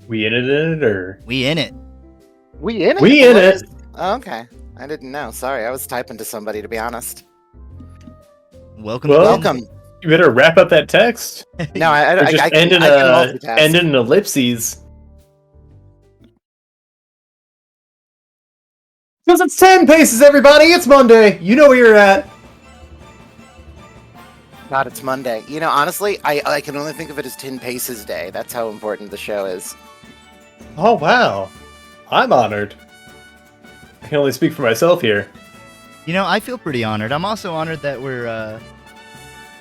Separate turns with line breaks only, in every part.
We in it or?
We in it.
We in it?
We in it.
Oh, okay. I didn't know. Sorry, I was typing to somebody, to be honest.
Welcome.
Well,
Welcome.
You better wrap up that text.
No,
Or just
I
end
can
in
multitask.
end in ellipses. Because it's 10 paces, everybody. It's Monday. You know where you're at.
God, it's Monday. You know, honestly, I can only think of it as 10 Paces Day. That's how important the show is.
Oh, wow. I'm honored. I can only speak for myself here.
You know, I feel pretty honored. I'm also honored that we're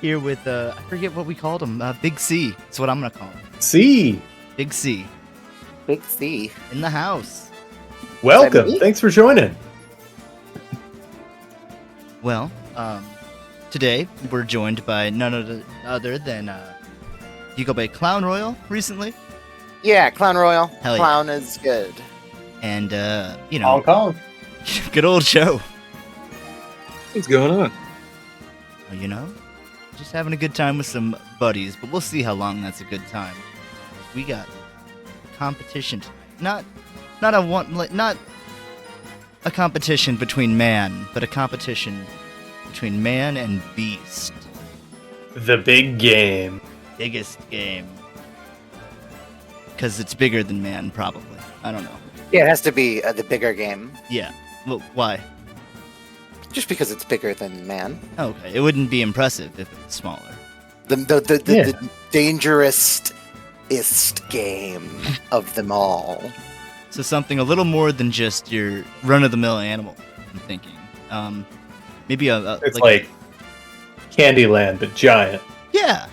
here with, I forget what we called him, Big C. That's what I'm going to call him.
C.
Big C.
Big C.
In the house.
Welcome. Thanks for joining.
Well, today we're joined by none other than you go by Clown Royal recently,
Yeah, Clown Royal.
Hell yeah.
Clown is good.
and you
Hong
know,
Kong.
good old show.
What's going on?
You know, just having a good time with some buddies, but we'll see how long that's a good time. We got competition tonight. Not a competition between man, but a competition between man and beast.
The big game.
Biggest game. Because it's bigger than man, probably. I don't know.
Yeah, it has to be the bigger game.
Yeah. Well, why?
Just because it's bigger than man.
Okay, it wouldn't be impressive if it's smaller.
The dangerousest game of them all.
So something a little more than just your run-of-the-mill animal, I'm thinking. Maybe
It's like Candyland, but giant.
Yeah.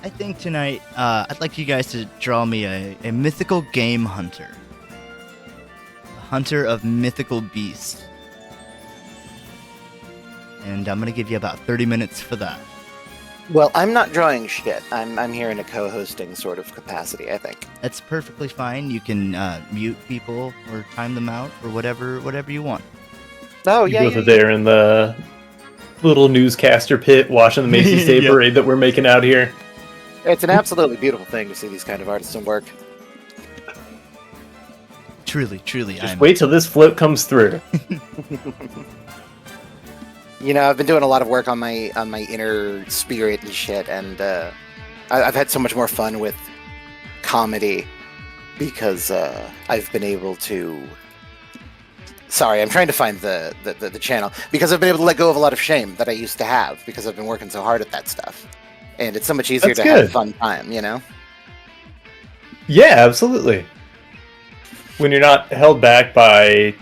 I think tonight, I'd like you guys to draw me a mythical game hunter. A hunter of mythical beasts. And I'm going to give you about 30 minutes for that.
Well, I'm not drawing shit. I'm here in a co-hosting sort of capacity, I think.
That's perfectly fine. You can mute people or time them out or whatever you want.
Oh,
You
yeah,
both are there in the little newscaster pit watching the Macy's Day
Yeah.
Parade that we're making out here.
It's an absolutely beautiful thing to see these kind of artists in work.
Truly,
Just wait till this float comes through.
You know, I've been doing a lot of work on my inner spirit and shit, and I've had so much more fun with comedy because I've been able to. Sorry, I'm trying to find the channel because I've been able to let go of a lot of shame that I used to have because I've been working so hard at that stuff, and it's so much easier
That's
to have
good.
a fun time, you know.
Yeah, absolutely. When you're not held back by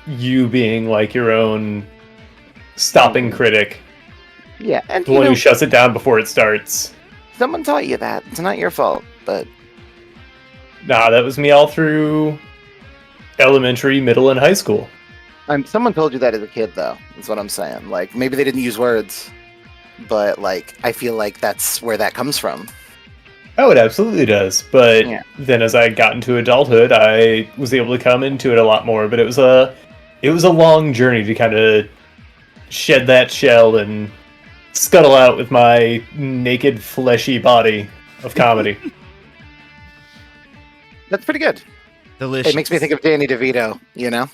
you being like your own stopping critic,
Yeah, and
the
you
one
know,
who shuts it down before it starts.
someone taught you that. It's not your fault, but
Nah, that was me all through elementary, middle, and high school.
someone told you that as a kid, though. Is what I'm saying. Like maybe they didn't use words, but like I feel like that's where that comes from.
Oh, it absolutely does. But
Yeah.
then as I got into adulthood, I was able to come into it a lot more. But it was a long journey to kind of shed that shell and scuttle out with my naked, fleshy body of comedy.
That's pretty good.
Delicious.
It makes me think of Danny DeVito, you know?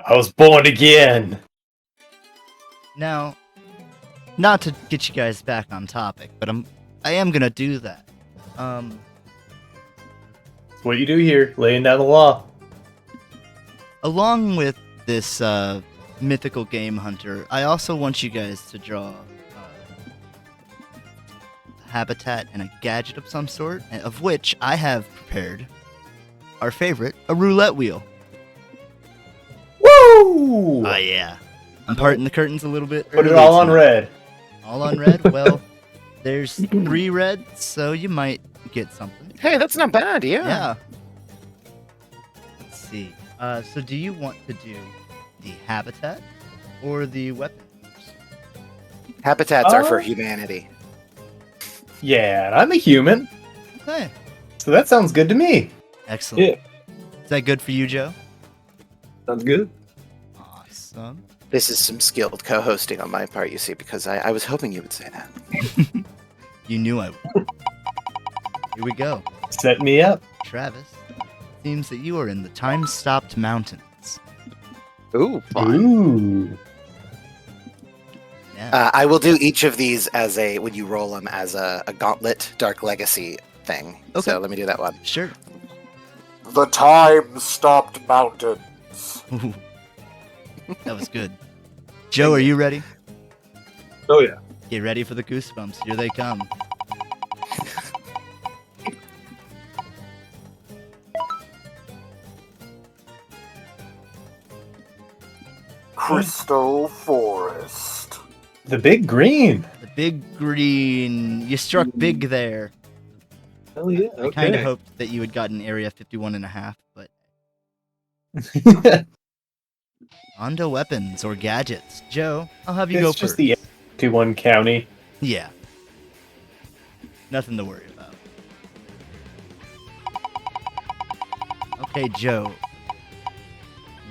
I was born again.
Now, not to get you guys back on topic, but I am gonna do that.
That's what you do here, laying down the law.
Along with this mythical game hunter, I also want you guys to draw a habitat and a gadget of some sort, of which I have prepared our favorite, a roulette wheel.
Woo!
Oh yeah. I'm parting the curtains a little bit.
Put it
early
all on
tonight.
red.
All on red? Well, there's 3 reds, so you might get something.
Hey, that's not bad,
Yeah. Let's see. So do you want to do the habitat or the weapons?
Habitats are for
Oh.
humanity.
Yeah, and I'm a human,
Okay.
so that sounds good to me.
Excellent.
Yeah.
Is that good for you, Joe?
Sounds good.
Awesome.
This is some skilled co-hosting on my part, you see, because I was hoping you would say that.
You knew I would. Here we go.
Set me up.
Travis, seems that you are in the time-stopped mountains.
Ooh, fun.
Ooh.
Yeah.
I will do each of these as when you roll them as a gauntlet Dark Legacy thing.
Okay.
So let me do that one.
Sure.
The time-stopped mountains.
Ooh. That was good. Joe, are you ready?
Oh yeah.
Get ready for the goosebumps. Here they come.
Crystal Forest.
The big green.
The big green. You struck big there.
Hell yeah.
I kind of hoped that you had gotten area 51 and a half, but on to weapons or gadgets. Joe, I'll have you go
It's
first.
just the 51 county.
Yeah. Nothing to worry about. Okay, Joe.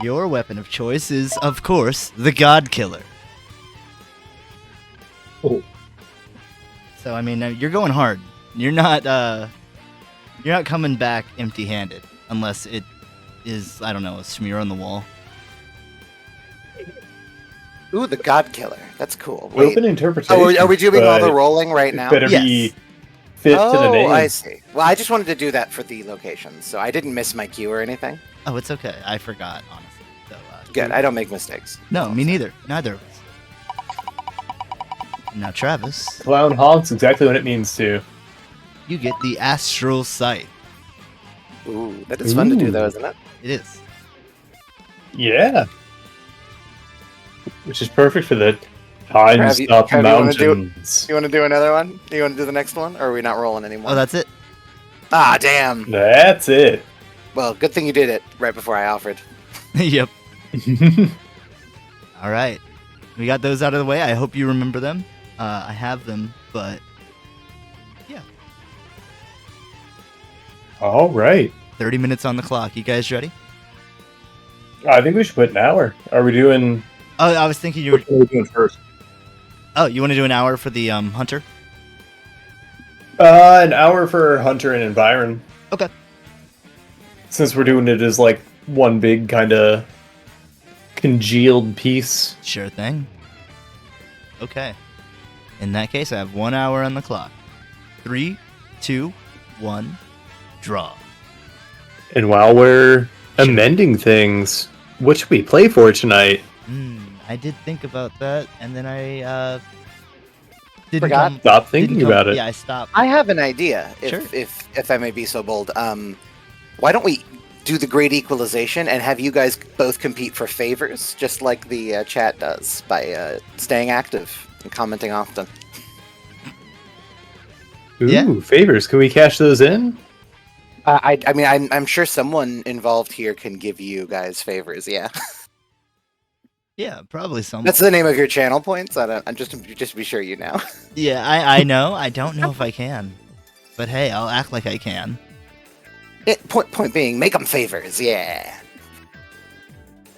Your weapon of choice is, of course, the God Killer.
Oh.
So, I mean, you're going hard. You're not coming back empty-handed, unless it is, I don't know, a smear on the wall.
Ooh, the God Killer. That's cool. Wait.
Open interpretation.
Oh, are we doing all the
but
rolling right
it
now?
better
Yes.
be fit to the
Oh,
name.
I see. Well, I just wanted to do that for the locations, so I didn't miss my cue or anything.
Oh, it's okay. I forgot, honestly. So,
Good. I don't make mistakes.
No, me neither. Neither of us. Now, Travis,
Clown honks exactly what it means to.
you get the Astral Sight.
Ooh, that is fun to do,
Ooh.
though, isn't it?
It is.
Yeah. Which is perfect for the time-stop
Trav, you wanna do-
mountains.
You want to do another one? You want to do the next one, or are we not rolling anymore?
Oh, that's it?
Ah, damn.
That's it.
Well, good thing you did it right before I offered.
Yep. All right. We got those out of the way. I hope you remember them. I have them, but yeah.
All right.
30 minutes on the clock. You guys ready?
I think we should put an hour. Are we doing...
Oh, I was thinking you were...
Which one are we doing first?
Oh, you want to do an hour for the hunter?
an hour for Hunter and Environ.
Okay.
Since we're doing it as like one big kind of congealed piece.
Sure thing. Okay. In that case, I have 1 hour on the clock. 3, 2, 1, draw.
And while we're amending things, what should we play for tonight?
I did think about that, and then I didn't
Forgot.
Stop thinking about it.
Yeah, I stopped.
I have an idea,
Sure.
if I may be so bold. Why don't we do the Great Equalization and have you guys both compete for favors, just like the chat does, by staying active and commenting often?
Ooh,
Yeah.
favors. Can we cash those in?
I mean, I'm sure someone involved here can give you guys favors. Yeah,
Yeah, probably some.
that's the name of your channel points. I'm just to be sure you know.
Yeah, I know. I don't know if I can, but hey, I'll act like I can.
Point being, make them favors. Yeah,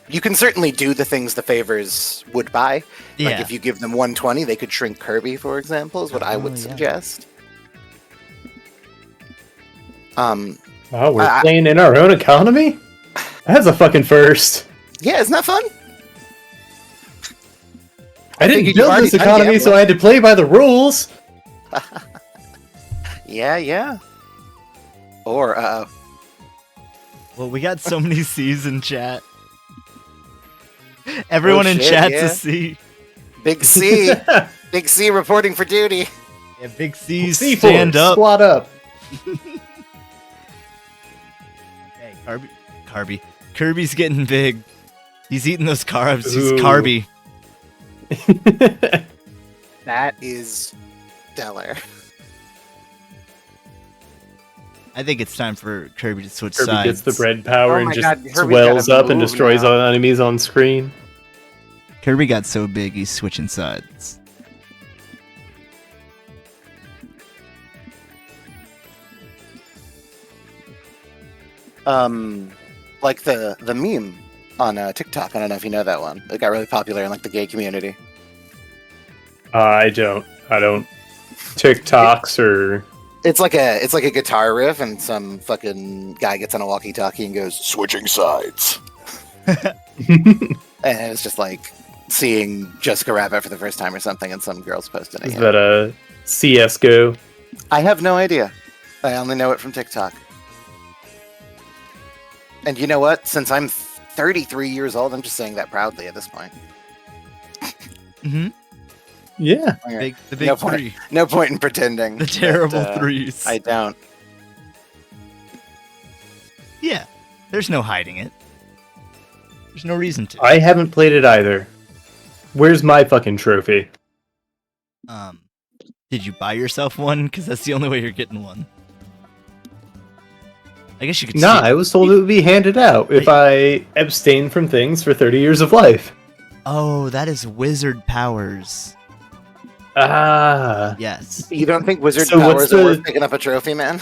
you can certainly do the things the favors would buy.
Yeah.
Like if you give them 120, they could shrink Kirby, for example, is what I would
yeah.
suggest.
Oh, we're playing in our own economy? That's a fucking first.
Yeah, isn't that fun?
I didn't
figured you've
build
already
this
done
economy,
Diablo.
so I had to play by the rules.
Yeah. Or
Well, we got so many C's in chat. Everyone in
shit,
chat's
yeah.
a C.
Big C, Big C reporting for duty.
Yeah, big C's
C4,
stand up.
squat up.
Hey, Kirby's getting big. He's eating those carbs. He's
Ooh.
Carby.
That is stellar.
I think it's time for Kirby to switch
Kirby
sides.
gets the bread power
Oh
and
my
just
God, Kirby's
swells
gotta
up and
move
destroys
now.
all enemies on screen.
Kirby got so big, he's switching sides.
Like the meme on TikTok. I don't know if you know that one. It got really popular in like the gay community.
I don't. TikToks or
It's like a guitar riff, and some fucking guy gets on a walkie-talkie and goes, "Switching sides," and it's just like seeing Jessica Rabbit for the first time or something, and some girls posting
is
it.
that a CS:GO?
I have no idea. I only know it from TikTok. And you know what? Since I'm 33 years old, I'm just saying that proudly at this point.
Mm-hmm.
Yeah.
The big
No
three.
point. No point in pretending.
The terrible
that,
threes.
I don't.
Yeah. There's no hiding it. There's no reason to.
I haven't played it either. Where's my fucking trophy?
Did you buy yourself one? Because that's the only way you're getting one. I guess you could.
Nah, I was told it would be handed out if I abstain from things for 30 years of life.
Oh, that is wizard powers.
Ah.
Yes.
You don't think wizard
So what's
powers are
the-
worth picking up a trophy, man?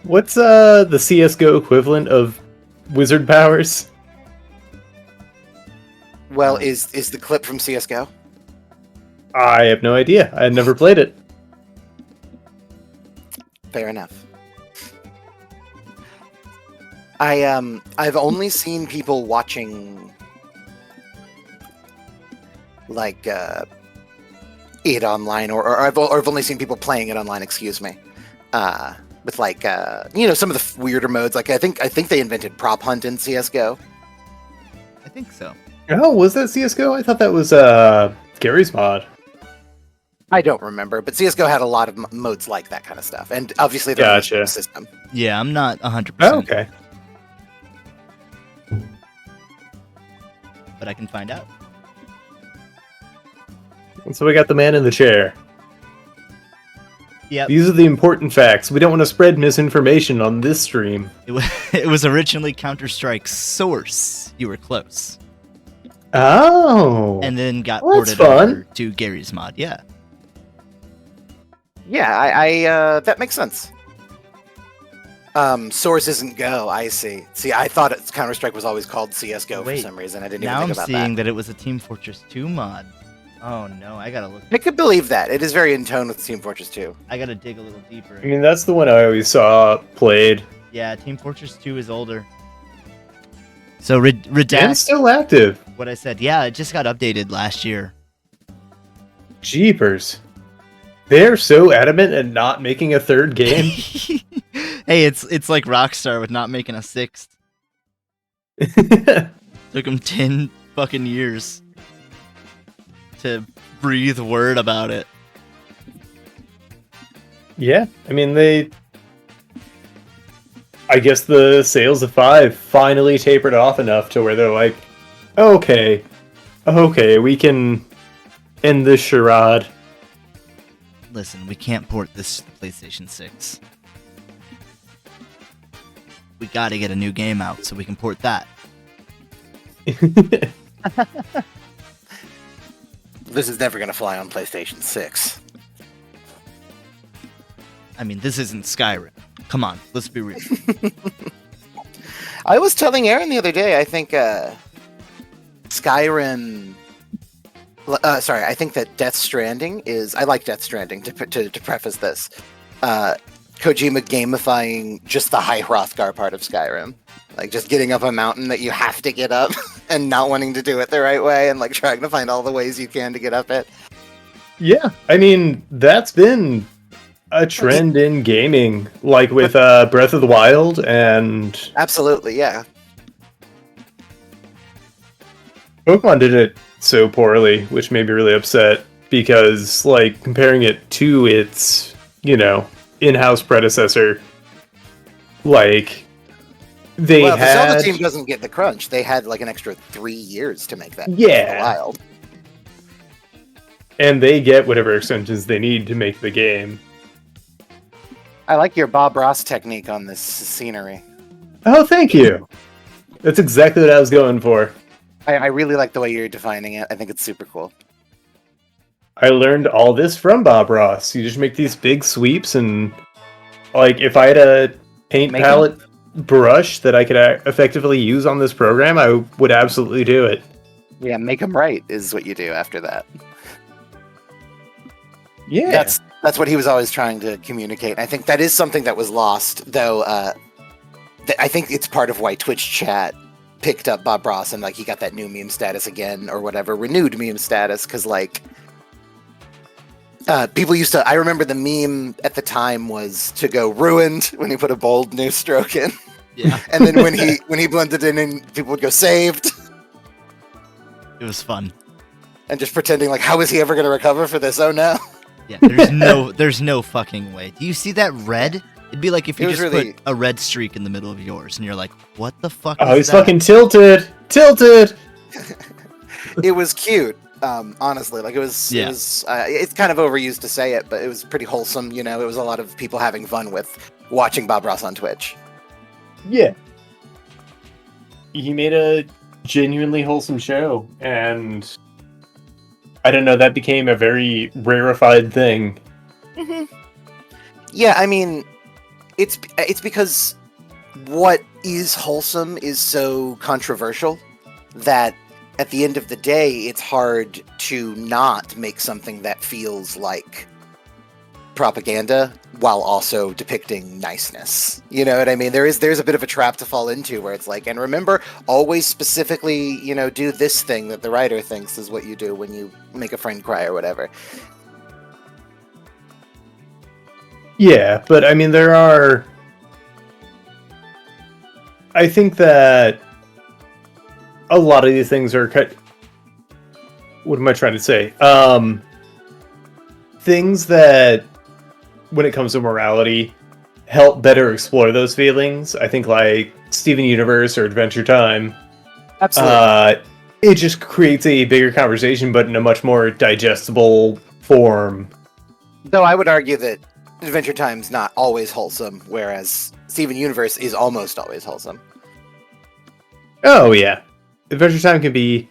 What's the CS:GO equivalent of wizard powers?
Well, is the clip from CS:GO?
I have no idea. I had never played it.
Fair enough. I've only seen people watching like it online, or I've only seen people playing it online. Excuse me, with like some of the weirder modes. Like I think they invented prop hunt in CS:GO.
I think so.
Oh, was that CS:GO? I thought that was Gary's mod.
I don't remember, but CS:GO had a lot of modes like that kind of stuff, and obviously the
Gotcha.
system.
Yeah, I'm not 100%.
Oh, okay.
But I can find out.
So we got the man in the chair.
Yep.
These are the important facts. We don't want to spread misinformation on this stream.
It was originally Counter-Strike Source. You were close.
Oh.
And then got
Well, that's
ported
fun.
over to Gary's mod. Yeah.
Yeah, I that makes sense. Source isn't Go. I see. See, I thought Counter Strike was always called CS:GO for
Wait,
some reason. I didn't
Now
even
I'm
think about
seeing
that.
that it was a Team Fortress 2 mod. Oh no, I gotta look.
I could believe that. It is very in tone with Team Fortress 2.
I gotta dig a little deeper.
I mean, that's the one I always saw played.
Yeah, Team Fortress 2 is older. So
And
redact
still active.
what I said. Yeah, it just got updated last year.
Jeepers. They're so adamant at not making a third game.
Hey, it's like Rockstar with not making a sixth. Took them 10 fucking years to breathe word about it.
Yeah, I mean, I guess the sales of 5 finally tapered off enough to where they're like, okay, we can end this charade.
Listen, we can't port this to the PlayStation 6. We gotta get a new game out so we can port that.
This is never going to fly on PlayStation 6.
I mean, this isn't Skyrim. Come on, let's be real.
I was telling Aaron the other day, I think Skyrim. Sorry, I think that Death Stranding is. I like Death Stranding, to preface this. Kojima gamifying just the high Hrothgar part of Skyrim. Like just getting up a mountain that you have to get up and not wanting to do it the right way and like trying to find all the ways you can to get up it.
Yeah, I mean, that's been a trend in gaming, like with Breath of the Wild and
Absolutely, yeah.
Pokemon did it so poorly, which made me really upset because, like, comparing it to its, in-house predecessor, like, they
Well, the
had...
Zelda team doesn't get the crunch. They had like an extra 3 years to make that.
Yeah.
Wild.
And they get whatever extensions they need to make the game.
I like your Bob Ross technique on this scenery.
Oh, thank you! That's exactly what I was going for.
I really like the way you're defining it. I think it's super cool.
I learned all this from Bob Ross. You just make these big sweeps and, like, if I had a paint
Make
palette brush that I could effectively use on this program, I would absolutely do it.
Yeah, make them right is what you do after that.
Yeah.
That's what he was always trying to communicate. I think that is something that was lost, though. I think it's part of why Twitch chat picked up Bob Ross and like he got that new meme status again or whatever, renewed meme status, because like people used to. I remember the meme at the time was to go ruined when he put a bold new stroke in.
Yeah.
And then when he blended in, people would go saved.
It was fun.
And just pretending like, how is he ever going to recover for this? Oh no.
Yeah, there's no fucking way. Do you see that red? It'd be like if you just put a red streak in the middle of yours, and you're like, what the fuck
Oh,
is
he's
that?
fucking tilted! Tilted!
It was cute, honestly. Like, it was, it's kind of overused to say it, but it was pretty wholesome, you know? It was a lot of people having fun with watching Bob Ross on Twitch.
Yeah. He made a genuinely wholesome show, and I don't know, that became a very rarefied thing.
Mm-hmm. Yeah, I mean, it's because what is wholesome is so controversial that at the end of the day, it's hard to not make something that feels like propaganda while also depicting niceness. You know what I mean? There's a bit of a trap to fall into where it's like, and remember, always specifically, you know, do this thing that the writer thinks is what you do when you make a friend cry or whatever.
Yeah, but I mean, I think that a lot of these things are what am I trying to say? Things that, when it comes to morality, help better explore those feelings. I think like Steven Universe or Adventure Time.
Absolutely.
It just creates a bigger conversation, but in a much more digestible form.
Though I would argue that Adventure Time's not always wholesome, whereas Steven Universe is almost always wholesome.
Oh yeah, Adventure Time can be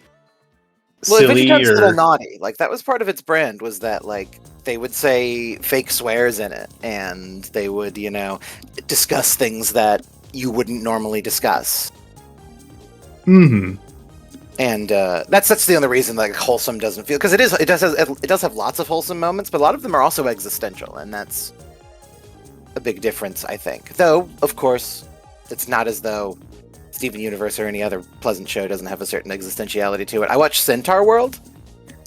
Well,
silly
Adventure Time's a little
or
naughty. Like, that was part of its brand, was that, like, they would say fake swears in it, and they would, you know, discuss things that you wouldn't normally discuss.
mm-hmm.
And that's the only reason like wholesome doesn't feel, because it does have lots of wholesome moments, but a lot of them are also existential, and that's a big difference, I think. Though, of course, it's not as though Steven Universe or any other Pleasant show doesn't have a certain existentiality to it. I watched Centaur World,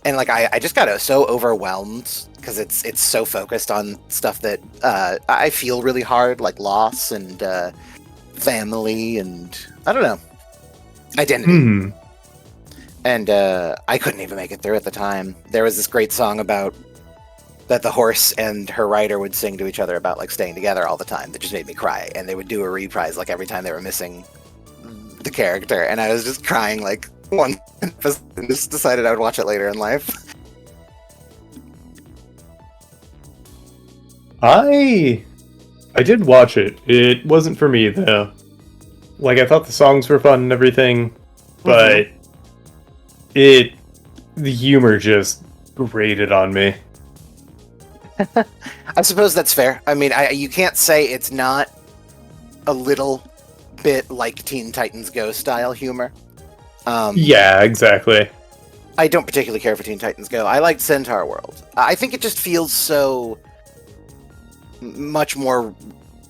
and like I just got so overwhelmed because it's so focused on stuff that I feel really hard, like loss and family and I don't know, identity.
Mm-hmm.
And I couldn't even make it through at the time. There was this great song about that the horse and her rider would sing to each other about like staying together all the time. That just made me cry. And they would do a reprise like every time they were missing the character. And I was just crying like one and just decided I would watch it later in life.
I did watch it. It wasn't for me though. Like, I thought the songs were fun and everything, but the humor just grated on me.
I suppose that's fair. I mean, you can't say it's not a little bit like Teen Titans Go style humor.
Yeah, exactly.
I don't particularly care for Teen Titans Go. I liked Centaur World. I think it just feels so much more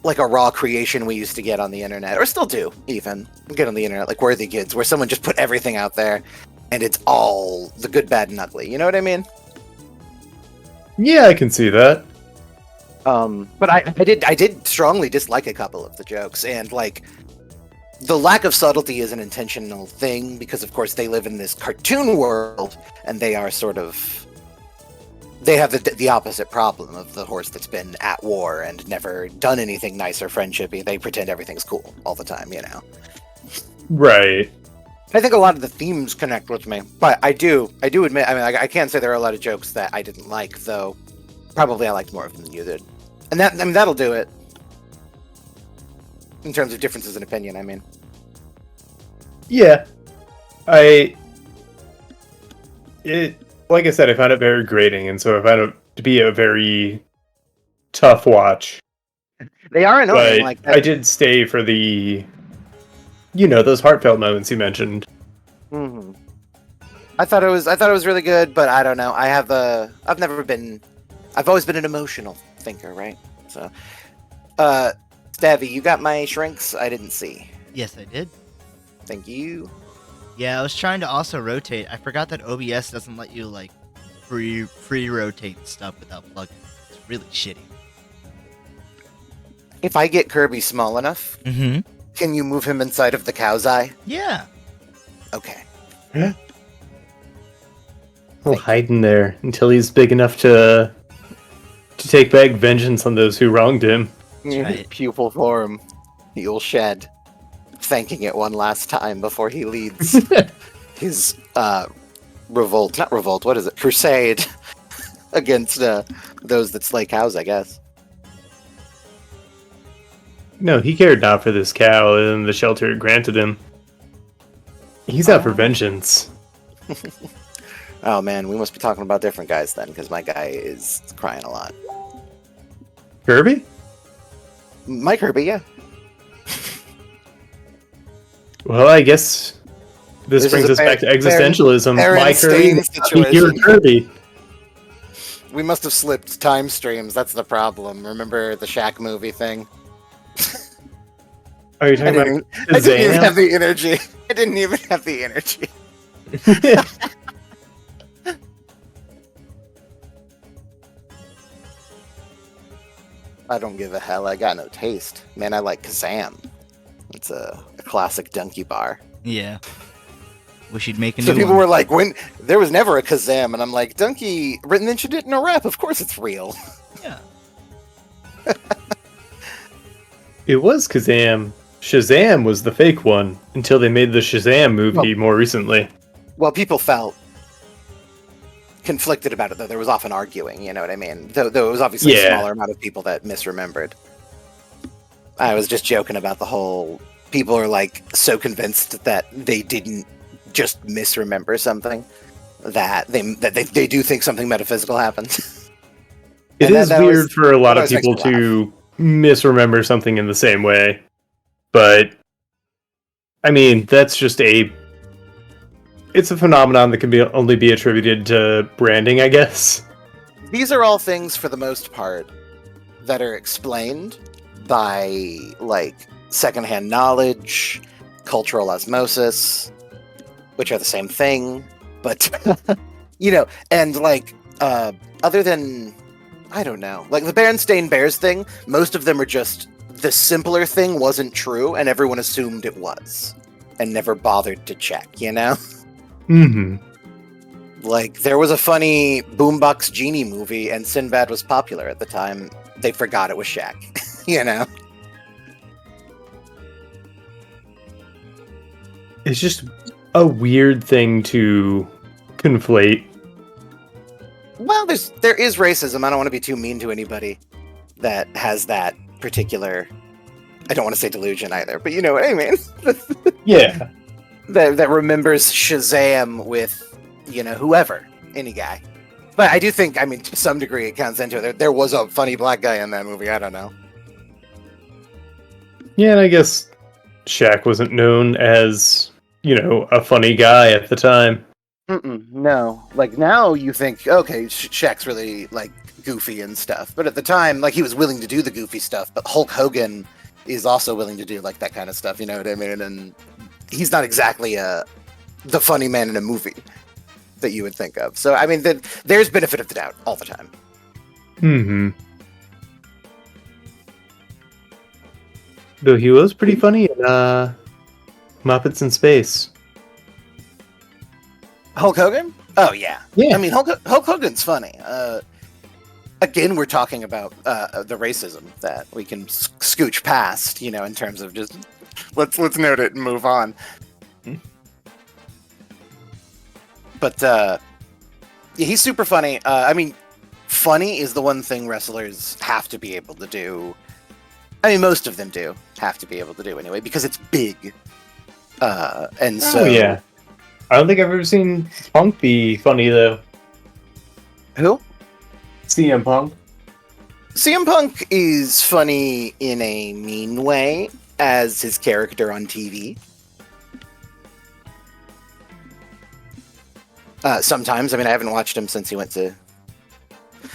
like a raw creation we used to get on the internet, or still do, even get on the internet, like Worthy Kids, where someone just put everything out there, and it's all the good, bad, and ugly. You know what I mean?
Yeah, I can see that.
But I did strongly dislike a couple of the jokes, and like the lack of subtlety is an intentional thing because, of course, they live in this cartoon world, and they are sort of. They have the opposite problem of the horse that's been at war and never done anything nice or friendshipy. They pretend everything's cool all the time, you know.
Right.
I think a lot of the themes connect with me, but I do admit. I mean, I can't say there are a lot of jokes that I didn't like, though. Probably I liked more of them than you did, and that'll do it. In terms of differences in opinion, I mean.
Yeah. Like I said, I found it very grating, and so I found it to be a very tough watch.
They are annoying.
But
Like that.
I did stay for the, those heartfelt moments you mentioned.
Mm-hmm. I thought it was really good, but I don't know. I've I've always been an emotional thinker, right? So, Stabby, you got my shrinks? I didn't see.
Yes, I did.
Thank you.
Yeah, I was trying to also rotate. I forgot that OBS doesn't let you like free rotate stuff without plugins. It's really shitty.
If I get Kirby small enough,
Mm-hmm.
can you move him inside of the cow's eye?
Yeah.
Okay.
He'll hide in there until he's big enough to take back vengeance on those who wronged him.
right.
Pupil form. He'll shed, thanking it one last time before he leads his revolt. Not revolt. What is it? Crusade against those that slay cows, I guess.
No, he cared not for this cow and the shelter it granted him. He's out for vengeance.
Oh man, we must be talking about different guys then, because my guy is crying a lot.
Kirby?
My Kirby, yeah.
Well, I guess this brings
is
us
a
back to existentialism.
Baron
My Kirby,
Stain situation.
your Kirby.
We must have slipped time streams. That's the problem. Remember the Shaq movie thing?
Are you talking about
I didn't even
Shazam?
have the energy. I didn't even have the energy. I don't give a hell. I got no taste. Man, I like Kazam. It's a classic donkey bar.
Yeah. Wish you'd make a
So
new
people
one.
were like, "When there was never a Kazam," and I'm like, "Donkey written and shit in a rap. Of course it's real."
Yeah.
It was Kazam. Shazam was the fake one until they made the Shazam movie more recently.
Well, people felt conflicted about it, though. There was often arguing, you know what I mean? Though it was obviously a smaller amount of people that misremembered. I was just joking about the whole... People are, like, so convinced that they didn't just misremember something, that they do think something metaphysical happened.
It
And
is
that
weird
always-
for a lot
that
of
always makes
people
me
to misremember something in the same way. But, I mean, that's just it's a phenomenon that can only be attributed to branding, I guess.
These are all things, for the most part, that are explained by, like, secondhand knowledge, cultural osmosis, which are the same thing, but, you know, and, like, other than, I don't know, like, the Berenstain Bears thing, most of them are just, the simpler thing wasn't true, and everyone assumed it was, and never bothered to check, you know?
Mm-hmm.
Like, there was a funny Boombox Genie movie, and Sinbad was popular at the time. They forgot it was Shaq, you know?
It's just a weird thing to conflate.
Well, there is racism. I don't want to be too mean to anybody that has that particular... I don't want to say delusion either, but you know what I mean?
Yeah.
that remembers Shazam with, you know, whoever, any guy. But I do think, I mean, to some degree it counts into it. There was a funny black guy in that movie, I don't know.
Yeah, and I guess Shaq wasn't known as, you know, a funny guy at the time.
No. Like, now you think, okay, Shaq's really, like, goofy and stuff. But at the time, like, he was willing to do the goofy stuff, but Hulk Hogan is also willing to do, like, that kind of stuff, you know what I mean? And he's not exactly the funny man in a movie that you would think of. So, I mean, there's benefit of the doubt all the time.
Mm-hmm. Though he was pretty funny in Muppets in Space.
Hulk Hogan? Oh, yeah.
Yeah.
I mean, Hulk Hogan's funny. Again, we're talking about the racism that we can scooch past, you know, in terms of just let's note it and move on. But yeah, he's super funny. I mean, funny is the one thing wrestlers have to be able to do. I mean, most of them do have to be able to do anyway, because it's big. And so,
Oh, yeah. I don't think I've ever seen Punk be funny, though.
Who?
CM Punk.
CM Punk is funny in a mean way, as his character on TV. Sometimes, I mean, I haven't watched him since he went to...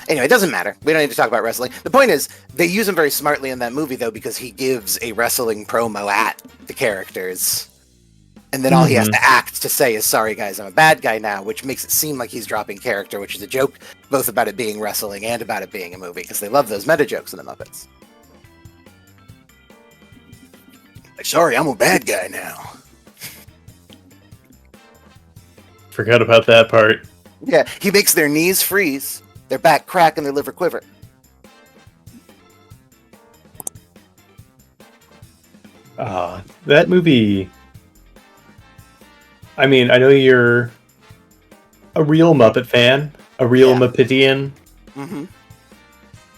Anyway, it doesn't matter. We don't need to talk about wrestling. The point is, they use him very smartly in that movie, though, because he gives a wrestling promo at the characters. And then all he has to act to say is, sorry, guys, I'm a bad guy now, which makes it seem like he's dropping character, which is a joke, both about it being wrestling and about it being a movie, because they love those meta jokes in the Muppets. Like, sorry, I'm a bad guy now.
Forgot about that part.
Yeah, he makes their knees freeze, their back crack, and their liver quiver.
That movie... I mean, I know you're a real Muppet fan, a real Muppetian.
Mm-hmm.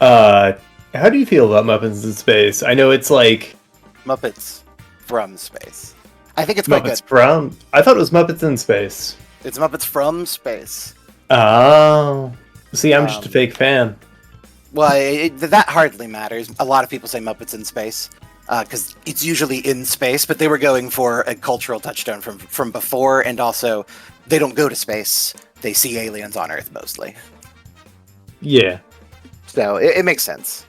How do you feel about Muppets in Space? I know it's like...
Muppets from Space. I think it's quite
Muppets
good.
from... I thought it was Muppets in Space.
It's Muppets from Space.
Oh. See, I'm just a fake fan.
Well, that hardly matters. A lot of people say Muppets in Space because it's usually in space, but they were going for a cultural touchstone from before, and also they don't go to space. They see aliens on Earth mostly.
Yeah.
So it makes sense.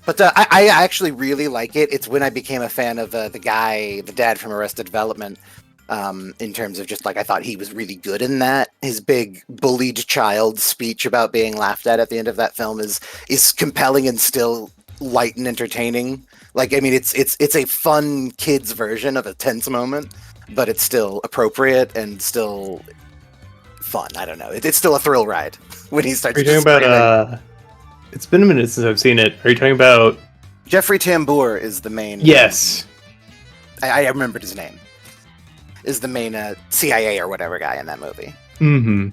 But I actually really like it. It's when I became a fan of the dad from Arrested Development. In terms of just like, I thought he was really good in that. His big bullied child speech about being laughed at the end of that film is compelling and still light and entertaining. Like, I mean, it's a fun kids version of a tense moment, but it's still appropriate and still fun. I don't know. It's still a thrill ride when he starts.
Are you talking about? It's been a minute since I've seen it. Are you talking about
Jeffrey Tambor? Is the main?
Yes,
I remembered his name. Is the main CIA or whatever guy in that movie.
Mm-hmm.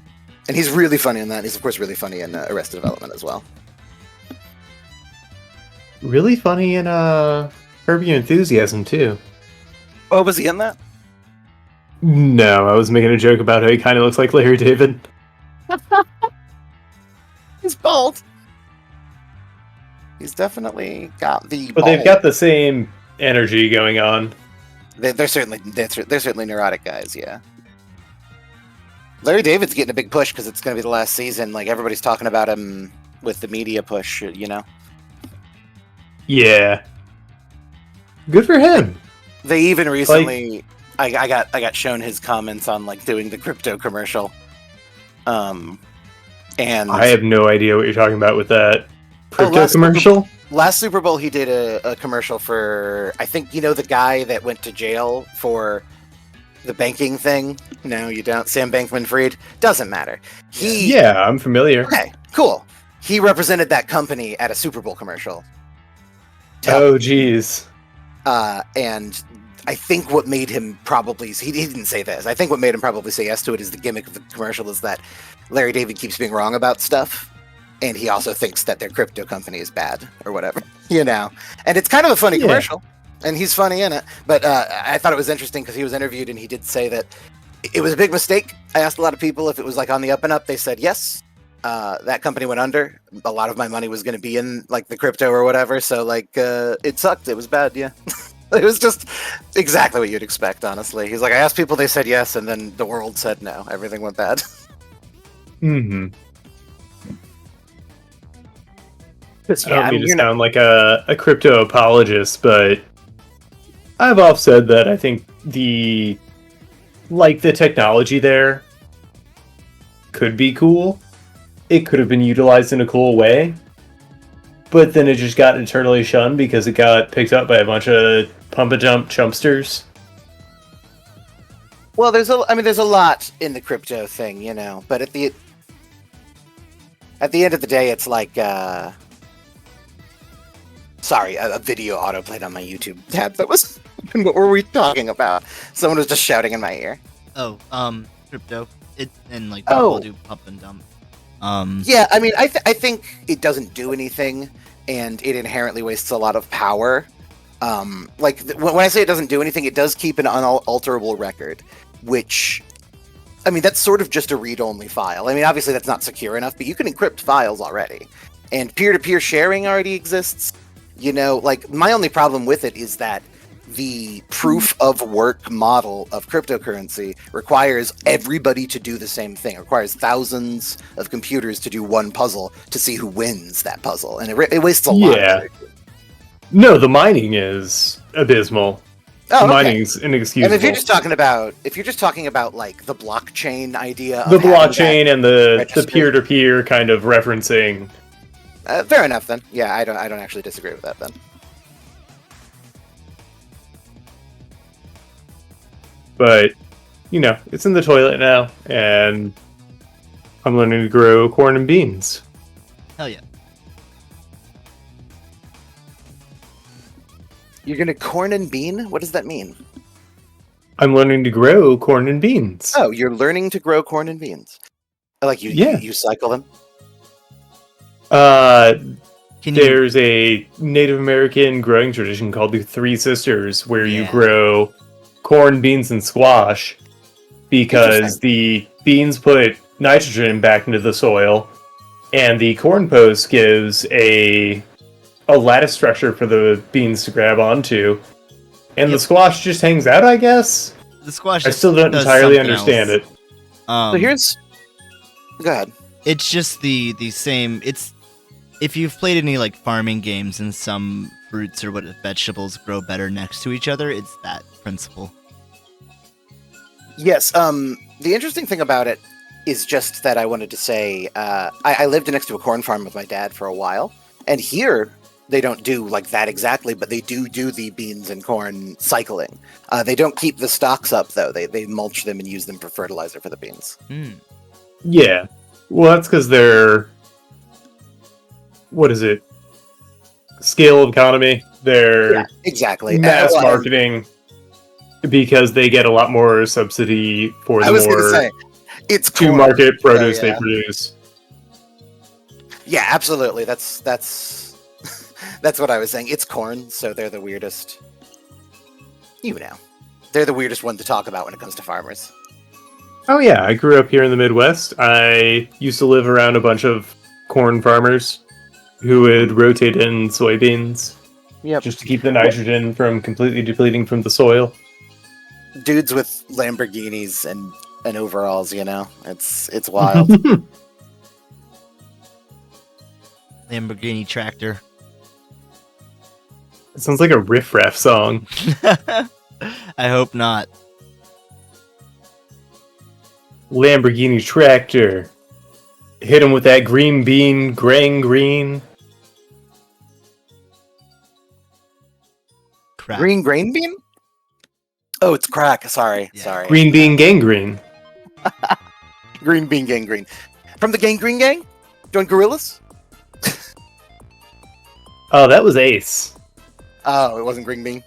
And he's really funny in that. He's, of course, really funny in Arrested Development as well.
Really funny in Curb Your Enthusiasm, too.
Oh, was he in that?
No, I was making a joke about how he kind of looks like Larry David.
He's bald. He's definitely got the
But they've got the same energy going on.
They're certainly neurotic guys, yeah. Larry David's getting a big push because it's going to be the last season. Like, everybody's talking about him with the media push, you know?
Yeah. Good for him.
They even recently... I got shown his comments on, like, doing the crypto commercial. And...
I have no idea what you're talking about with that crypto commercial.
Last Super Bowl, he did a commercial for, I think, you know, the guy that went to jail for the banking thing? No, you don't. Sam Bankman-Fried? Doesn't matter.
Yeah, I'm familiar.
Okay, cool. He represented that company at a Super Bowl commercial.
Oh, geez.
And I think what made him probably... He didn't say this. I think what made him probably say yes to it is the gimmick of the commercial is that Larry David keeps being wrong about stuff. And he also thinks that their crypto company is bad or whatever, you know. And it's kind of a funny commercial, and he's funny in it. But I thought it was interesting because he was interviewed and he did say that it was a big mistake. I asked a lot of people if it was like on the up and up. They said yes. That company went under. A lot of my money was going to be in like the crypto or whatever. So like it sucked. It was bad. Yeah. It was just exactly what you'd expect, honestly. He's like, I asked people, they said yes, and then the world said no. Everything went bad.
Mm-hmm. I
Yeah,
don't mean to sound like a crypto apologist, but I've often said that I think the technology there could be cool. It could have been utilized in a cool way, but then it just got eternally shunned because it got picked up by a bunch of pump-a-jump chumpsters.
Well, there's a lot in the crypto thing, you know, but at the end of the day, it's like, sorry, a video auto-played on my YouTube tab. That was, what were we talking about? Someone was just shouting in my ear.
Oh, crypto. And like people do pump and dump.
Yeah, I mean, I think it doesn't do anything, and it inherently wastes a lot of power. When I say it doesn't do anything, it does keep an unalterable record, which, I mean, that's sort of just a read-only file. I mean, obviously that's not secure enough, but you can encrypt files already. And peer-to-peer sharing already exists. You know, like, my only problem with it is that the proof of work model of cryptocurrency requires everybody to do the same thing. It requires thousands of computers to do one puzzle to see who wins that puzzle, and it wastes a lot of energy.
No, the mining is abysmal.
Oh,
The
okay.
mining's inexcusable.
And if you're just talking about like the blockchain idea, of
the
having
blockchain and the
registered-
peer-to-peer kind of referencing.
fair enough then. Yeah, I don't actually disagree with that then.
But, it's in the toilet now, and I'm learning to grow corn and beans.
Hell yeah.
You're gonna corn and bean? What does that mean?
I'm learning to grow corn and beans.
Oh, you're learning to grow corn and beans. Like you cycle them.
Can you?
There's a Native American growing tradition called the Three Sisters, where you
Yeah.
grow corn, beans, and squash, because
Interesting.
the beans put nitrogen back into the soil, and the corn post gives a lattice structure for the beans to grab onto, and the squash just hangs out, I guess?
The squash.
I still don't
does
entirely
something
understand
else.
it.
So here's. Go ahead.
It's just the same. It's if you've played any like farming games and some fruits or vegetables grow better next to each other, it's that principle.
Yes. The interesting thing about it is just that I wanted to say I lived next to a corn farm with my dad for a while, and here they don't do like that exactly, but they do the beans and corn cycling. They don't keep the stalks up though. They mulch them and use them for fertilizer for the beans.
Yeah. Well, that's because they're... What is it? Scale of economy. They're
Exactly.
mass
Well,
marketing because they get a lot more subsidy for the
I was going to
more
say it's
to
corn.
market produce
yeah.
they produce.
Yeah, absolutely. That's that's what I was saying. It's corn, so they're the weirdest. They're the weirdest one to talk about when it comes to farmers.
Oh yeah, I grew up here in the Midwest. I used to live around a bunch of corn farmers who would rotate in soybeans
Yep.
just to keep the nitrogen from completely depleting from the soil.
Dudes with Lamborghinis and overalls, it's wild.
Lamborghini tractor.
It sounds like a Riff Raff song.
I hope not.
Lamborghini tractor. Hit him with that green bean, graying green.
Crap.
Green grain bean? Oh, it's crack. Sorry.
Green bean gangrene.
Green bean gangrene. From the Gangrene Gang? Join Gorillas?
Oh, that was Ace.
Oh, it wasn't green bean.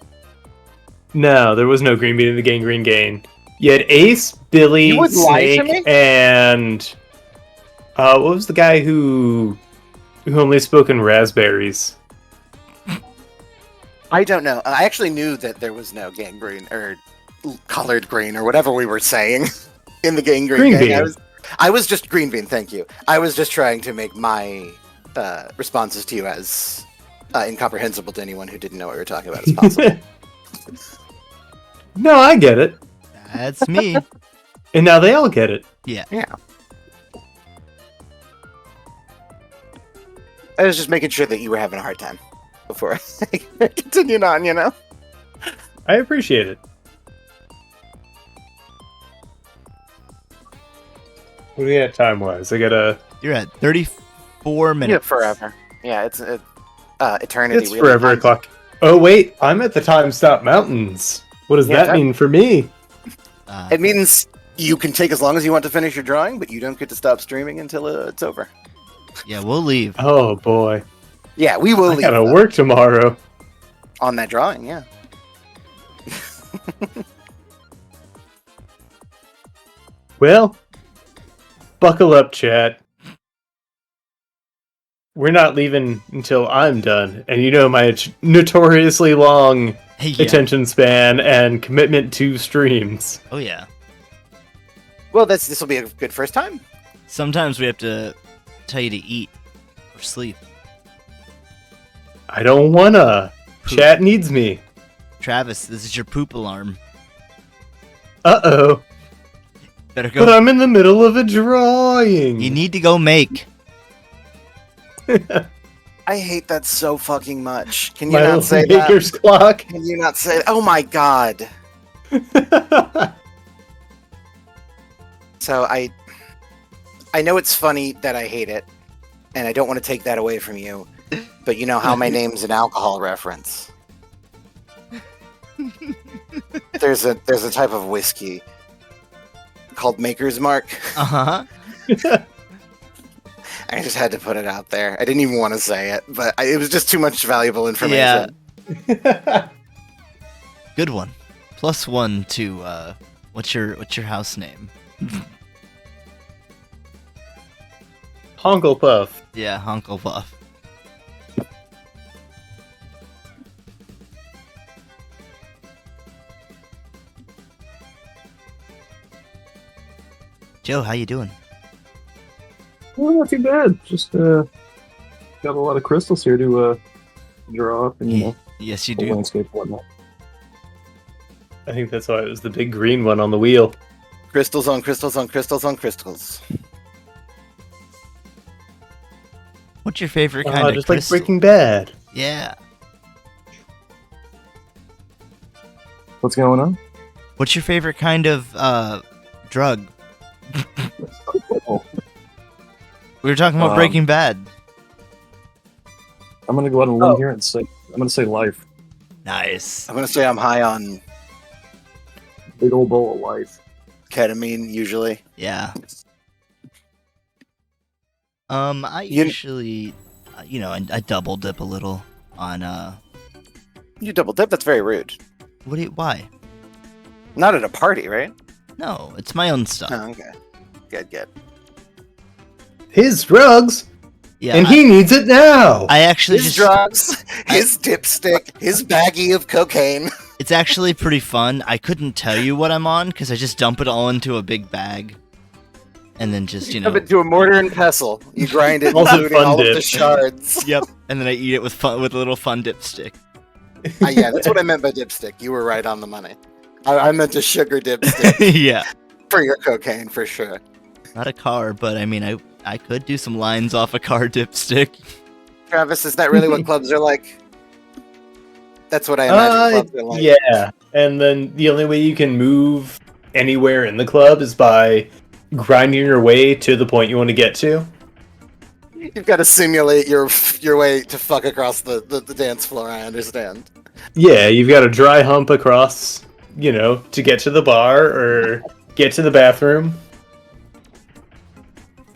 No, there was no green bean in the gangrene gang. You had Ace, Billy,
You would lie to me?
Snake, and what was the guy who only spoke in raspberries?
I don't know. I actually knew that there was no gangrene or colored green or whatever we were saying in the Gangrene
Green
Gang.
bean.
I was just green bean. Thank you. I was just trying to make my responses to you as incomprehensible to anyone who didn't know what we were talking about as possible.
No, I get it.
That's me.
And now they all get it.
Yeah.
I was just making sure that you were having a hard time before I continued on,
I appreciate it. What do you got time-wise? I gotta...
You're at 34 minutes.
Yeah, forever. Yeah, it's eternity.
It's
We have
forever
time.
o'clock. Oh, wait. I'm at the Time Stop Mountains. What does
Yeah,
that mean for me?
It means you can take as long as you want to finish your drawing, but you don't get to stop streaming until it's over.
Yeah, we'll leave.
Oh, boy.
Yeah, we will
I
leave
gotta work tomorrow.
on that drawing, yeah.
Well, buckle up, chat. We're not leaving until I'm done. And you know my notoriously long
Hey, yeah.
attention span and commitment to streams.
Oh yeah.
Well, this will be a good first time.
Sometimes we have to tell you to eat or sleep.
I don't wanna. Chat needs me.
Travis, this is your poop alarm.
Uh-oh.
Better go.
But I'm in the middle of a drawing.
You need to go make.
I hate that so fucking much. Can you
My
not
little
say that?
maker's clock.
Can you not say? Oh my god. So I know it's funny that I hate it, and I don't want to take that away from you. But you know how my name's an alcohol reference. There's a type of whiskey called Maker's Mark.
Uh-huh.
I just had to put it out there. I didn't even want to say it, but it was just too much valuable information.
Yeah. Good one. +1 to what's your house name?
Honklepuff.
Yeah, Hunklepuff. Joe, how you doing?
Well, not too bad. Just got a lot of crystals here to draw up and, you know,
Yes, you
the
do.
landscape and whatnot.
I think that's why it was the big green one on the wheel.
Crystals on crystals on crystals on crystals.
What's your favorite kind of
Just
crystal?
like Breaking Bad.
Yeah.
What's going on?
What's your favorite kind of drug?
Oh,
We were talking about
Um,
Breaking Bad.
I'm gonna go out on a limb here and say I'm gonna say life.
Nice.
I'm gonna say I'm high on
Big old bowl of life.
ketamine usually.
Yeah. I
You-
usually, I double dip a little on
You double dip? That's very rude.
why?
Not at a party, right?
No, it's my own stuff.
Oh, okay. Good.
His drugs,
Yeah,
and he needs it now.
I actually
His
just
drugs, his dipstick, his baggie of cocaine.
it's actually pretty fun. I couldn't tell you what I'm on because I just dump it all into a big bag, and then just
Dump it to a mortar and pestle. You grind it,
Also
including
fun
all
dip.
of the shards.
Yep, and then I eat it with a little fun dipstick.
Yeah, that's what I meant by dipstick. You were right on the money. I meant a sugar dipstick
Yeah,
for your cocaine, for sure.
not a car, but I mean, I could do some lines off a car dipstick.
Travis, is that really what clubs are like? That's what I imagine clubs are like.
Yeah, and then the only way you can move anywhere in the club is by grinding your way to the point you want to get to.
You've got to simulate your way to fuck across the dance floor, I understand.
Yeah, you've got to dry hump across, to get to the bar or get to the bathroom.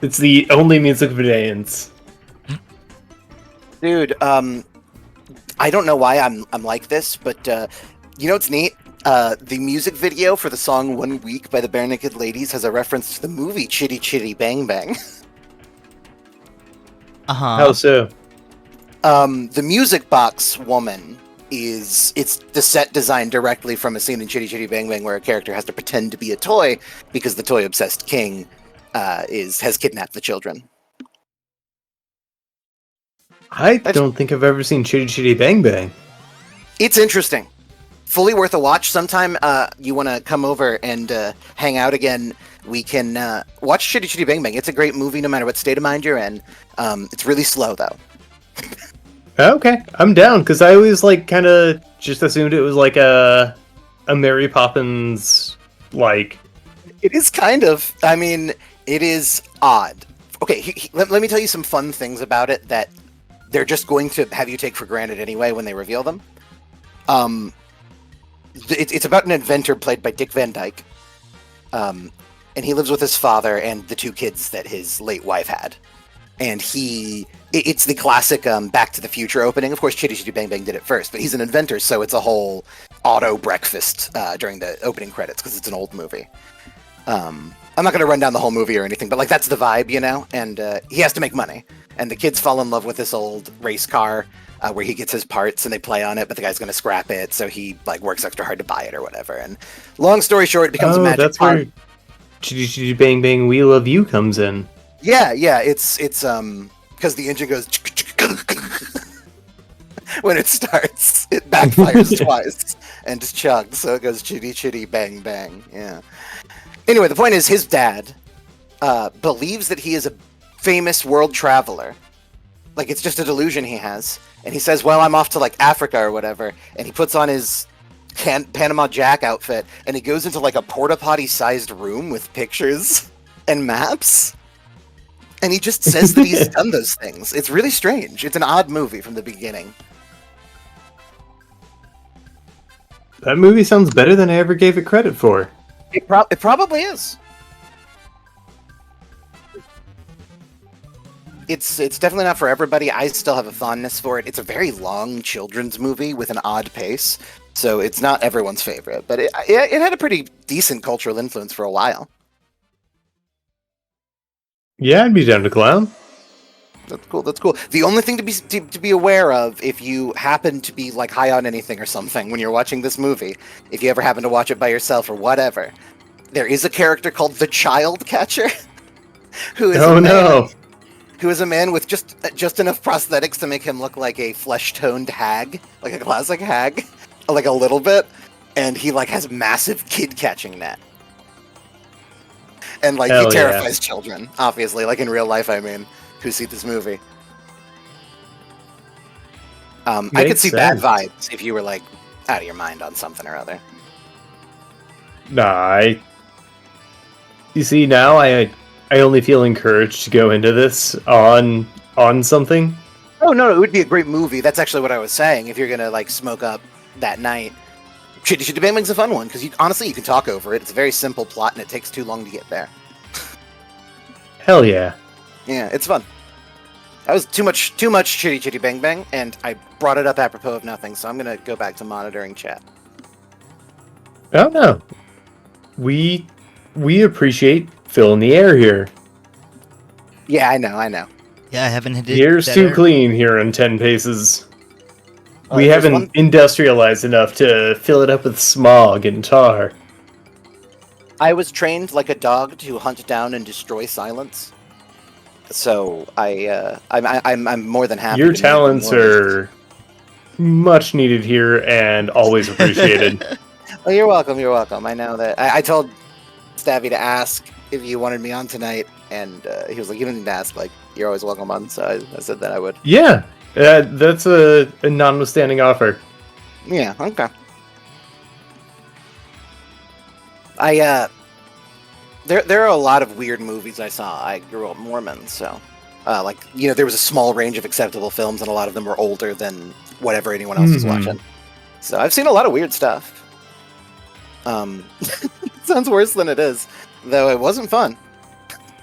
It's the only means of conveyance.
Dude, I don't know why I'm like this, but you know what's neat? The music video for the song "One Week" by the Bare Naked Ladies has a reference to the movie Chitty Chitty Bang Bang.
How so?
The music box woman it's the set designed directly from a scene in Chitty Chitty Bang Bang where a character has to pretend to be a toy because the toy obsessed king has kidnapped the children.
I don't think I've ever seen Chitty Chitty Bang Bang.
It's interesting. Fully worth a watch. Sometime you want to come over and hang out again, we can watch Chitty Chitty Bang Bang. It's a great movie no matter what state of mind you're in. It's really slow, though.
Okay, I'm down, because I always, kind of just assumed it was like a Mary Poppins,
It is kind of. I mean, it is odd. Okay, let me tell you some fun things about it that they're just going to have you take for granted anyway when they reveal them. It's about an inventor played by Dick Van Dyke. And he lives with his father and the two kids that his late wife had. And it's the classic Back to the Future opening. Of course, Chitty Chitty Bang Bang did it first, but he's an inventor, so it's a whole auto breakfast during the opening credits because it's an old movie. I'm not going to run down the whole movie or anything, but that's the vibe, and he has to make money. And the kids fall in love with this old race car where he gets his parts and they play on it, but the guy's going to scrap it, so he works extra hard to buy it or whatever. And long story short, it becomes a magic
that's
car.
where Chitty Chitty Bang Bang Wheel of You comes in.
Yeah, it's because the engine goes when it starts. It backfires twice and just chugged, so it goes chitty chitty bang bang. Yeah. Anyway, the point is his dad believes that he is a famous world traveler. Like, it's just a delusion he has. And he says, well, I'm off to, like, Africa or whatever. And he puts on his Panama Jack outfit, and he goes into, like, a porta potty-sized room with pictures and maps. And he just says that he's done those things. It's really strange. It's an odd movie from the beginning.
That movie sounds better than I ever gave it credit for.
It probably is. It's definitely not for everybody. I still have a fondness for it. It's a very long children's movie with an odd pace, so it's not everyone's favorite. But it had a pretty decent cultural influence for a while.
Yeah, I'd be down to clown.
That's cool. That's cool. The only thing to be aware of, if you happen to be like high on anything or something when you're watching this movie, if you ever happen to watch it by yourself or whatever, there is a character called the Child Catcher, who is a man with just enough prosthetics to make him look like a flesh-toned hag, like a classic hag, like a little bit, and he like has massive kid-catching net. And like he terrifies children, obviously, like in real life, I mean, who see this movie. I could see bad vibes if you were like out of your mind on something or other.
Nah, you see, now I only feel encouraged to go into this on something.
Oh no, it would be a great movie. That's actually what I was saying. If you're gonna like smoke up that night, Chitty Chitty Bang Bang's a fun one because honestly you can talk over it. It's a very simple plot and it takes too long to get there.
Hell yeah.
Yeah, it's fun. That was too much Chitty Chitty Bang Bang, and I brought it up apropos of nothing, so I'm gonna go back to monitoring chat.
Oh no. We appreciate filling the air here.
Yeah, I know.
Yeah, I haven't hit it.
The air's too clean here in 10 paces. We
there's
haven't industrialized enough to fill it up with smog and tar.
I was trained like a dog to hunt down and destroy silence. So I'm more than happy.
Your talents are much needed here and always appreciated.
Oh, you're welcome. You're welcome. I know that. I told Stabby to ask if you wanted me on tonight, and he was like, "You don't need to ask. Like, you're always welcome on." So I said that I would.
Yeah, that's a non-withstanding offer.
Yeah. Okay. There are a lot of weird movies I saw. I grew up Mormon, so there was a small range of acceptable films, and a lot of them were older than whatever anyone else was watching. So I've seen a lot of weird stuff. It sounds worse than it is, though it wasn't fun.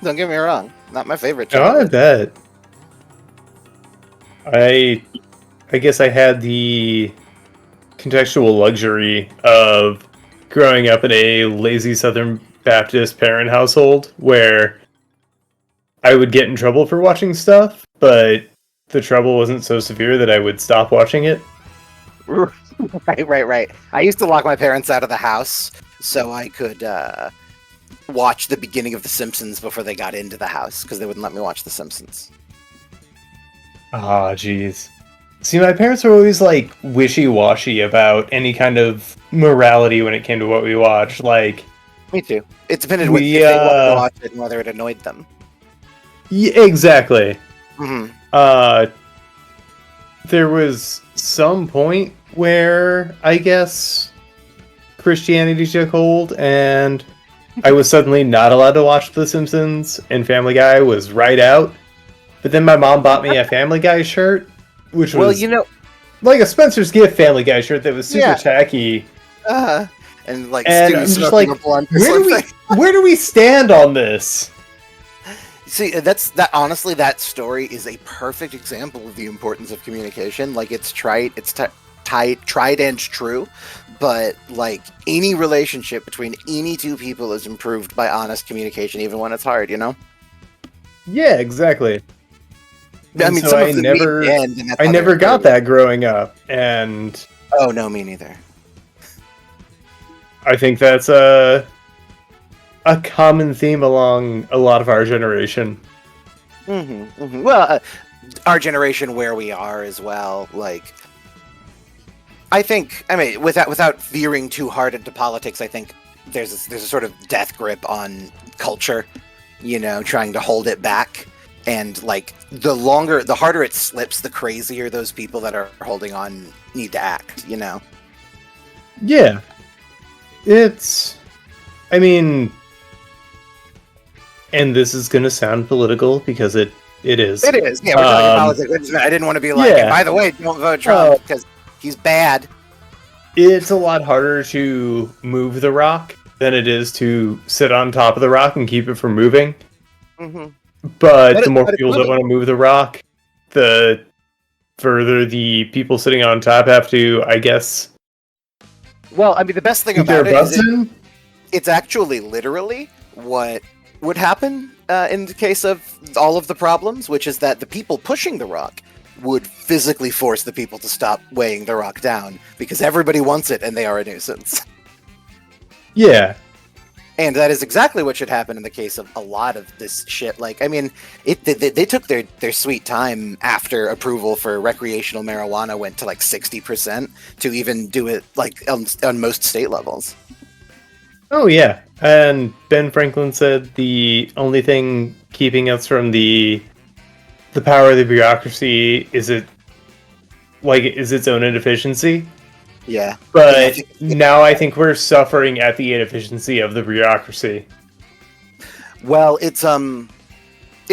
Don't get me wrong. Not my favorite.
Oh, I bet. I guess I had the contextual luxury of growing up in a lazy Southern Baptist parent household where I would get in trouble for watching stuff, but the trouble wasn't so severe that I would stop watching it.
Right. I used to lock my parents out of the house so I could watch the beginning of The Simpsons before they got into the house, because they wouldn't let me watch The Simpsons.
Ah, jeez. See, my parents were always, like, wishy-washy about any kind of morality when it came to what we watched. Like,
me too. It depended if they wanted to watch it and whether it annoyed them.
Yeah, exactly.
Mm-hmm.
There was some point where, I guess, Christianity took hold, and I was suddenly not allowed to watch The Simpsons, and Family Guy was right out. But then my mom bought me a Family Guy shirt, which was like a Spencer's Gift Family Guy shirt that was super tacky.
And like,
and I'm just like, where do we stand on this?
See, honestly, that story is a perfect example of the importance of communication. Like, it's tried and true, but like any relationship between any two people is improved by honest communication, even when it's hard, you know?
Yeah, exactly.
I mean,
so I never got that growing up, and
oh no, me neither.
I think that's a common theme along a lot of our generation.
Well, our generation, where we are as well, like, I think, I mean, without veering too hard into politics, I think there's a sort of death grip on culture, trying to hold it back. And like the harder it slips, the crazier those people that are holding on need to act,
Yeah. I mean, and this is going to sound political because it is.
It is. Yeah, we're talking politics. I didn't want to be like,
yeah.
By the way, don't vote Trump because he's bad.
It's a lot harder to move the rock than it is to sit on top of the rock and keep it from moving.
Mm-hmm.
But the more people that want to move the rock, the further the people sitting on top have to, I guess.
Well, I mean, the best thing about it is it's actually literally what would happen in the case of all of the problems, which is that the people pushing the rock would physically force the people to stop weighing the rock down because everybody wants it and they are a nuisance.
Yeah.
And that is exactly what should happen in the case of a lot of this shit. Like, I mean, they took their sweet time after approval for recreational marijuana went to like 60% to even do it like on most state levels.
Oh, yeah. And Ben Franklin said the only thing keeping us from the power of the bureaucracy is its own inefficiency.
Yeah.
But now I think we're suffering at the inefficiency of the bureaucracy.
Well, it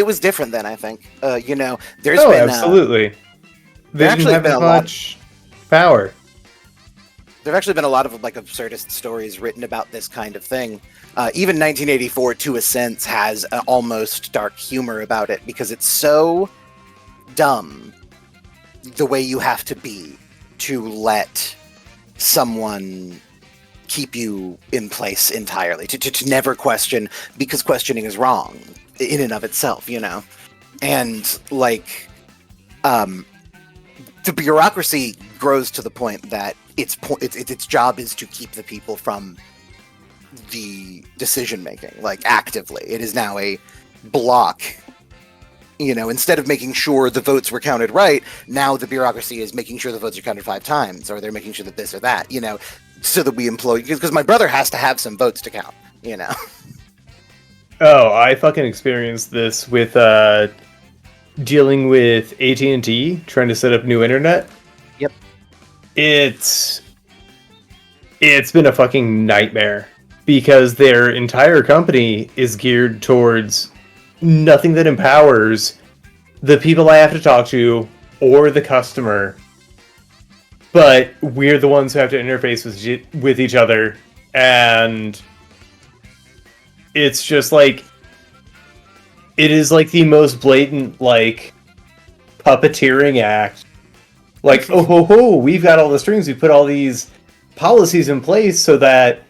was different then, I think. There's been
absolutely. They didn't have as much power.
There've actually been a lot of like absurdist stories written about this kind of thing. Even 1984, to a sense, has an almost dark humor about it because it's so dumb the way you have to be to let someone keep you in place entirely, to never question, because questioning is wrong in and of itself, And like, the bureaucracy grows to the point that its job is to keep the people from the decision making, like actively. It is now a block. Instead of making sure the votes were counted right, now the bureaucracy is making sure the votes are counted 5 times, or they're making sure that this or that, so that we employ, because my brother has to have some votes to count,
Oh, I fucking experienced this with dealing with AT&T, trying to set up new internet.
Yep.
It's been a fucking nightmare because their entire company is geared towards nothing that empowers the people I have to talk to or the customer, but we're the ones who have to interface with each other, and it's just like, it is like the most blatant, like, puppeteering act. Like, oh ho ho, we've got all the strings, we put all these policies in place so that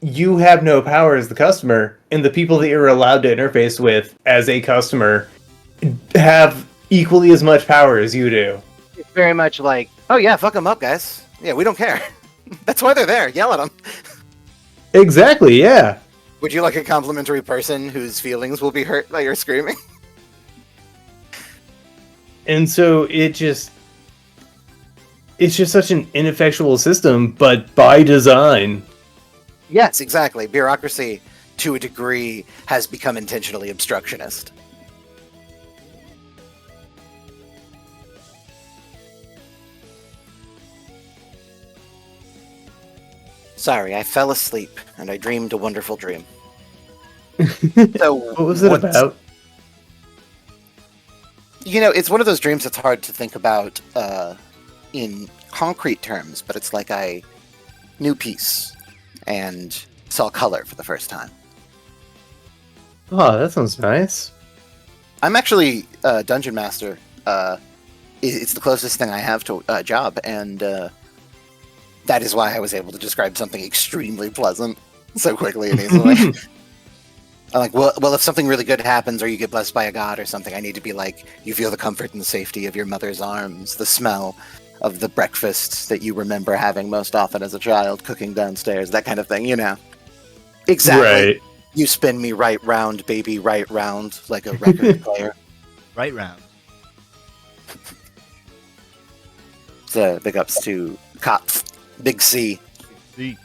you have no power as the customer, and the people that you're allowed to interface with as a customer have equally as much power as you do.
It's very much like, oh yeah, fuck them up, guys. Yeah, we don't care. That's why they're there. Yell at them.
Exactly, yeah.
Would you like a complimentary person whose feelings will be hurt by your screaming?
And so it's just such an ineffectual system, but by design.
Yes, exactly. Bureaucracy, to a degree, has become intentionally obstructionist. Sorry, I fell asleep, and I dreamed a wonderful dream. So,
what was it about?
It's one of those dreams that's hard to think about in concrete terms, but it's like I knew peace and saw color for the first time.
Oh, that sounds nice.
I'm actually a dungeon master. It's the closest thing I have to a job, and that is why I was able to describe something extremely pleasant so quickly and easily. I'm like, well, if something really good happens or you get blessed by a god or something, I need to be like, you feel the comfort and the safety of your mother's arms, the smell of the breakfast that you remember having most often as a child, cooking downstairs, that kind of thing, Exactly.
Right.
You spin me right round, baby, right round, like a record player.
Right round.
So big ups to Cops, Big C.
You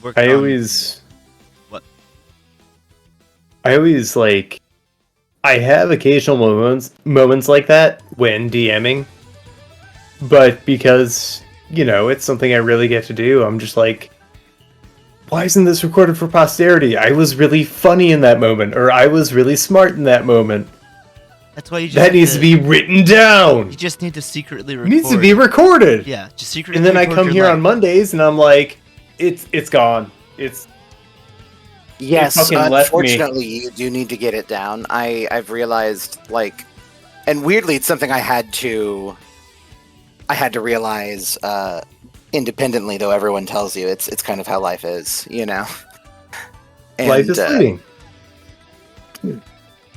worked
I
on-
always
What?
I always like I have occasional moments like that when DMing, but because it's something I really get to do, I'm just like, why isn't this recorded for posterity? I was really funny in that moment, or I was really smart in that moment.
That's why you just
That
have
needs to be written down.
You just need to secretly
It
record.
needs to be recorded.
Yeah, just secretly.
And then I
record
come
your
here
life.
on Mondays and I'm like, it's gone.
Yes,
fucking left me.
unfortunately, you do need to get it down. I've realized, like, and weirdly, it's something I had to realize independently. Though everyone tells you it's kind of how life is, And,
Life is fleeting.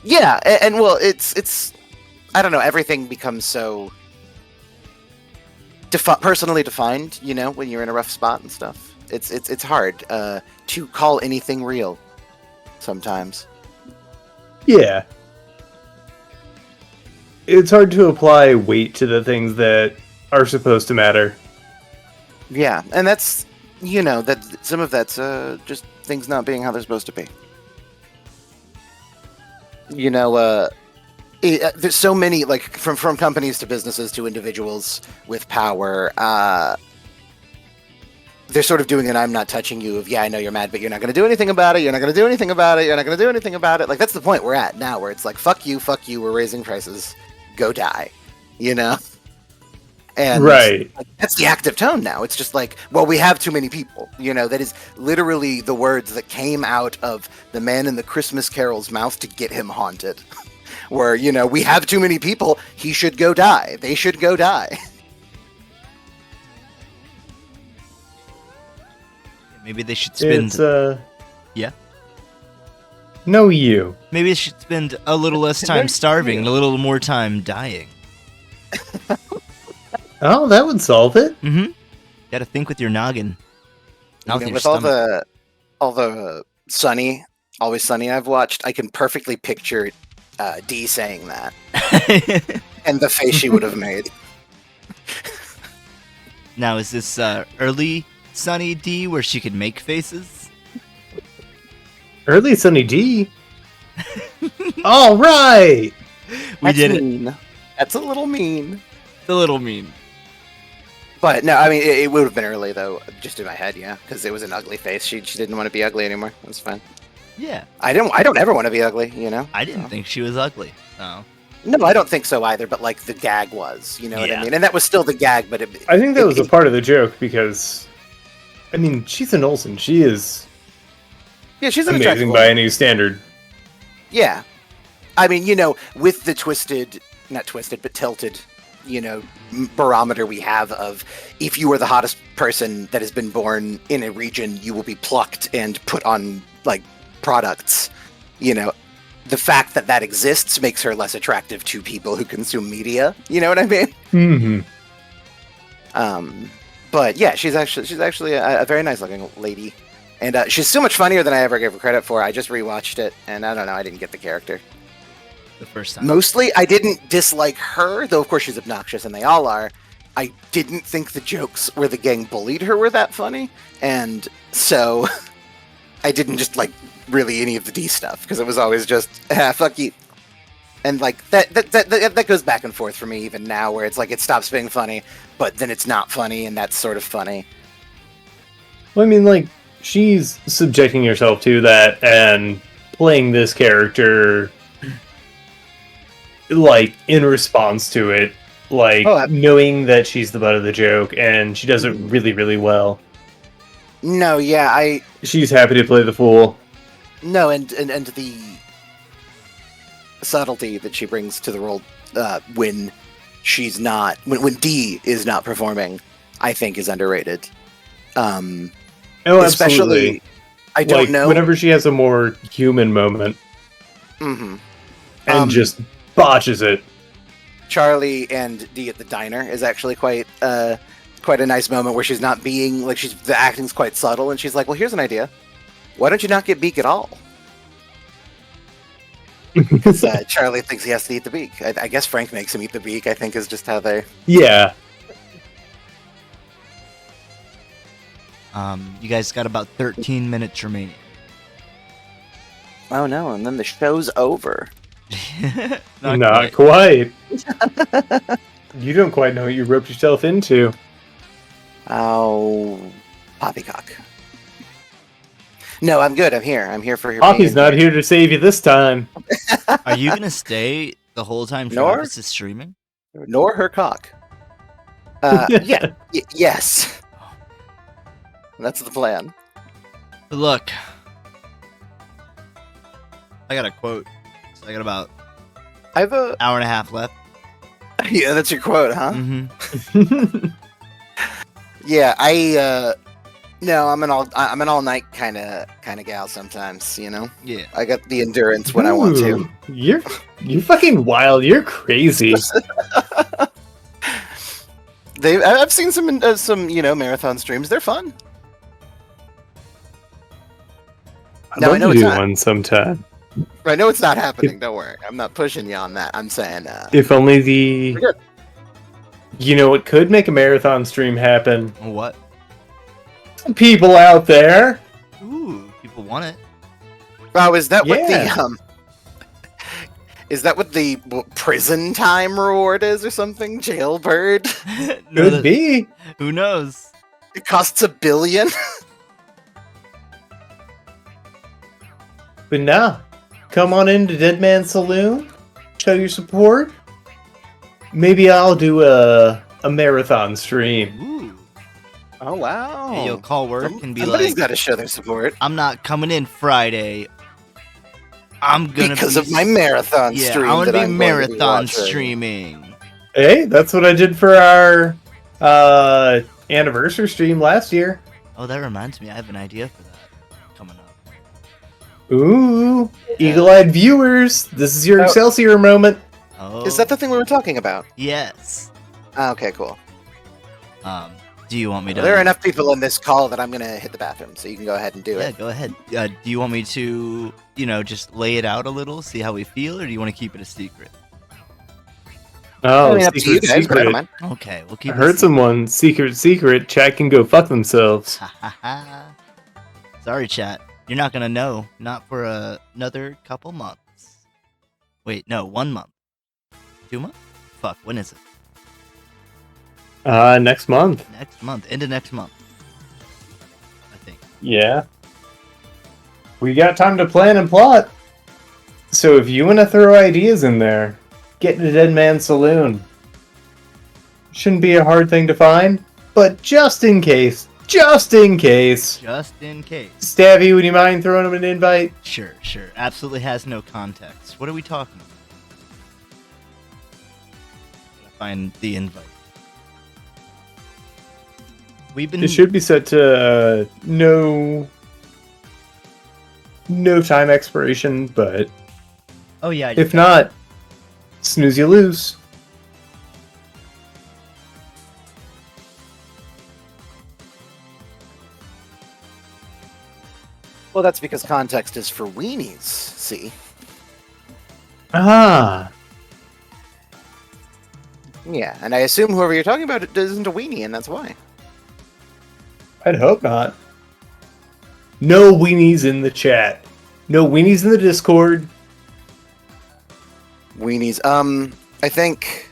Yeah, and well, it's I don't know. Everything becomes so personally defined, when you're in a rough spot and stuff. It's hard to call anything real sometimes.
Yeah. It's hard to apply weight to the things that are supposed to matter.
Yeah, and that's that some of that's just things not being how they're supposed to be. There's so many, like, from companies to businesses to individuals with power. They're sort of doing an "I'm not touching you" of, yeah, I know you're mad, but you're not going to do anything about it. You're not going to do anything about it. You're not going to do anything about it. Like, that's the point we're at now, where it's like, fuck you, we're raising prices, go die, And
Right.
that's the active tone now. It's just like, well, we have too many people. That is literally the words that came out of the man in the Christmas Carol's mouth to get him haunted. Where, we have too many people. He should go die. They should go die.
Maybe they should spend. Yeah.
No, you.
Maybe they should spend a little less time starving, and a little more time dying.
Oh, that would solve it.
Mm-hmm. Got to think with your noggin. Not with your
With
stomach.
all the Always Sunny I've watched, I can perfectly picture Dee saying that and the face she would have made.
Now, is this early Sunny D where she could make faces?
Early Sunny D. All right.
We did it.
Mean. That's a little mean.
It's a little mean.
But no, I mean, it would have been early, though, just in my head, yeah, because it was an ugly face. She didn't want to be ugly anymore. That's fine.
Yeah.
I don't ever want to be ugly,
I didn't
So.
think she was ugly. Oh.
No, I don't think so either, but, like, the gag was, you know what
Yeah.
I mean? And that was still the gag, but
I think that was a part of the joke because, I mean, she's an Olsen. She is
yeah, she's an attractive
amazing
woman.
by any standard.
Yeah. I mean, with the not twisted, but tilted, barometer we have of, if you are the hottest person that has been born in a region, you will be plucked and put on, like, products. The fact that exists makes her less attractive to people who consume media. You know what I mean?
Mm-hmm.
But yeah, she's actually a very nice looking lady. And she's so much funnier than I ever gave her credit for. I just rewatched it, and I don't know, I didn't get the character.
The first time.
Mostly, I didn't dislike her, though of course she's obnoxious, and they all are. I didn't think the jokes where the gang bullied her were that funny, and so I didn't just like really any of the D stuff, because it was always just, fuck you. And like, that goes back and forth for me even now, where it's like, it stops being funny, but then it's not funny, and that's sort of funny.
Well, I mean, like, she's subjecting herself to that and playing this character, like, in response to it. Like, knowing that she's the butt of the joke, and she does it really, really well.
No, yeah,
She's happy to play the fool.
No, and the subtlety that she brings to the role when she's not, when Dee is not performing, I think is underrated.
Oh,
Especially,
absolutely.
I don't
Like,
know.
whenever she has a more human moment
Mm-hmm.
and just botches it.
Charlie and Dee at the diner is actually quite a nice moment where she's not being like, the acting's quite subtle, and she's like, "Well, here's an idea. Why don't you not get Beak at all?" Because Charlie thinks he has to eat the beak. I guess Frank makes him eat the beak, I think is just how they...
Yeah.
You guys got about 13 minutes remaining.
Oh no, and then the show's over.
Not quite. You don't quite know what you roped yourself into.
Oh, poppycock. No, I'm good. I'm here. I'm here for your
Poppy's
pain.
not here to save you this time.
Are you gonna stay the whole time
Nor?
Travis is streaming?
Nor her cock. Yes. That's the plan.
But look, I got a quote. So I got about
I have a...
hour and a half left.
Yeah, that's your quote, huh?
Mm-hmm.
Yeah, no, I'm an all night kind of gal sometimes, you know.
Yeah.
I got the endurance when I want to.
Ooh, You're fucking wild. You're crazy.
I've seen some marathon streams. They're fun.
I'd
No, I
love
know
to
it's
do
not.
one sometime.
I know it's not happening. Don't worry. I'm not pushing you on that. I'm saying,
If only the...
We're good.
You know what could make a marathon stream happen?
What?
People out there.
Ooh, people want it.
oh, is that what
Yeah.
the is that what the prison time reward is or something? Jailbird?
No,
Could be.
Who knows?
It costs $1 billion.
But nah. Come on into Dead Man's Saloon. Show your support. Maybe I'll do a marathon stream.
Ooh.
Oh wow!
Hey, you'll call work and be
Somebody's
like,
got to show their support
I'm not coming in Friday. I'm gonna
because
be
of my marathon
yeah,
stream.
I'm
that
gonna be
I'm going to
marathon
watching.
streaming.
Hey, that's what I did for our anniversary stream last year.
Oh, that reminds me, I have an idea for that coming up.
Ooh, eagle-eyed viewers, this is your
Oh.
Excelsior moment.
Oh,
Is that the thing we were talking about?
yes?
Ah, okay, cool.
Do you want me to?
There are enough people in this call that I'm going to hit the bathroom, so you can go ahead and do
Yeah,
it.
go ahead. Do you want me to, just lay it out a little, see how we feel, or do you want to keep it a secret?
Oh,
I mean, up to you guys, but I don't mind.
Okay, we'll keep
I
it. a
heard
secret.
someone, secret, chat can go fuck themselves.
Ha ha ha. Sorry, chat. You're not gonna know. Not for another couple months. Wait, no, 1 month. 2 months? Fuck, when is it?
Next month.
Next month. Into next month. I think.
Yeah. We got time to plan and plot. So if you want to throw ideas in there, get into Dead Man's Saloon. Shouldn't be a hard thing to find, but just in case,
Just in case.
Stabby, would you mind throwing him an invite?
Sure. Absolutely has no context. What are we talking about? Gotta find the invite. We've been.
It should be set to no time expiration, but
Oh yeah. I
if not, snooze you lose.
Well, that's because context is for weenies, see?
Ah,
Yeah, and I assume whoever you're talking about isn't a weenie, and that's why.
I'd hope not. No weenies in the chat. No weenies in the Discord.
Weenies. I think...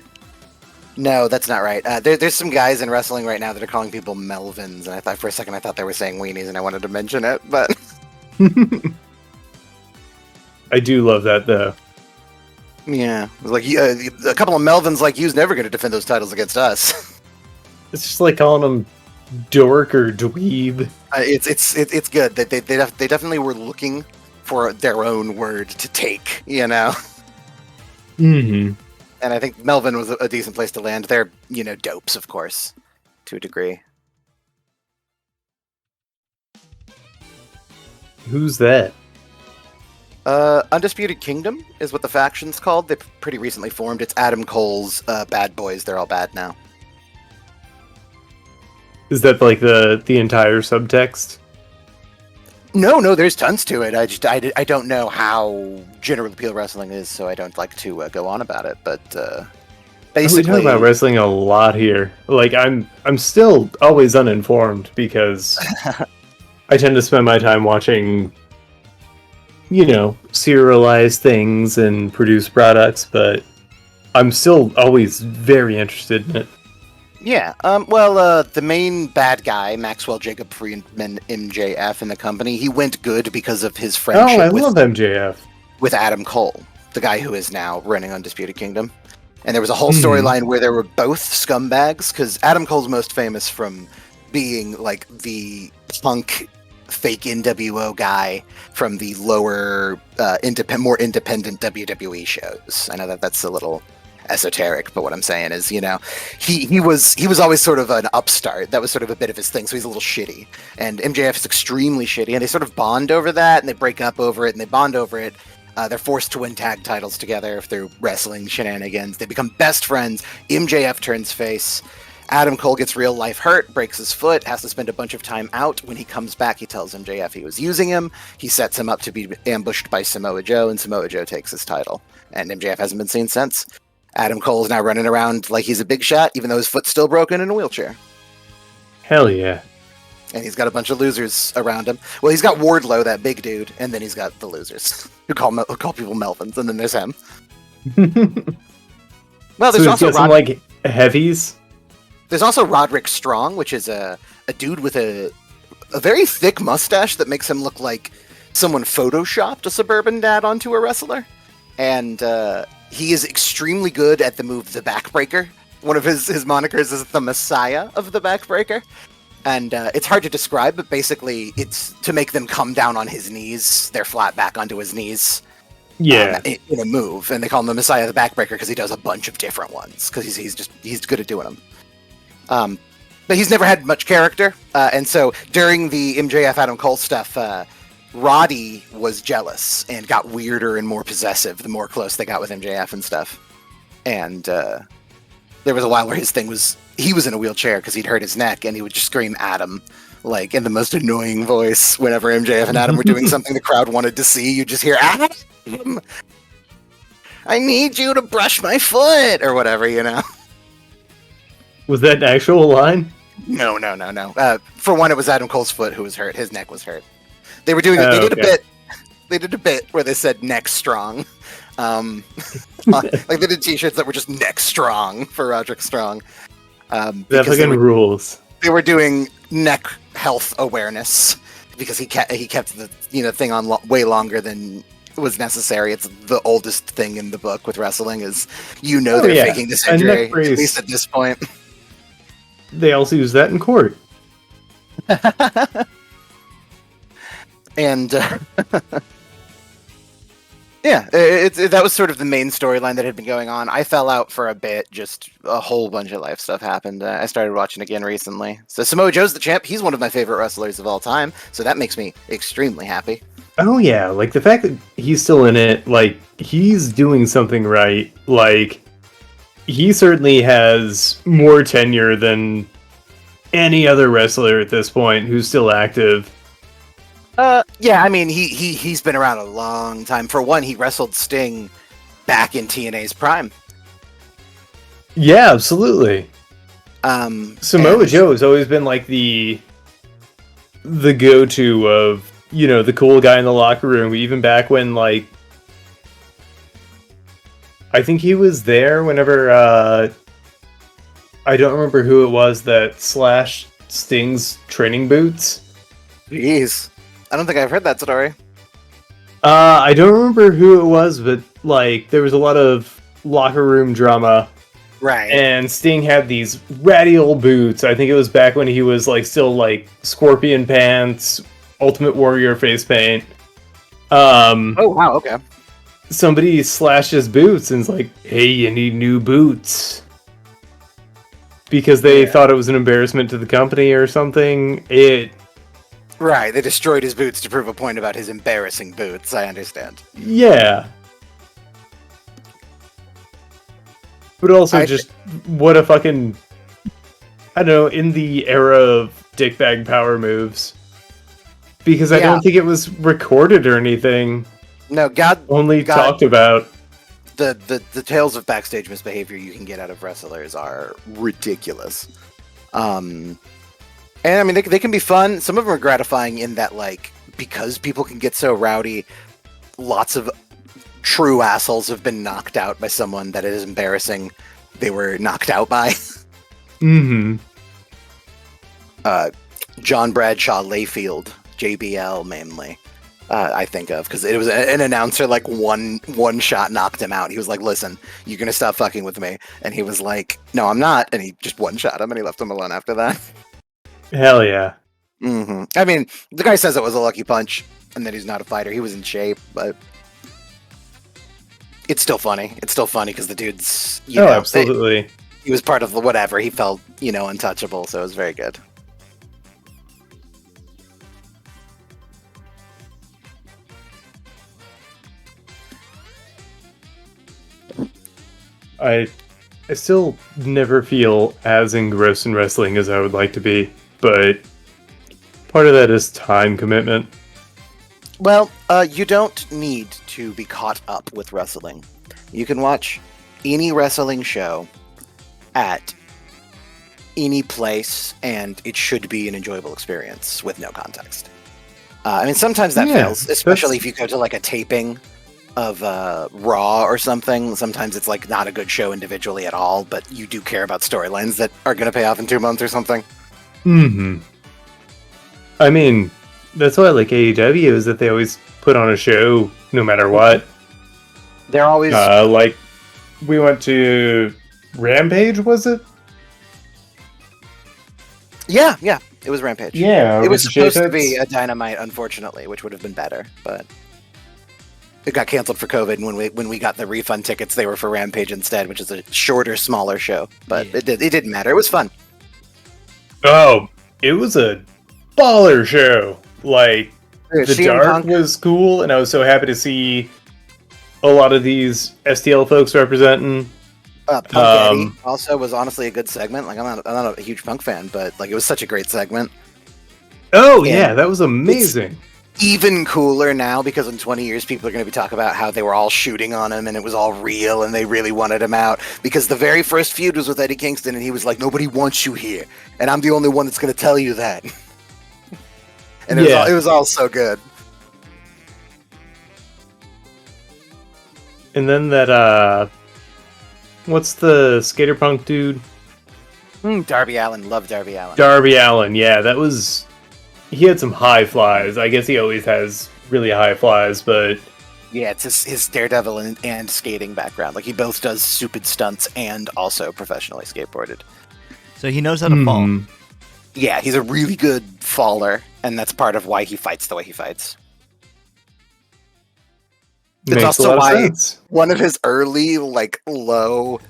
No, that's not right. There's some guys in wrestling right now that are calling people Melvins, and I thought for a second I thought they were saying weenies, and I wanted to mention it, but...
I do love that, though.
Yeah, it was like a couple of Melvins like you's never going to defend those titles against us.
It's just like calling them dork or dweeb.
It's good. They definitely were looking for their own word to take, you know.
Mm-hmm.
And I think Melvin was a decent place to land. They're dopes, of course, to a degree.
Who's that?
Undisputed Kingdom is what the faction's called. They pretty recently formed. It's Adam Cole's bad boys. They're all bad now.
Is that like the entire subtext?
No, there's tons to it. I don't know how general appeal wrestling is, so I don't like to go on about it. But
We
basically,
talk about wrestling a lot here. Like I'm still always uninformed because I tend to spend my time watching, serialized things and produced products, but I'm still always very interested in it.
yeah. The main bad guy, Maxwell Jacob Friedman, MJF, in the company, he went good because of his
Oh,
friendship
I love MJF.
with Adam Cole, the guy who is now running Undisputed Kingdom. And there was a whole
Mhm.
storyline where there were both scumbags, because Adam Cole's most famous from being like the punk fake NWO guy from the lower, more independent WWE shows. I know that's a little esoteric, but what I'm saying is, he was always sort of an upstart. That was sort of a bit of his thing, so he's a little shitty. And MJF is extremely shitty, and they sort of bond over that, and they break up over it, and they bond over it. They're forced to win tag titles together through wrestling shenanigans. They become best friends. MJF turns face. Adam Cole gets real life hurt, breaks his foot, has to spend a bunch of time out. When he comes back, he tells MJF he was using him. He sets him up to be ambushed by Samoa Joe, and Samoa Joe takes his title. And MJF hasn't been seen since. Adam Cole is now running around like he's a big shot, even though his foot's still broken in a wheelchair.
Hell yeah.
And he's got a bunch of losers around him. Well, he's got Wardlow, that big dude, and then he's got the losers who call people Melvins, and then there's him. Well, there's
So
also
some like heavies.
There's also Roderick Strong, which is a dude with a very thick mustache that makes him look like someone photoshopped a suburban dad onto a wrestler. And he is extremely good at the move the Backbreaker. One of his monikers is the Messiah of the Backbreaker. And it's hard to describe, but basically it's to make them come down on his knees. They're flat back onto his knees.
Yeah.
In a move. And they call him the Messiah of the Backbreaker because he does a bunch of different ones. Because he's good at doing them. But he's never had much character. And so during the MJF Adam Cole stuff, Roddy was jealous and got weirder and more possessive the more close they got with MJF and stuff. And there was a while where his thing was he was in a wheelchair because he'd hurt his neck, and he would just scream Adam, like in the most annoying voice. Whenever MJF and Adam were doing something the crowd wanted to see, you just hear Adam, I need you to brush my foot or whatever,
Was that an actual line?
No. For one, it was Adam Cole's foot who was hurt. His neck was hurt. They were doing. They did
okay.
a bit. They did a bit where they said "neck strong," like they did T-shirts that were just "neck strong" for Roderick Strong.
That
Because
fucking rules.
they were doing neck health awareness because he kept the thing on way longer than was necessary. It's the oldest thing in the book with wrestling is they're
yeah.
faking this
A neck
injury, at
brace.
least at this point.
They also use that in court.
And yeah, that was sort of the main storyline that had been going on. I fell out for a bit, just a whole bunch of life stuff happened. I started watching again recently. So Samoa Joe's the champ. He's one of my favorite wrestlers of all time. So that makes me extremely happy.
Oh yeah, like the fact that he's still in it, like he's doing something right. Like he certainly has more tenure than any other wrestler at this point who's still active.
Yeah, I mean, he's been around a long time. For one, he wrestled Sting back in TNA's prime.
Yeah, absolutely. Samoa
and-
Joe has always been like the go-to of, the cool guy in the locker room, even back when, like, I think he was there whenever, I don't remember who it was that slashed Sting's training boots.
Jeez. I don't think I've heard that story.
I don't remember who it was, but, like, there was a lot of locker room drama.
Right.
And Sting had these ratty old boots. I think it was back when he was, like, still, like, Scorpion pants, Ultimate Warrior face paint.
Oh, wow, okay.
Somebody slashed his boots and was like, hey, you need new boots. Because they thought it was an embarrassment to the company or something.
Right, they destroyed his boots to prove a point about his embarrassing boots, I understand.
Yeah. But also what a fucking... I don't know, in the era of dickbag power moves, Because I
Yeah.
don't think it was recorded or anything.
No,
Only
God.
talked about.
the tales of backstage misbehavior you can get out of wrestlers are ridiculous. And I mean, they can be fun. Some of them are gratifying in that, like, because people can get so rowdy, lots of true assholes have been knocked out by someone that it is embarrassing they were knocked out by.
Mm-hmm.
John Bradshaw Layfield, JBL mainly, I think of, because it was an announcer, like, one shot knocked him out. He was like, listen, you're going to stop fucking with me. And he was like, no, I'm not. And he just one shot him and he left him alone after that.
Hell yeah.
Mm-hmm. I mean, the guy says it was a lucky punch and that he's not a fighter. He was in shape, but it's still funny. It's still funny because the dude's, you know,
Absolutely.
he was part of the whatever. He felt, you know, untouchable, so it was very good.
I still never feel as engrossed in wrestling as I would like to be, but part of that is time commitment.
Well, you don't need to be caught up with wrestling. You can watch any wrestling show at any place, and it should be an enjoyable experience with no context. I mean, sometimes that fails, especially if you go to like a taping of Raw or something. Sometimes it's like not a good show individually at all, but you do care about storylines that are going to pay off in 2 months or something.
Mm-hmm. I mean, that's why I like AEW is that they always put on a show no matter what.
They're always
like we went to Rampage, was it?
yeah, it was Rampage.
Yeah,
It was supposed to be
J-Pits.
a Dynamite, unfortunately, which would have been better, but it got canceled for COVID. And when we got the refund tickets, they were for Rampage instead, which is a shorter, smaller show. But
Yeah.
it didn't matter. It was fun.
Oh, it was a baller show. Like the
CM
dark
Punk-
was cool, and I was so happy to see a lot of these STL folks representing.
Punk Eddie also was honestly a good segment. Like I'm not a huge Punk fan, but like it was such a great segment.
Oh
And
yeah, that was amazing.
Even cooler now because in 20 years people are going to be talking about how they were all shooting on him and it was all real and they really wanted him out, because the very first feud was with Eddie Kingston and he was like, nobody wants you here and I'm the only one that's going to tell you that. And it was all so good.
And then that what's the skater punk dude?
Darby Allin, love Darby Allin.
Darby Allin. Yeah, that was. He had some high flies. I guess he always has really high flies, but
Yeah, it's his Daredevil and skating background. Like he both does stupid stunts and also professionally skateboarded.
So he knows how to fall.
Mhm.
Yeah, he's a really good faller, and that's part of why he fights the way he fights. It's
Makes
also
a lot of
why
sense.
one of his early, like, low,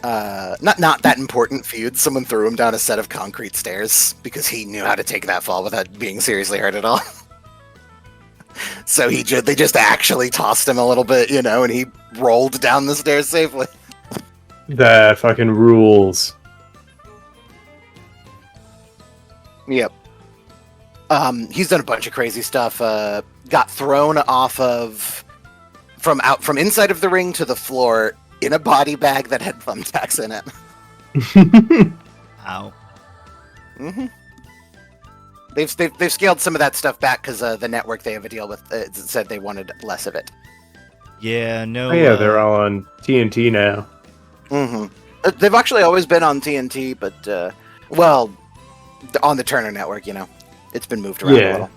not that important feuds, someone threw him down a set of concrete stairs because he knew how to take that fall without being seriously hurt at all. So they just actually tossed him a little bit, you know, and he rolled down the stairs safely.
That fucking rules.
Yep. He's done a bunch of crazy stuff. Got thrown off of from inside of the ring to the floor in a body bag that had thumbtacks in it.
Ow.
Mm-hmm. They've scaled some of that stuff back because the network they have a deal with said they wanted less of it.
Yeah, no.
Oh yeah, they're all on TNT now.
Mm-hmm. They've actually always been on TNT, but well, on the Turner Network, you know, it's been moved around a little.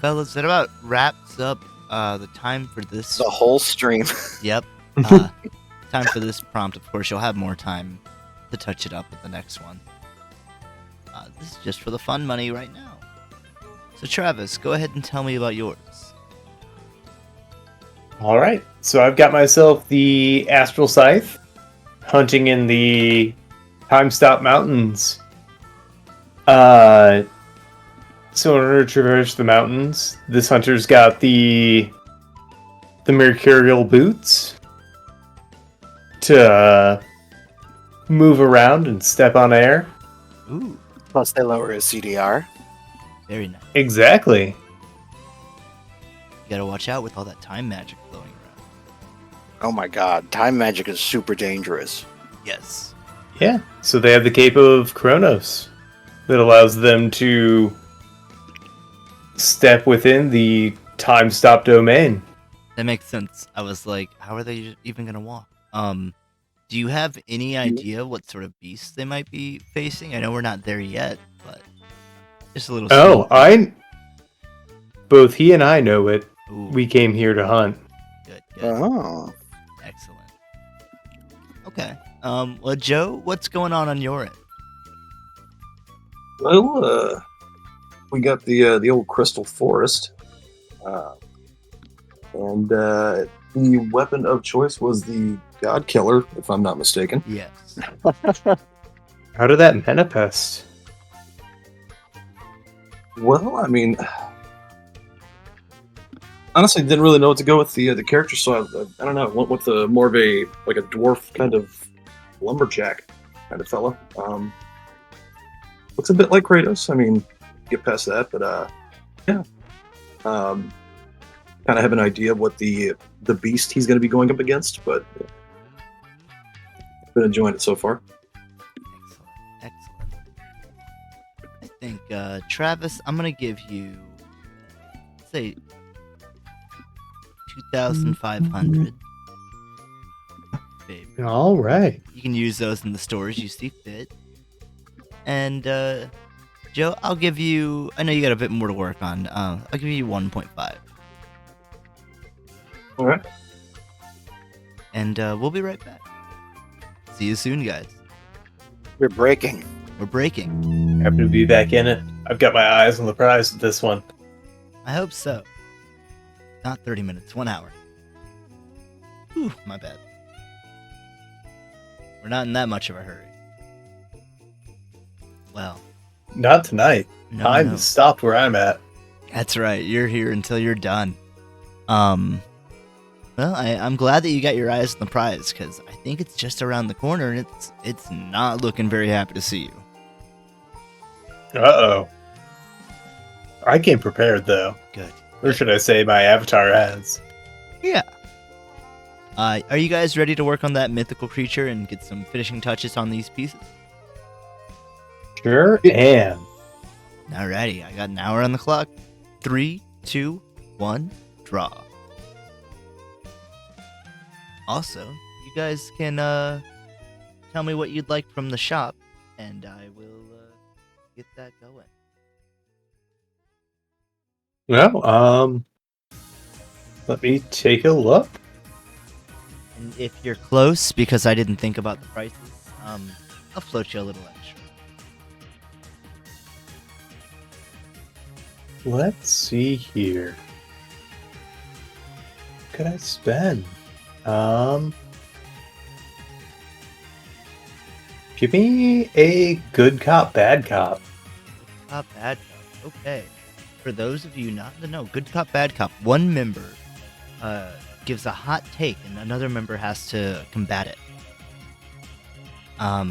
Fellas, that about wraps up the time for this.
The whole stream.
Yep. Time for this prompt. Of course, you'll have more time to touch it up with the next one. This is just for the fun money right now. So, Travis, go ahead and tell me about yours.
All right, so I've got myself the Astral Scythe, hunting in the Time Stop Mountains. So in order to traverse the mountains, this hunter's got the mercurial boots to move around and step on air.
Ooh,
Plus, they lower his CDR.
very nice.
Exactly.
You gotta watch out with all that time magic flowing around.
Oh my god, time magic is super dangerous.
Yes.
Yeah. So they have the Cape of Kronos that allows them to step within the time stop domain.
That makes sense. I was like, how are they even gonna walk? Do you have any idea what sort of beasts they might be facing? I know we're not there yet, but just a little.
Oh,
sneak peek.
both he and I know it.
Ooh,
We came here to hunt.
good, good,
Oh.
excellent. Okay. Well, Joe, what's going on your end?
Well, we got the old crystal forest, and the weapon of choice was the god killer, if I'm not mistaken.
Yes.
How did that manifest?
Well, I mean, honestly, didn't really know what to go with the character, so I don't know. Went with more of a dwarf kind of lumberjack kind of fella. Looks a bit like Kratos. I mean, get past that, but yeah. Kind of have an idea of what the beast he's going to be going up against, but been enjoying it so far.
Excellent. I think, Travis, I'm gonna give you, say, 2,500. Babe.
All right.
You can use those in the stores you see fit. And, Joe, I'll give you, I know you got a bit more to work on. I'll give you 1.5.
All right.
And, we'll be right back. See you soon, guys.
We're breaking.
We're breaking.
Happy to be back in it. I've got my eyes on the prize with this one.
I hope so. Not 30 minutes, 1 hour. Whew, my bad. We're not in that much of a hurry. Well,
Not tonight.
no,
Time
no.
stopped where I'm at.
That's right. You're here until you're done. Well, I'm glad that you got your eyes on the prize, because I think it's just around the corner, and it's not looking very happy to see you.
Uh-oh. I came prepared, though.
Good.
Or should I say my avatar has.
Yeah. Are you guys ready to work on that mythical creature and get some finishing touches on these pieces?
Sure am.
Alrighty, I got an hour on the clock. 3, 2, 1, draw. Also, you guys can tell me what you'd like from the shop, and I will get that going.
Well, let me take a look.
And if you're close, because I didn't think about the prices, I'll float you a little extra.
Let's see here. What could I spend? Give me a good cop, bad cop.
Good cop, bad cop. Okay. For those of you not in the know, good cop, bad cop. One member gives a hot take, and another member has to combat it. A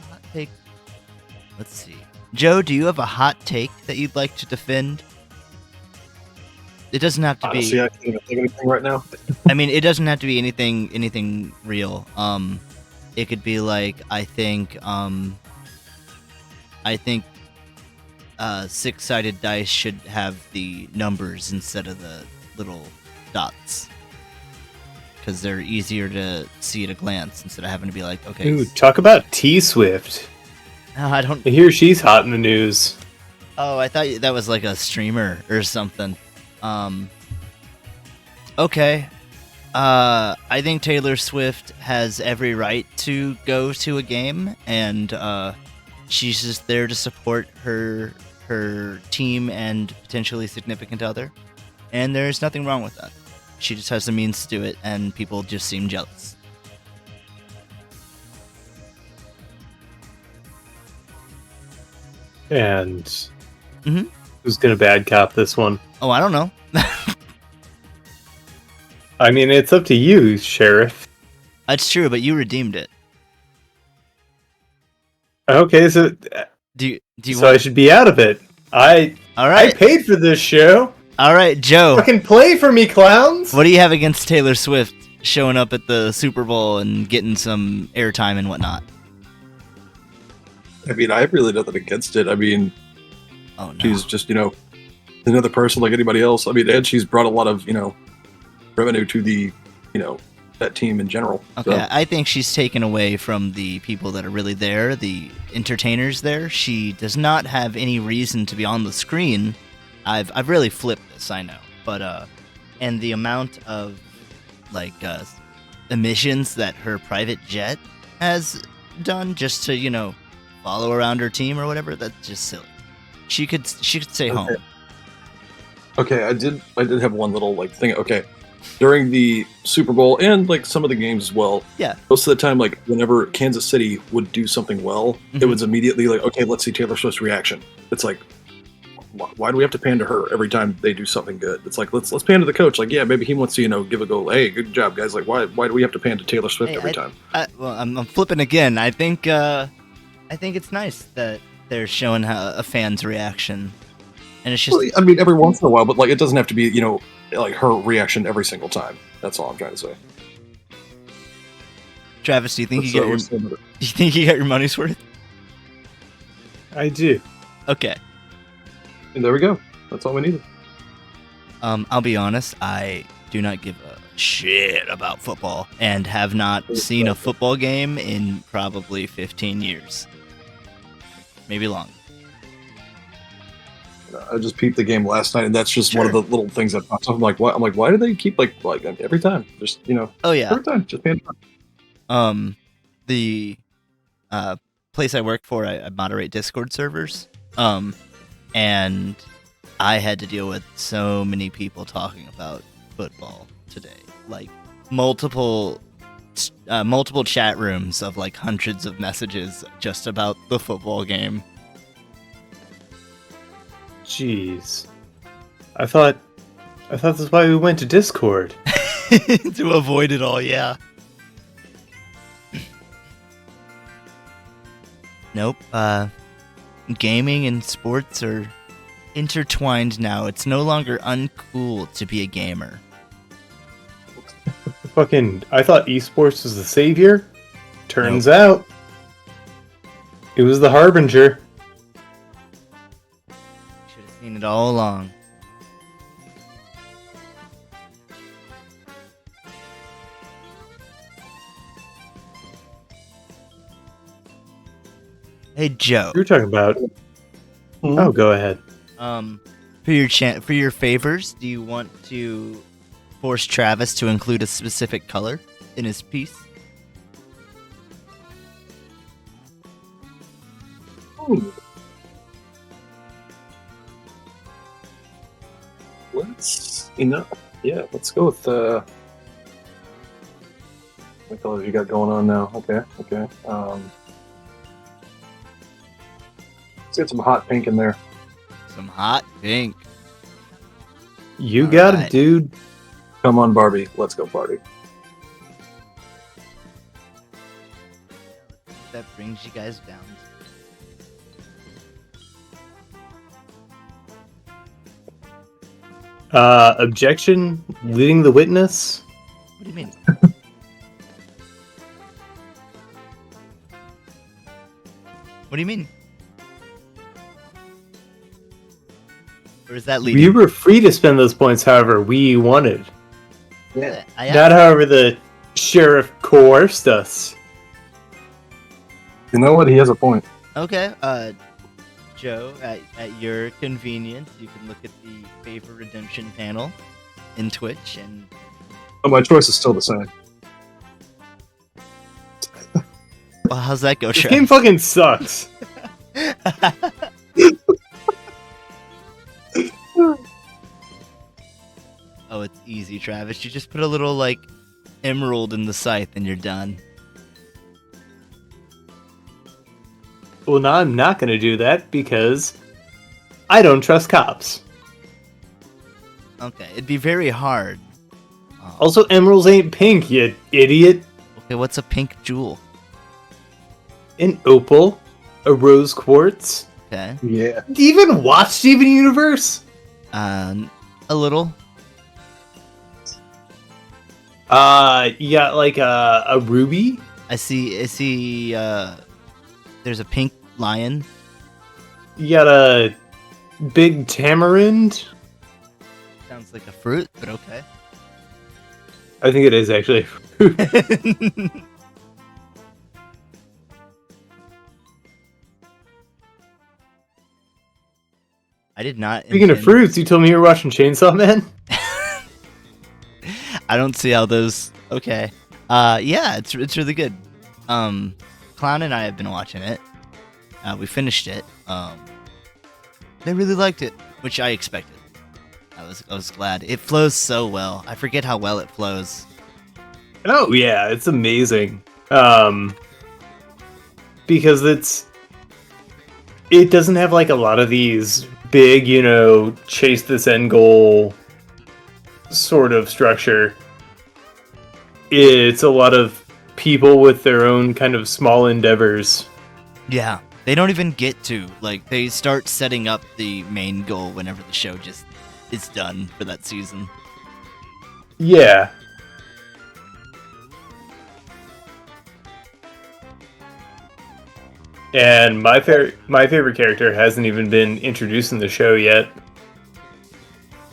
hot take. Let's see. Joe, do you have a hot take that you'd like to defend? It doesn't have to
Honestly,
be.
I can't even think of anything right now.
I mean, it doesn't have to be anything real. It could be like I think six-sided dice should have the numbers instead of the little dots, because they're easier to see at a glance instead of having to be like, okay.
Ooh, talk about T-Swift.
No, I don't.
I hear she's hot in the news.
Oh, I thought that was like a streamer or something. Okay. I think Taylor Swift has every right to go to a game, and she's just there to support her team and potentially significant other. And there's nothing wrong with that. She just has the means to do it, and people just seem jealous.
And
Mhm.
who's gonna bad cop this one?
Oh, I don't know.
I mean, it's up to you, Sheriff.
That's true, but you redeemed it.
Okay, so
Do you
I
want?
should be out of it.
All
I
right,
paid for this show.
all right, Joe.
Fucking play for me, clowns.
What do you have against Taylor Swift showing up at the Super Bowl and getting some airtime and whatnot?
I mean, I have really nothing against it. I mean,
Oh no.
she's just, another person like anybody else. I mean, and she's brought a lot of, revenue to the, that team in general.
Okay,
So,
I think she's taken away from the people that are really there, the entertainers there. She does not have any reason to be on the screen. I've really flipped this, I know, but and the amount of emissions that her private jet has done just to follow around her team or whatever, that's just silly. She could stay home.
okay, I did have one little thing. Okay, during the Super Bowl and some of the games as well.
Yeah.
Most of the time, whenever Kansas City would do something well, it
Mhm.
was immediately okay, let's see Taylor Swift's reaction. It's like, why do we have to pan to her every time they do something good? It's like let's pan to the coach. Yeah, maybe he wants to give a go. Hey, good job, guys. Why do we have to pan to Taylor Swift
Hey,
every time?
Well, I'm flipping again. I think it's nice that they're showing a fan's reaction, and it's just
Well, I mean, every once in a while, but it doesn't have to be her reaction every single time. That's all I'm trying to say.
Travis. Do you think
So we're saying that-
do you think you got your money's worth?
I do.
Okay.
And there we go. That's all we needed.
I'll be honest. I do not give a shit about football, and have not seen a football game in probably 15 years, maybe longer.
I just peeped the game last night, and that's just one of
Sure.
the little things that pops up. I'm like, what? I'm like, why do they keep every time? Just
Oh yeah.
every time, just pan.
The place I work for, I moderate Discord servers. And I had to deal with so many people talking about football today, multiple chat rooms of hundreds of messages just about the football game.
Jeez. I thought that's why we went to Discord.
To avoid it all, yeah. Nope. Gaming and sports are intertwined now. It's no longer uncool to be a gamer.
Fucking, I thought esports was the savior. Turns out, it was the harbinger.
Should have seen it all along. Hey Joe.
You were talking about. Oh, go ahead.
For your favors, do you want to force Travis to include a specific color in his piece?
Let's go with what colors you got going on now? Okay. Let's get some hot pink in there.
Some hot pink.
You
All
got
right.
it, dude.
Come on, Barbie. Let's go party.
That brings you guys down.
Objection? Leading the witness?
What do you mean? What do you mean? Or is that leading?
We were free to spend those points however we wanted.
Yeah.
Not however the sheriff coerced us.
You know what? He has a point.
Okay, Joe, at your convenience, you can look at the favor redemption panel in Twitch, and
But my choice is still the same.
well, how's that go,
This
Trav?
game fucking sucks.
Oh, it's easy, Travis. You just put a little emerald in the scythe, and you're done.
Well, now I'm not gonna do that because I don't trust cops.
Okay, it'd be very hard
Also, emeralds ain't pink, you idiot.
Okay, what's a pink jewel?
An opal, a rose quartz.
Okay.
Yeah.
Do you even watch Steven Universe?
A little.
You got like a ruby.
I see, there's a pink lion.
You got a big tamarind.
Sounds like a fruit, but okay.
I think it is actually.
I did not.
Speaking of fruits, you told me you were watching Chainsaw Man?
I don't see how those. Okay. Yeah, it's really good. Clown and I have been watching it. We finished it. They really liked it, which I expected. I was glad. It flows so well. I forget how well it flows.
Oh yeah, it's amazing. Because it doesn't have like a lot of these big, chase this end goal sort of structure. It's a lot of people with their own kind of small endeavors.
Yeah, they don't even get to. Like, they start setting up the main goal whenever the show just is done for that season.
Yeah. And my favorite character hasn't even been introduced in the show yet.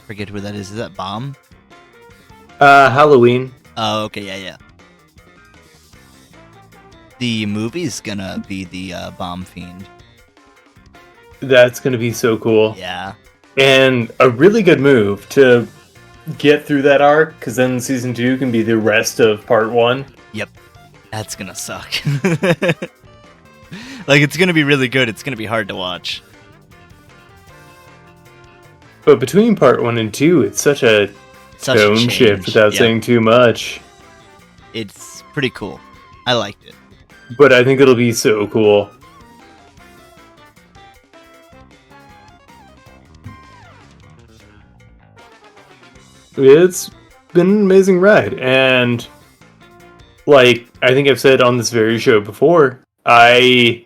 Forget who that is. Is that Bomb?
Halloween.
Oh, okay, yeah. The movie's gonna be the Bomb Fiend.
That's gonna be so cool.
Yeah.
And a really good move to get through that arc, because then season 2 can be the rest of part 1.
Yep. That's gonna suck. Like, it's gonna be really good. It's gonna be hard to watch.
But between part 1 and 2, it's such a
Such a
tone
change.
shift without
Yeah.
saying too much.
It's pretty cool. I liked it.
But I think it'll be so cool. It's been an amazing ride, and like I think I've said on this very show before, I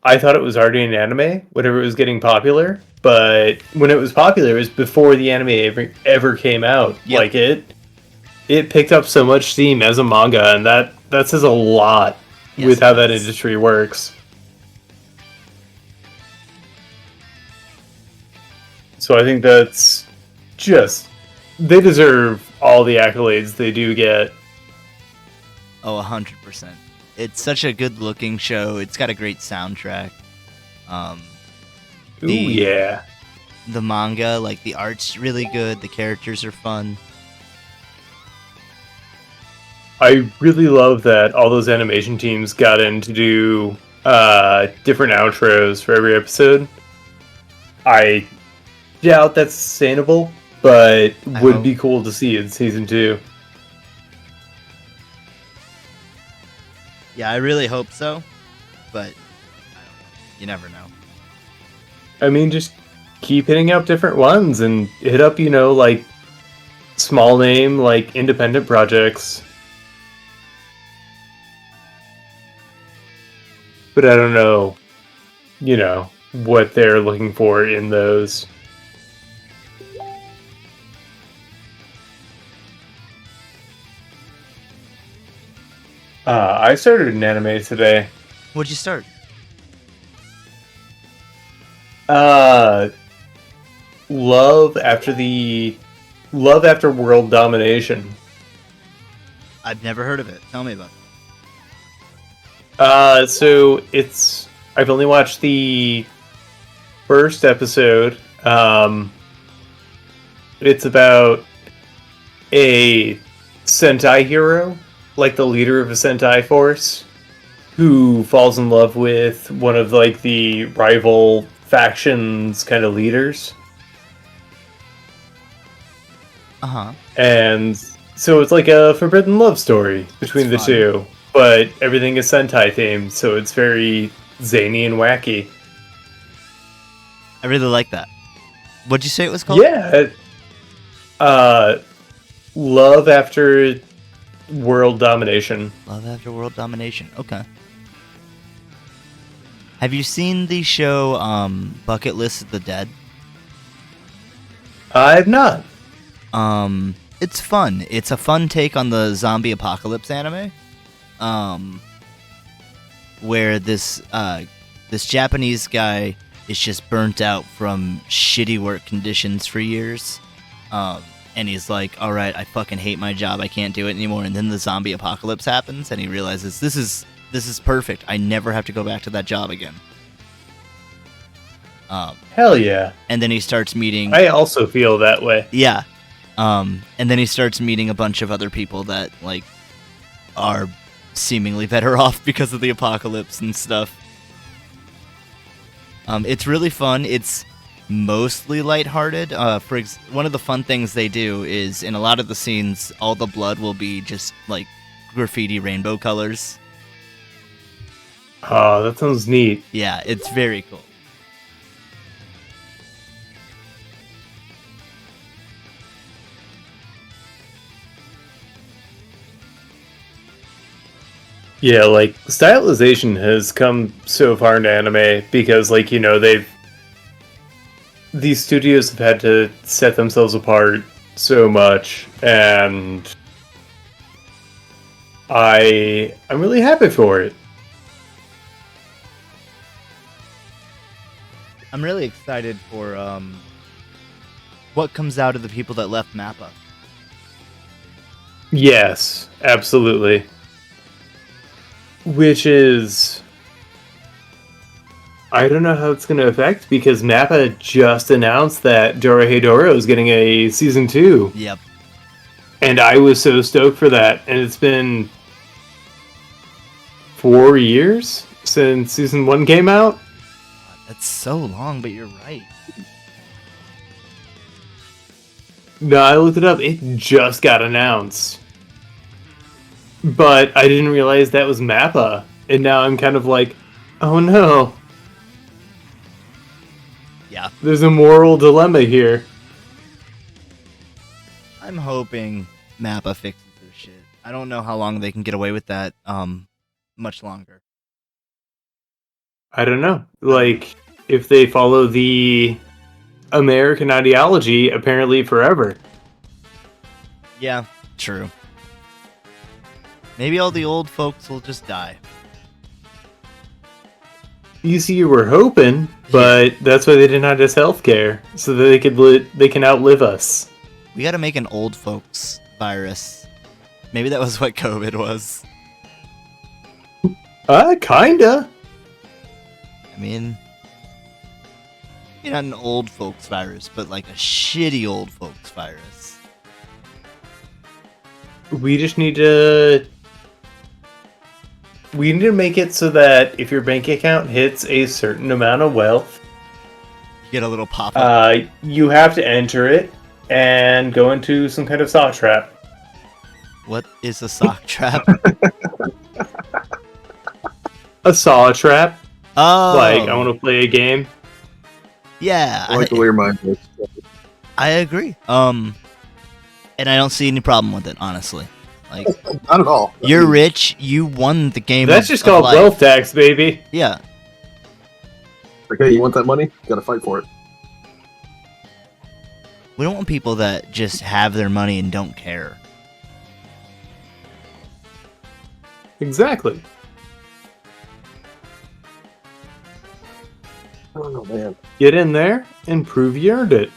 thought it was already an anime whenever it was getting popular, but when it was popular, it was before the anime ever came out.
Yep.
Like it picked up so much steam as a manga, and that says a lot
Yes,
with how
it
that
does.
industry works. So I think that's just they deserve all the accolades they do get.
Oh, 100%. It's such a good-looking show. It's got a great soundtrack.
Ooh, yeah.
The manga, like, the art's really good. The characters are fun.
I really love that all those animation teams got in to do different outros for every episode. I doubt that's sustainable, but
I
would
hope.
be cool to see in season 2.
Yeah, I really hope so. But, I don't know. You never know.
I mean, just keep hitting out different ones and hit up, like small name, like independent projects. But I don't know, what they're looking for in those. I started an anime today.
What'd you start?
Love After World Domination.
I've never heard of it. Tell me about it.
So I've only watched the first episode. It's about a Sentai hero, like the leader of a Sentai force, who falls in love with one of like the rival factions kind of leaders.
Uh-huh.
And so it's like a forbidden love story between
That's
the
fun.
two, but everything is Sentai themed, so it's very zany and wacky.
I really like that. What'd you say it was called?
Yeah. Love after world domination.
Love after world domination. Okay. Have you seen the show Bucket List of the Dead?
I've not.
It's fun. It's a fun take on the zombie apocalypse anime. Where this Japanese guy is just burnt out from shitty work conditions for years. And he's like, all right, I fucking hate my job. I can't do it anymore. And then the zombie apocalypse happens, and he realizes this is perfect. I never have to go back to that job again.
Hell yeah.
And then he starts meeting.
I also feel that way.
Yeah. And then he starts meeting a bunch of other people that like are seemingly better off because of the apocalypse and stuff. It's really fun. It's mostly lighthearted. One of the fun things they do is in a lot of the scenes, all the blood will be just like graffiti rainbow colors.
Oh, that sounds neat.
Yeah, it's very cool.
Yeah, like, stylization has come so far in anime because, like, these studios have had to set themselves apart so much, and I'm really happy for it.
I'm really excited for what comes out of the people that left Mappa.
Yes, absolutely. Which is... I don't know how it's going to affect, because Mappa just announced that Dorohedoro is getting a Season 2.
Yep.
And I was so stoked for that, and it's been 4 years since Season 1 came out.
That's so long, but you're right.
No, I looked it up. It just got announced. But I didn't realize that was Mappa. And now I'm kind of like, oh no.
Yeah.
There's a moral dilemma here.
I'm hoping Mappa fixes their shit. I don't know how long they can get away with that, much longer.
I don't know. Like, if they follow the American ideology, apparently forever.
Yeah, true. Maybe all the old folks will just die.
You see, you were hoping, but that's why they denied us healthcare, so that they can outlive us.
We gotta make an old folks virus. Maybe that was what COVID was.
Kinda.
I mean, not an old folks virus, but like a shitty old folks virus.
We just need to... We need to make it so that if your bank account hits a certain amount of wealth,
You get a little pop-up.
You have to enter it and go into some kind of saw trap.
What is a sock trap?
A saw trap?
Oh!
Like, I want to play a game.
Yeah,
I like the way your mind works.
I agree. And I don't see any problem with it, honestly. Like,
Not at all.
you're rich, you won the game.
That's just
of
called
life.
wealth tax, baby.
Yeah.
Like, hey, you want that money? Gotta fight for it.
We don't want people that just have their money and don't care.
Exactly.
Oh, man.
Get in there and prove you earned it.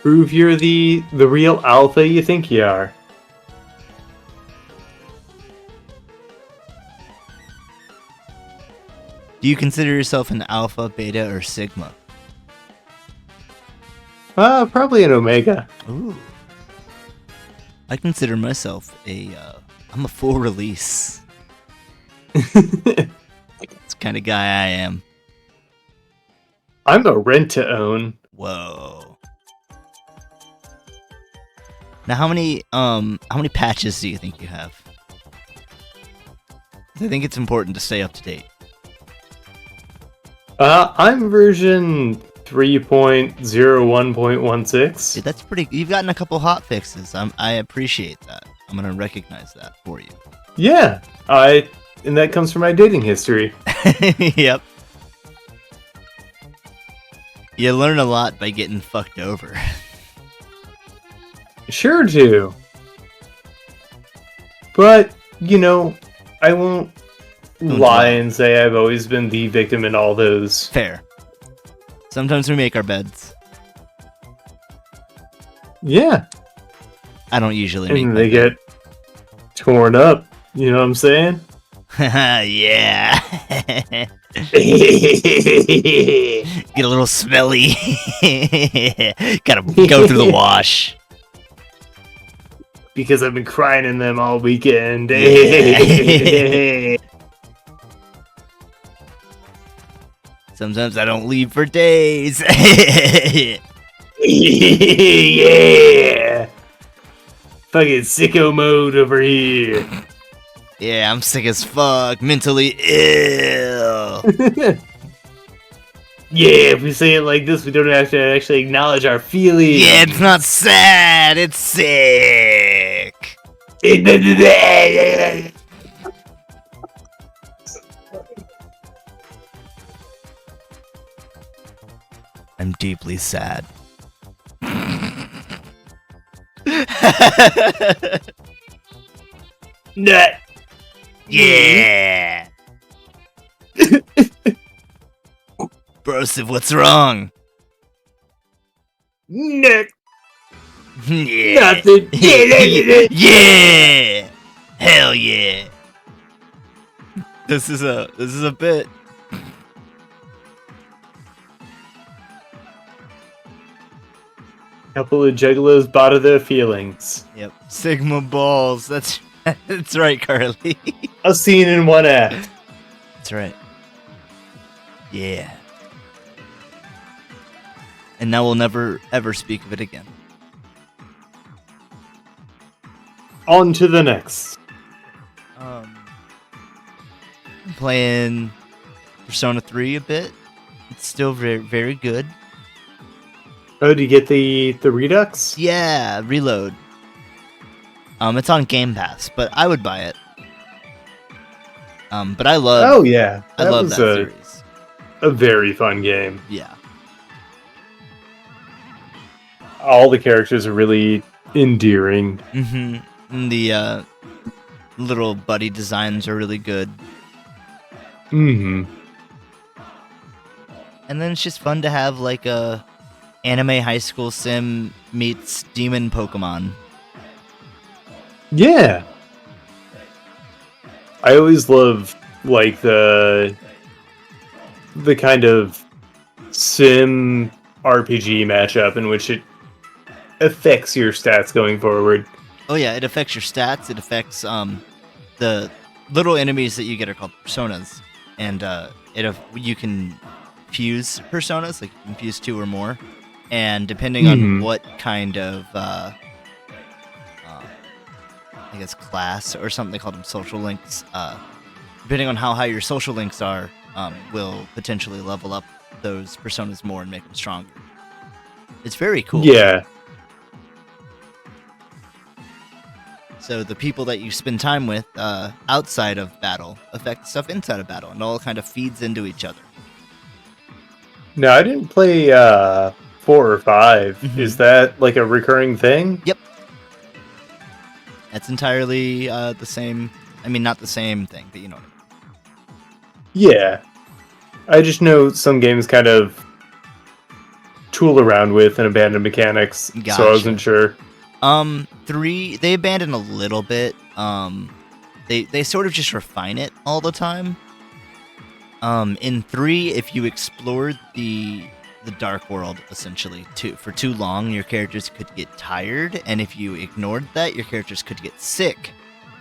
Prove you're the real alpha you think you are.
Do you consider yourself an alpha, beta, or sigma?
Probably an omega.
Ooh. I consider myself I'm a full release. That's the kind of guy I am.
I'm a rent to own.
Whoa. Now, how many patches do you think you have? I think it's important to stay up to date.
I'm version 3.01.16.
Dude, that's pretty. You've gotten a couple hot fixes. I appreciate that. I'm gonna recognize that for you.
Yeah, and that comes from my dating history.
Yep. You learn a lot by getting fucked over.
Sure do. But, I won't lie and say I've always been the victim in all those.
Fair. Sometimes we make our beds.
Yeah.
I don't usually make
And
my
they get torn up. You know what I'm saying?
yeah. Get a little smelly. Gotta go through the wash.
Because I've been crying in them all weekend.
Sometimes I don't leave for days.
Yeah. Fucking sicko mode over here.
Yeah, I'm sick as fuck. Mentally ill.
Yeah, if we say it like this, we don't have to actually acknowledge our feelings.
Yeah, it's not sad. It's sick. I'm deeply sad.
Nut.
Yeah. Broseph, what's wrong?
Nut.
Yeah.
Nothing.
Yeah. Hell yeah. This is a bit.
Couple of juggalos bother their feelings.
Yep. Sigma balls. That's right, Carly.
A scene in one act.
That's right. Yeah. And now we'll never ever speak of it again.
On to the next.
Playing Persona 3 a bit. It's still very, very good.
Oh, do you get the Redux?
Yeah, Reload. It's on Game Pass, but I would buy it. But I love.
Oh yeah,
I love that
was
series.
a very fun game.
Yeah.
All the characters are really endearing.
Mm-hmm. And the little buddy designs are really good.
Mm-hmm.
And then it's just fun to have like a anime high school sim meets demon Pokemon.
Yeah. I always love like the kind of sim RPG matchup in which it affects your stats going forward.
Oh yeah, it affects your stats. It affects the little enemies that you get are called personas, and you can fuse personas, like you can fuse 2 or more, and depending on what kind of I guess class or something, they call them social links. Depending on how high your social links are, will potentially level up those personas more and make them stronger. It's very cool.
Yeah.
So the people that you spend time with outside of battle affect stuff inside of battle, and it all kind of feeds into each other.
No, I didn't play 4 or 5.
Mhm.
Is that like a recurring thing?
Yep. That's entirely the same. I mean, not the same thing, but you know what I mean.
Yeah. I just know some games kind of tool around with and abandon mechanics, so I
Gotcha.
wasn't sure.
3, they abandon a little bit. They sort of just refine it all the time. In 3, if you explored the dark world essentially for too long, your characters could get tired, and if you ignored that, your characters could get sick,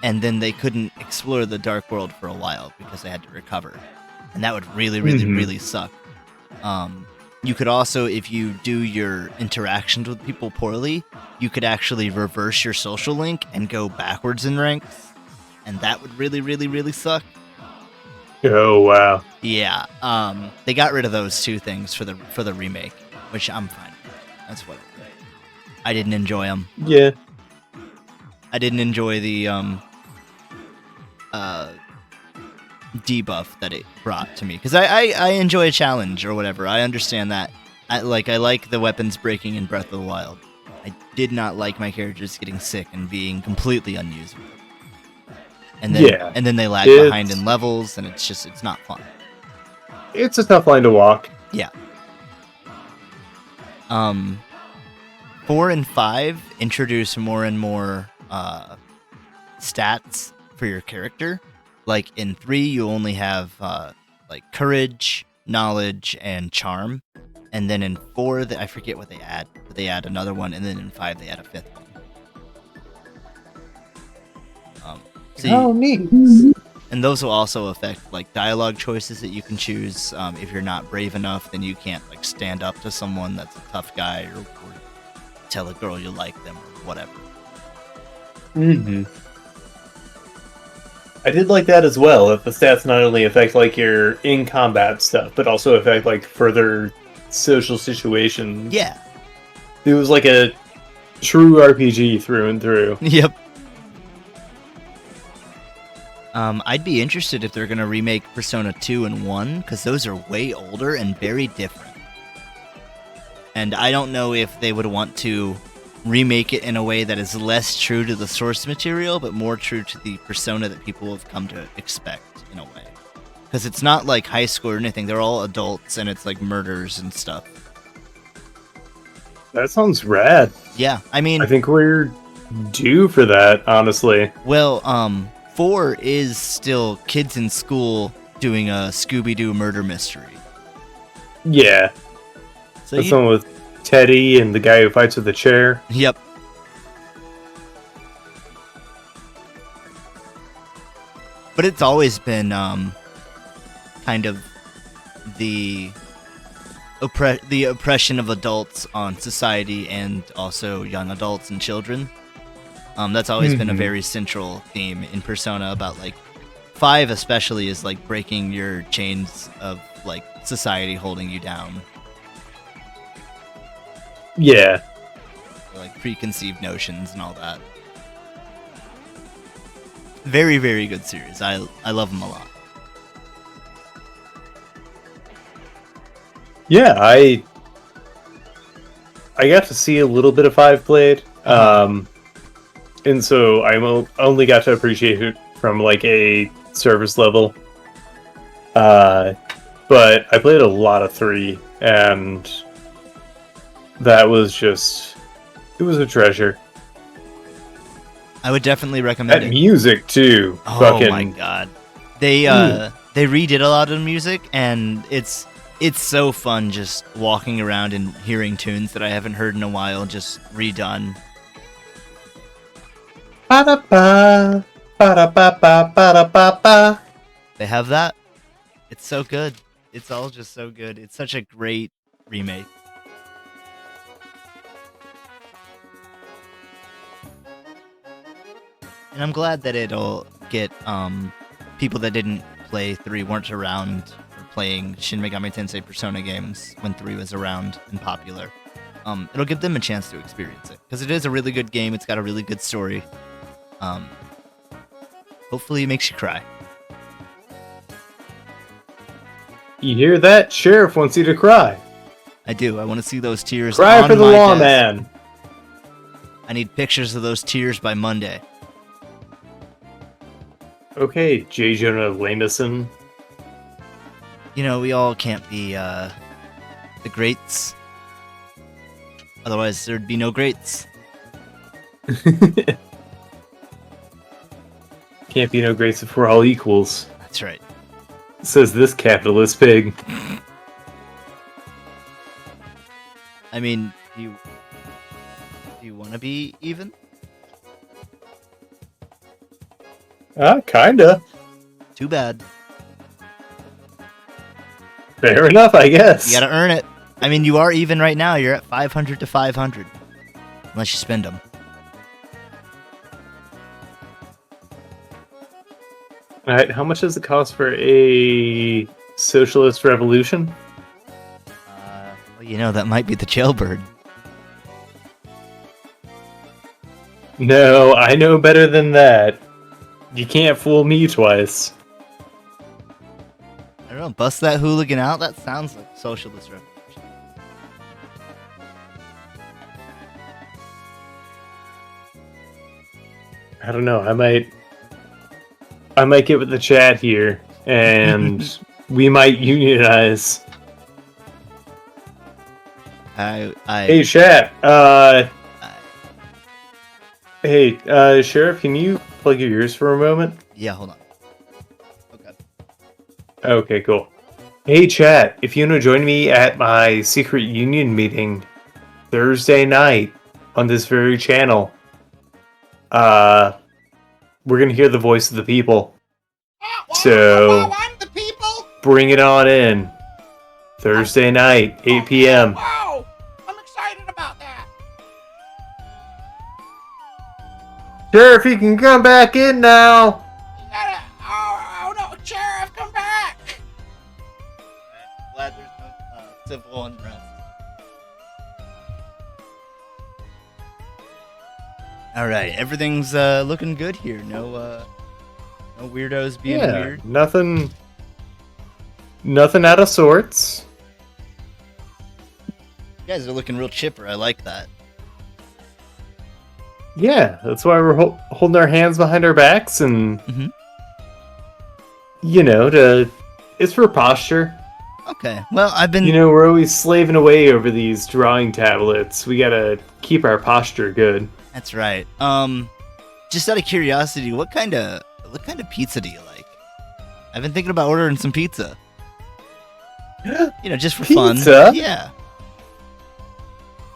and then they couldn't explore the dark world for a while because they had to recover, and that would really, really, really suck. You could also, if you do your interactions with people poorly, you could actually reverse your social link and go backwards in ranks, and that would really, really, really suck.
Oh wow.
Yeah, they got rid of those two things for the remake, which I'm fine with. That's what I didn't enjoy them.
Yeah.
I didn't enjoy the debuff that it brought to me, because I enjoy a challenge or whatever. I understand that. I like the weapons breaking in Breath of the Wild. I did not like my characters getting sick and being completely unusable. And then they lag behind in levels, and it's not fun.
It's a tough line to walk.
Yeah. 4 and 5 introduce more and more stats for your character. Like in 3, you only have like courage, knowledge, and charm. And then in 4, I forget what they add, but they add another one. And then in 5, they add a 5th one.
Neat.
And those will also affect like dialogue choices that you can choose. If you're not brave enough, then you can't like stand up to someone that's a tough guy, or tell a girl you like them, or whatever.
Mm-hmm. I did like that as well. That the stats not only affect like your in combat stuff, but also affect like further social situations.
Yeah.
It was like a true RPG through and through.
Yep. I'd be interested if they're gonna remake Persona 2 and 1, because those are way older and very different. And I don't know if they would want to remake it in a way that is less true to the source material, but more true to the persona that people have come to expect, in a way. Because it's not like high school or anything, they're all adults, and it's like murders and stuff.
That sounds rad.
Yeah, I mean...
I think we're due for that, honestly.
Well, 4 is still kids in school doing a Scooby-Doo murder mystery.
Yeah.
So
That's the one with Teddy and the guy who fights with the chair.
Yep. But it's always been kind of the oppression of adults on society, and also young adults and children. That's always been a very central theme in Persona, about like 5 especially is like breaking your chains of like society holding you down.
Yeah.
Like preconceived notions and all that. Very, very good series. I love them a lot.
Yeah, I got to see a little bit of 5 played. And so I only got to appreciate it from like a service level. But I played a lot of 3, and that was just... it was a treasure.
I would definitely recommend
that
it.
music, too.
Oh my god. They redid a lot of the music, and it's so fun just walking around and hearing tunes that I haven't heard in a while, just redone.
Ba-da-ba, ba-da-ba-ba, ba-da-ba-ba.
They have that. It's so good. It's all just so good. It's such a great remake. And I'm glad that it'll get people that didn't play 3, weren't around for playing Shin Megami Tensei Persona games when 3 was around and popular. It'll give them a chance to experience it, because it is a really good game. It's got a really good story. Hopefully it makes you cry.
You hear that? Sheriff wants you to cry.
I do. I want to see those tears.
Cry
on
for the
my
lawman.
desk. I need pictures of those tears by Monday.
Okay, J. Jonah Jameson.
You know, we all can't be the greats. Otherwise, there'd be no greats.
Can't be no greats if we're all equals.
That's right.
Says this capitalist pig.
I mean, do you want to be even?
Kinda.
Too bad.
Fair enough, I guess.
You gotta earn it. I mean, you are even right now. You're at 500 to 500. Unless you spend them.
Alright, how much does it cost for a socialist revolution?
Well, that might be the jailbird.
No, I know better than that. You can't fool me twice.
I don't know, bust that hooligan out? That sounds like socialist revolution.
I don't know. I might get with the chat here, and we might unionize. Hey, chat. Hey, Sheriff, can you plug your ears for a moment?
Yeah, hold on. Okay.
Okay, cool. Hey, chat. If you want to join me at my secret union meeting Thursday night on this very channel, we're gonna hear the voice of the people. So,
I'm the people.
bring it on in. Thursday night, 8 p.m.
Wow, I'm excited about that.
Sheriff, you can come back in now.
You gotta. Oh no, Sheriff, come back.
Glad there's no civil unrest. All right, everything's looking good here. No weirdos being weird.
Nothing out of sorts.
You guys are looking real chipper. I like that.
Yeah, that's why we're holding our hands behind our backs and,
Mhm.
it's for posture.
Okay. Well, I've been.
We're always slaving away over these drawing tablets. We gotta keep our posture good.
That's right. Just out of curiosity, what kind of pizza do you like? I've been thinking about ordering some pizza. Just for fun.
Pizza?
Yeah.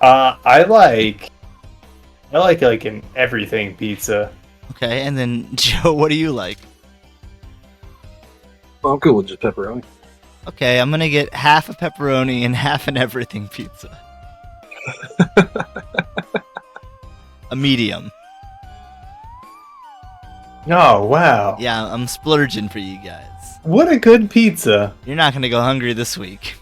I like an everything pizza.
Okay, and then Joe, what do you like?
I'm cool with just pepperoni.
Okay, I'm gonna get half a pepperoni and half an everything pizza. A medium.
Oh, wow.
Yeah, I'm splurging for you guys.
What a good pizza.
You're not gonna go hungry this week.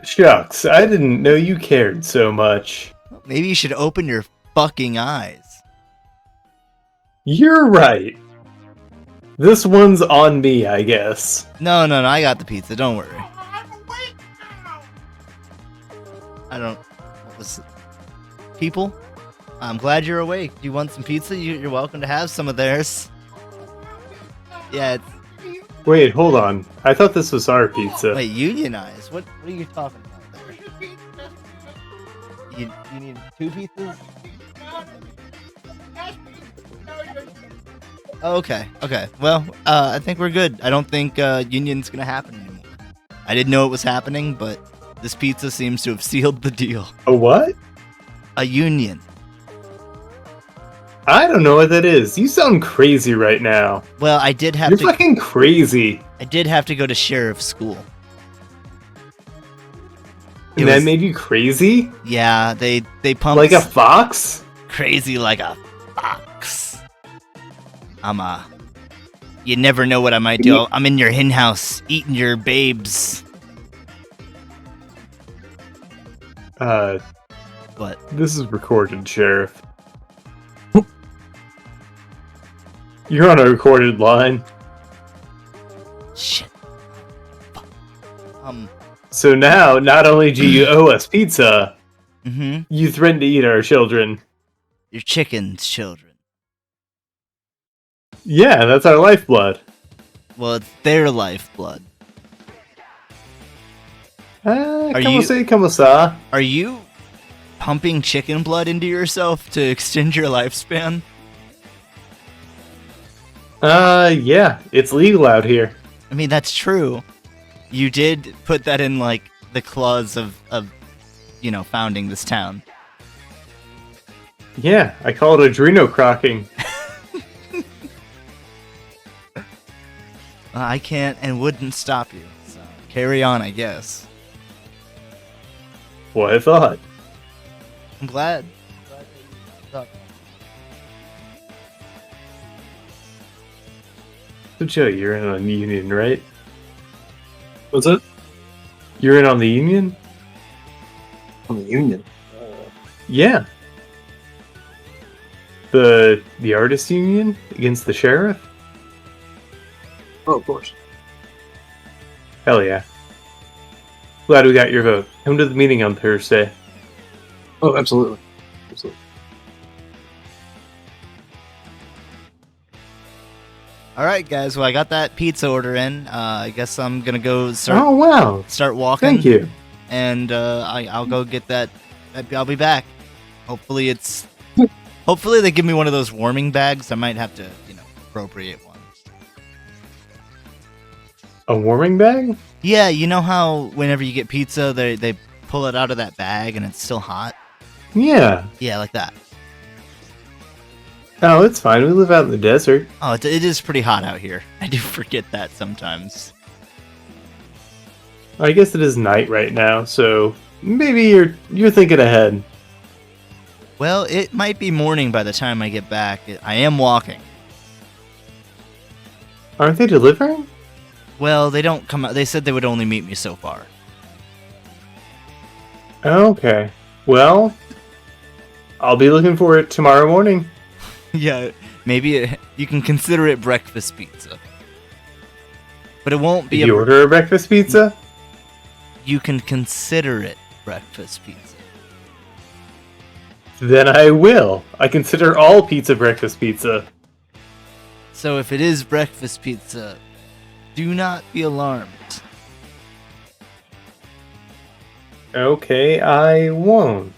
Shucks, I didn't know you cared so much.
Maybe you should open your fucking eyes.
You're right. This one's on me, I guess.
No, I got the pizza, don't worry.
I'm awake now.
What was it? People? I'm glad you're awake. Do you want some pizza? You're welcome to have some of theirs. Yeah,
Wait, hold on. I thought this was our pizza.
wait, unionize? What are you talking about there? You need 2 pizzas? Oh, okay. Well, I think we're good. I don't think union's gonna happen anymore. I didn't know it was happening, but this pizza seems to have sealed the deal.
A what?
A union.
I don't know what that is. You sound crazy right now.
Well, I did have
You're
to.
fucking crazy.
I did have to go to sheriff's school.
And that made you crazy?
Yeah, they pumped
Like a fox?
crazy like a fox. You never know what I might do. I'm in your hen house eating your babes. What?
This is recorded, Sheriff. You're on a recorded line.
Shit. Fuck.
So now, not only do you owe us pizza,
Mm-hmm.
you threaten to eat our children.
Your chicken's children.
Yeah, that's our lifeblood.
Well, it's their lifeblood.
Como sa?
Are you pumping chicken blood into yourself to extend your lifespan?
Yeah, it's legal out here.
I mean, that's true. You did put that in, like, the clause of founding this town.
Yeah, I call it adrenocrocking.
I can't and wouldn't stop you. So carry on, I guess.
What I thought.
I'm glad.
So Joe, you're in on the Union, right?
What's it?
You're in on the Union?
On the Union.
Yeah. The artist union against the sheriff?
Oh, of course.
Hell yeah. Glad we got your vote. Come to the meeting on Thursday.
Oh, absolutely. Absolutely.
All right, guys. Well, I got that pizza order in. I guess I'm gonna go start
Oh wow.
start walking.
Thank you.
And I'll go get that. I'll be back. Hopefully Hopefully they give me one of those warming bags. I might have to, appropriate one.
A warming bag?
Yeah, you know how whenever you get pizza, they pull it out of that bag and it's still hot?
Yeah.
Yeah, like that.
Oh, it's fine. We live out in the desert.
Oh, it is pretty hot out here. I do forget that sometimes.
I guess it is night right now, so maybe you're thinking ahead.
Well, it might be morning by the time I get back. I am walking.
Aren't they delivering?
Well, they don't come out. They said they would only meet me so far.
Okay. Well, I'll be looking for it tomorrow morning.
Yeah, maybe you can consider it breakfast pizza. But it won't be
Did you order a breakfast pizza?
You can consider it breakfast pizza.
Then I will. I consider all pizza breakfast pizza.
So if it is breakfast pizza, do not be alarmed.
Okay, I won't.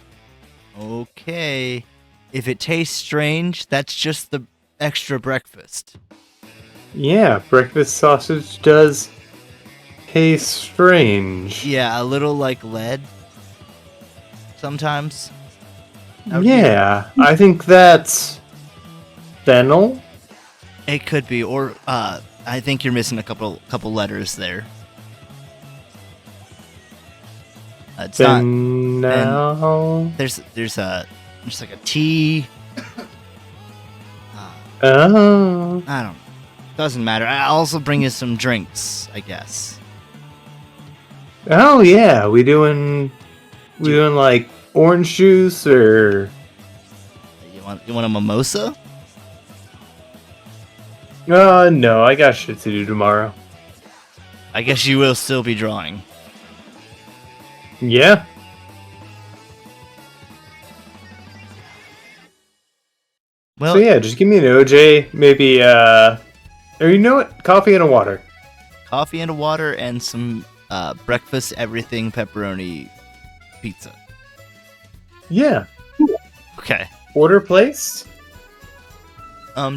Okay. If it tastes strange, that's just the extra breakfast.
Yeah, breakfast sausage does taste strange.
Yeah, a little like lead. Sometimes.
Yeah, I think that's fennel.
It could be, or I think you're missing a couple letters there. It's not.
Now.
There's like a T.
Oh.
I don't know. Doesn't matter. I'll also bring you some drinks, I guess.
Oh yeah, we doing like orange juice or
You want a mimosa?
no, I got shit to do tomorrow.
I guess you will still be drawing.
Yeah.
Well,
So yeah, just give me an OJ, maybe or you know what? Coffee and a water.
coffee and a water and some breakfast everything pepperoni pizza.
Yeah.
Okay.
Order placed?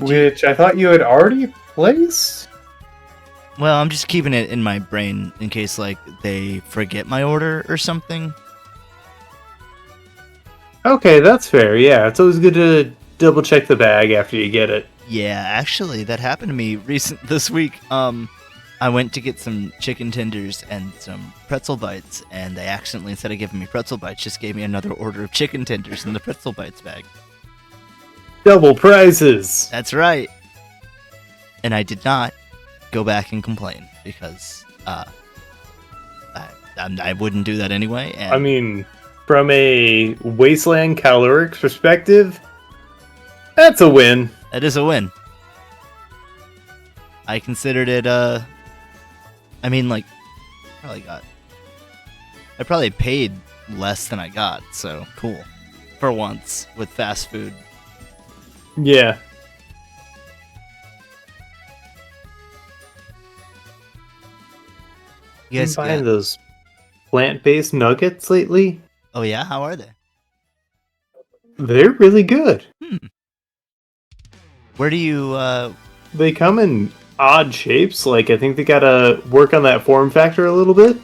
Which I thought you had already placed?
Well, I'm just keeping it in my brain in case like they forget my order or something.
Okay, that's fair. Yeah, it's always good to double check the bag after you get it.
Yeah, actually, that happened to me this week. I went to get some chicken tenders and some pretzel bites, and they accidentally, instead of giving me pretzel bites, just gave me another order of chicken tenders in the pretzel bites bag.
Double prizes.
That's right. And I did not go back and complain because I wouldn't do that anyway. And
I mean, from a Wasteland caloric perspective, that's a win.
that is a win. I considered it. I mean, like, I probably paid less than I got, so cool. For once with fast food.
Yeah.
You guys
Been buying
got...
those plant-based nuggets lately?
Oh yeah, how are they?
They're really good.
Where do you?
They come in odd shapes. Like, I think they gotta work on that form factor a little bit,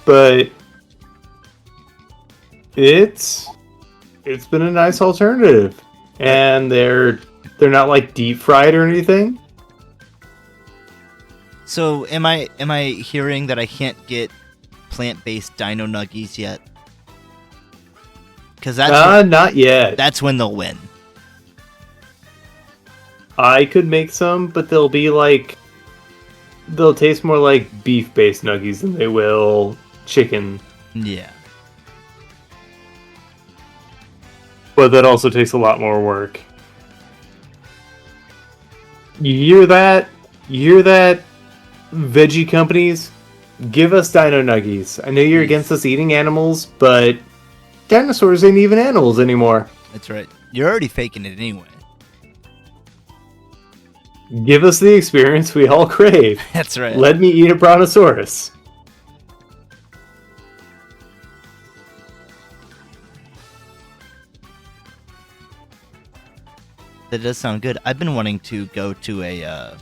but it's been a nice alternative, and they're not like deep fried or anything.
So am I hearing that I can't get plant-based dino nuggies yet? Because
Not yet.
that's when they'll win.
I could make some, but they'll be like they'll taste more like beef-based nuggies than they will chicken.
Yeah.
But that also takes a lot more work. You hear that? You hear that? Veggie companies? Give us dino nuggies. I know you're against us eating animals, but dinosaurs ain't even animals anymore.
That's right. You're already faking it anyway.
Give us the experience we all crave.
That's right.
Let me eat a brontosaurus.
That does sound good. I've been wanting to go to a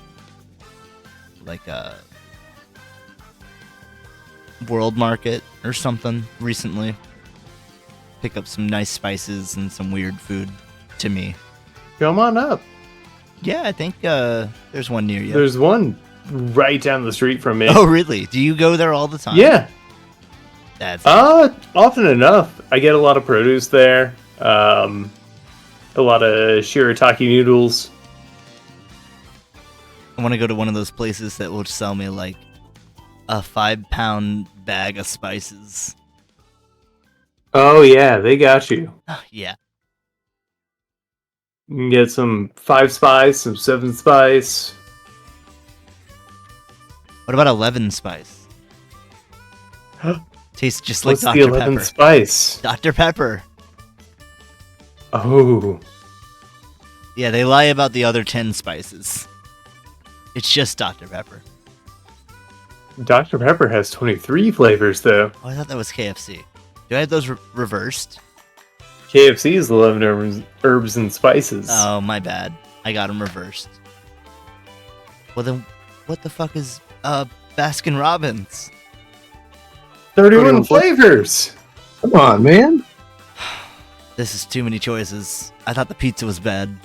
world market or something recently. Pick up some nice spices and some weird food to me.
Come on up.
Yeah, I think there's one near you.
There's one right down the street from me.
Oh, really? Do you go there all the time?
Yeah.
That's
Often enough. I get a lot of produce there. A lot of shirataki noodles.
I want to go to one of those places that will sell me like a 5-pound bag of spices.
Oh yeah, they got you.
Yeah.
You can get some 5 spice, some 7 spice.
What about 11 spice? Tastes just like
What's
Dr.
the 11
Pepper.
spice?
Dr. Pepper.
Oh.
Yeah, they lie about the other 10 spices. It's just Dr. Pepper.
Dr. Pepper has 23 flavors, though.
Oh, I thought that was KFC. Do I have those reversed?
KFC is 11 herbs and spices.
Oh, my bad. I got them reversed. Well, then, what the fuck is Baskin Robbins?
31 flavors!
Come on, man.
This is too many choices. I thought the pizza was bad.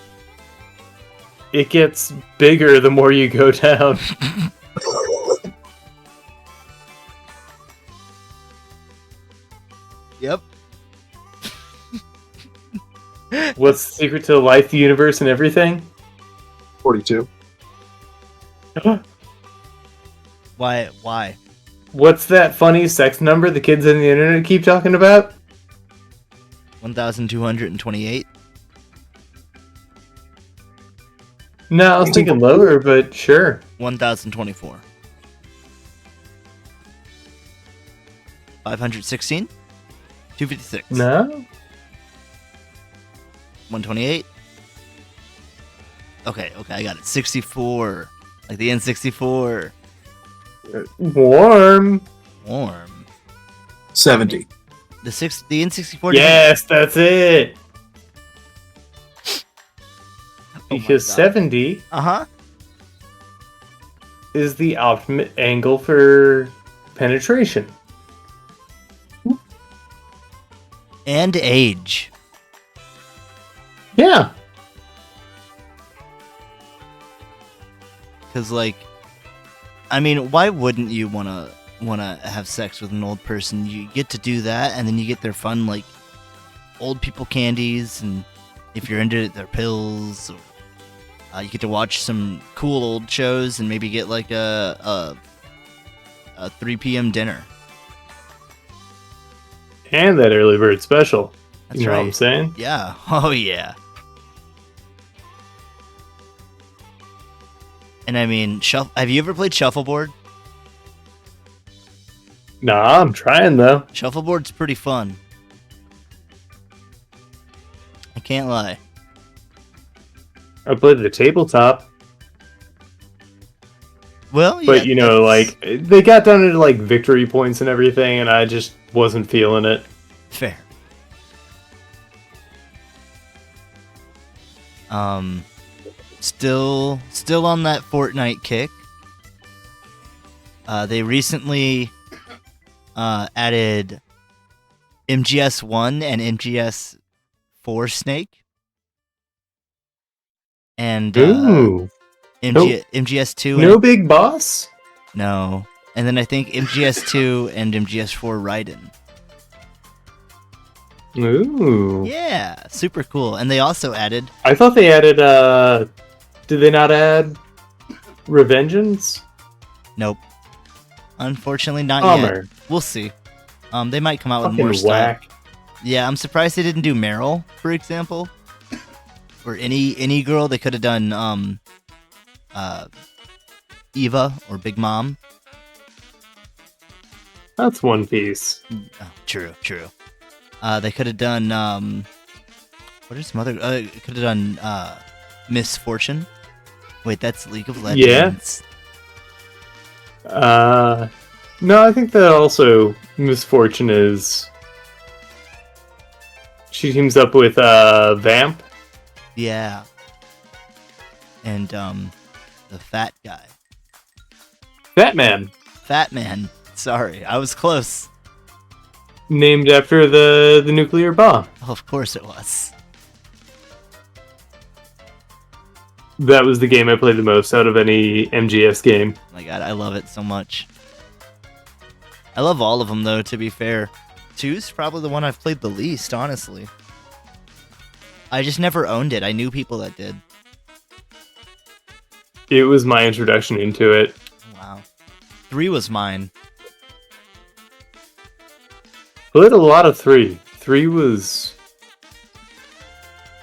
It gets bigger the more you go down.
Yep.
What's the secret to life, the universe, and everything?
42.
Why?
What's that funny sex number the kids on the internet keep talking about?
1,228?
No, I was thinking lower, but sure.
1,024. 516? 256.
No?
128? Okay, I got it. 64. Like the N64.
Warm.
Warm.
70.
The N64.
Yes, that's it.
Oh my
Because
God.
70
Uh-huh.
is the optimate angle for penetration.
And age.
Yeah.
Because, like, I mean, why wouldn't you wanna have sex with an old person? You get to do that, and then you get their fun, like, old people candies, and if you're into it, their pills. Or, you get to watch some cool old shows, and maybe get like a 3 p.m. dinner.
And that early bird special.
That's
you know
right.
what I'm saying?
Yeah. Oh yeah. And I mean, have you ever played shuffleboard?
Nah, I'm trying though.
Shuffleboard's pretty fun. I can't lie.
I played the tabletop,
Well, yeah,
but you know, like they got down to like victory points and everything, and I just wasn't feeling it.
fair. Still on that Fortnite kick. They recently added MGS1 and MGS4 Snake. And
Ooh,
MGS2
no big boss.
no. And then I think MGS2 and MGS4 Raiden.
Ooh,
Yeah, super cool. And they also added
I thought they added. Did they not add Revengeance?
Nope. Unfortunately, not
Bummer.
yet. We'll see. They might come out with
Fucking
more stuff.
whack.
Yeah, I'm surprised they didn't do Meryl, for example, or any girl. They could have done Eva or Big Mom.
That's One Piece.
Oh, true. They could have done what is some other? Could have done Miss Fortune. Wait, that's League of Legends.
No, I think that also Misfortune is. She teams up with Vamp.
Yeah. And the fat guy.
Batman.
Fat man. Sorry, I was close.
Named after the nuclear bomb.
Oh, of course it was.
That was the game I played the most out of any MGS game.
Oh my god, I love it so much. I love all of them, though, to be fair. 2's probably the one I've played the least, honestly. I just never owned it. I knew people that did.
It was my introduction into it.
Wow. 3 was mine.
Played a lot of 3. 3 was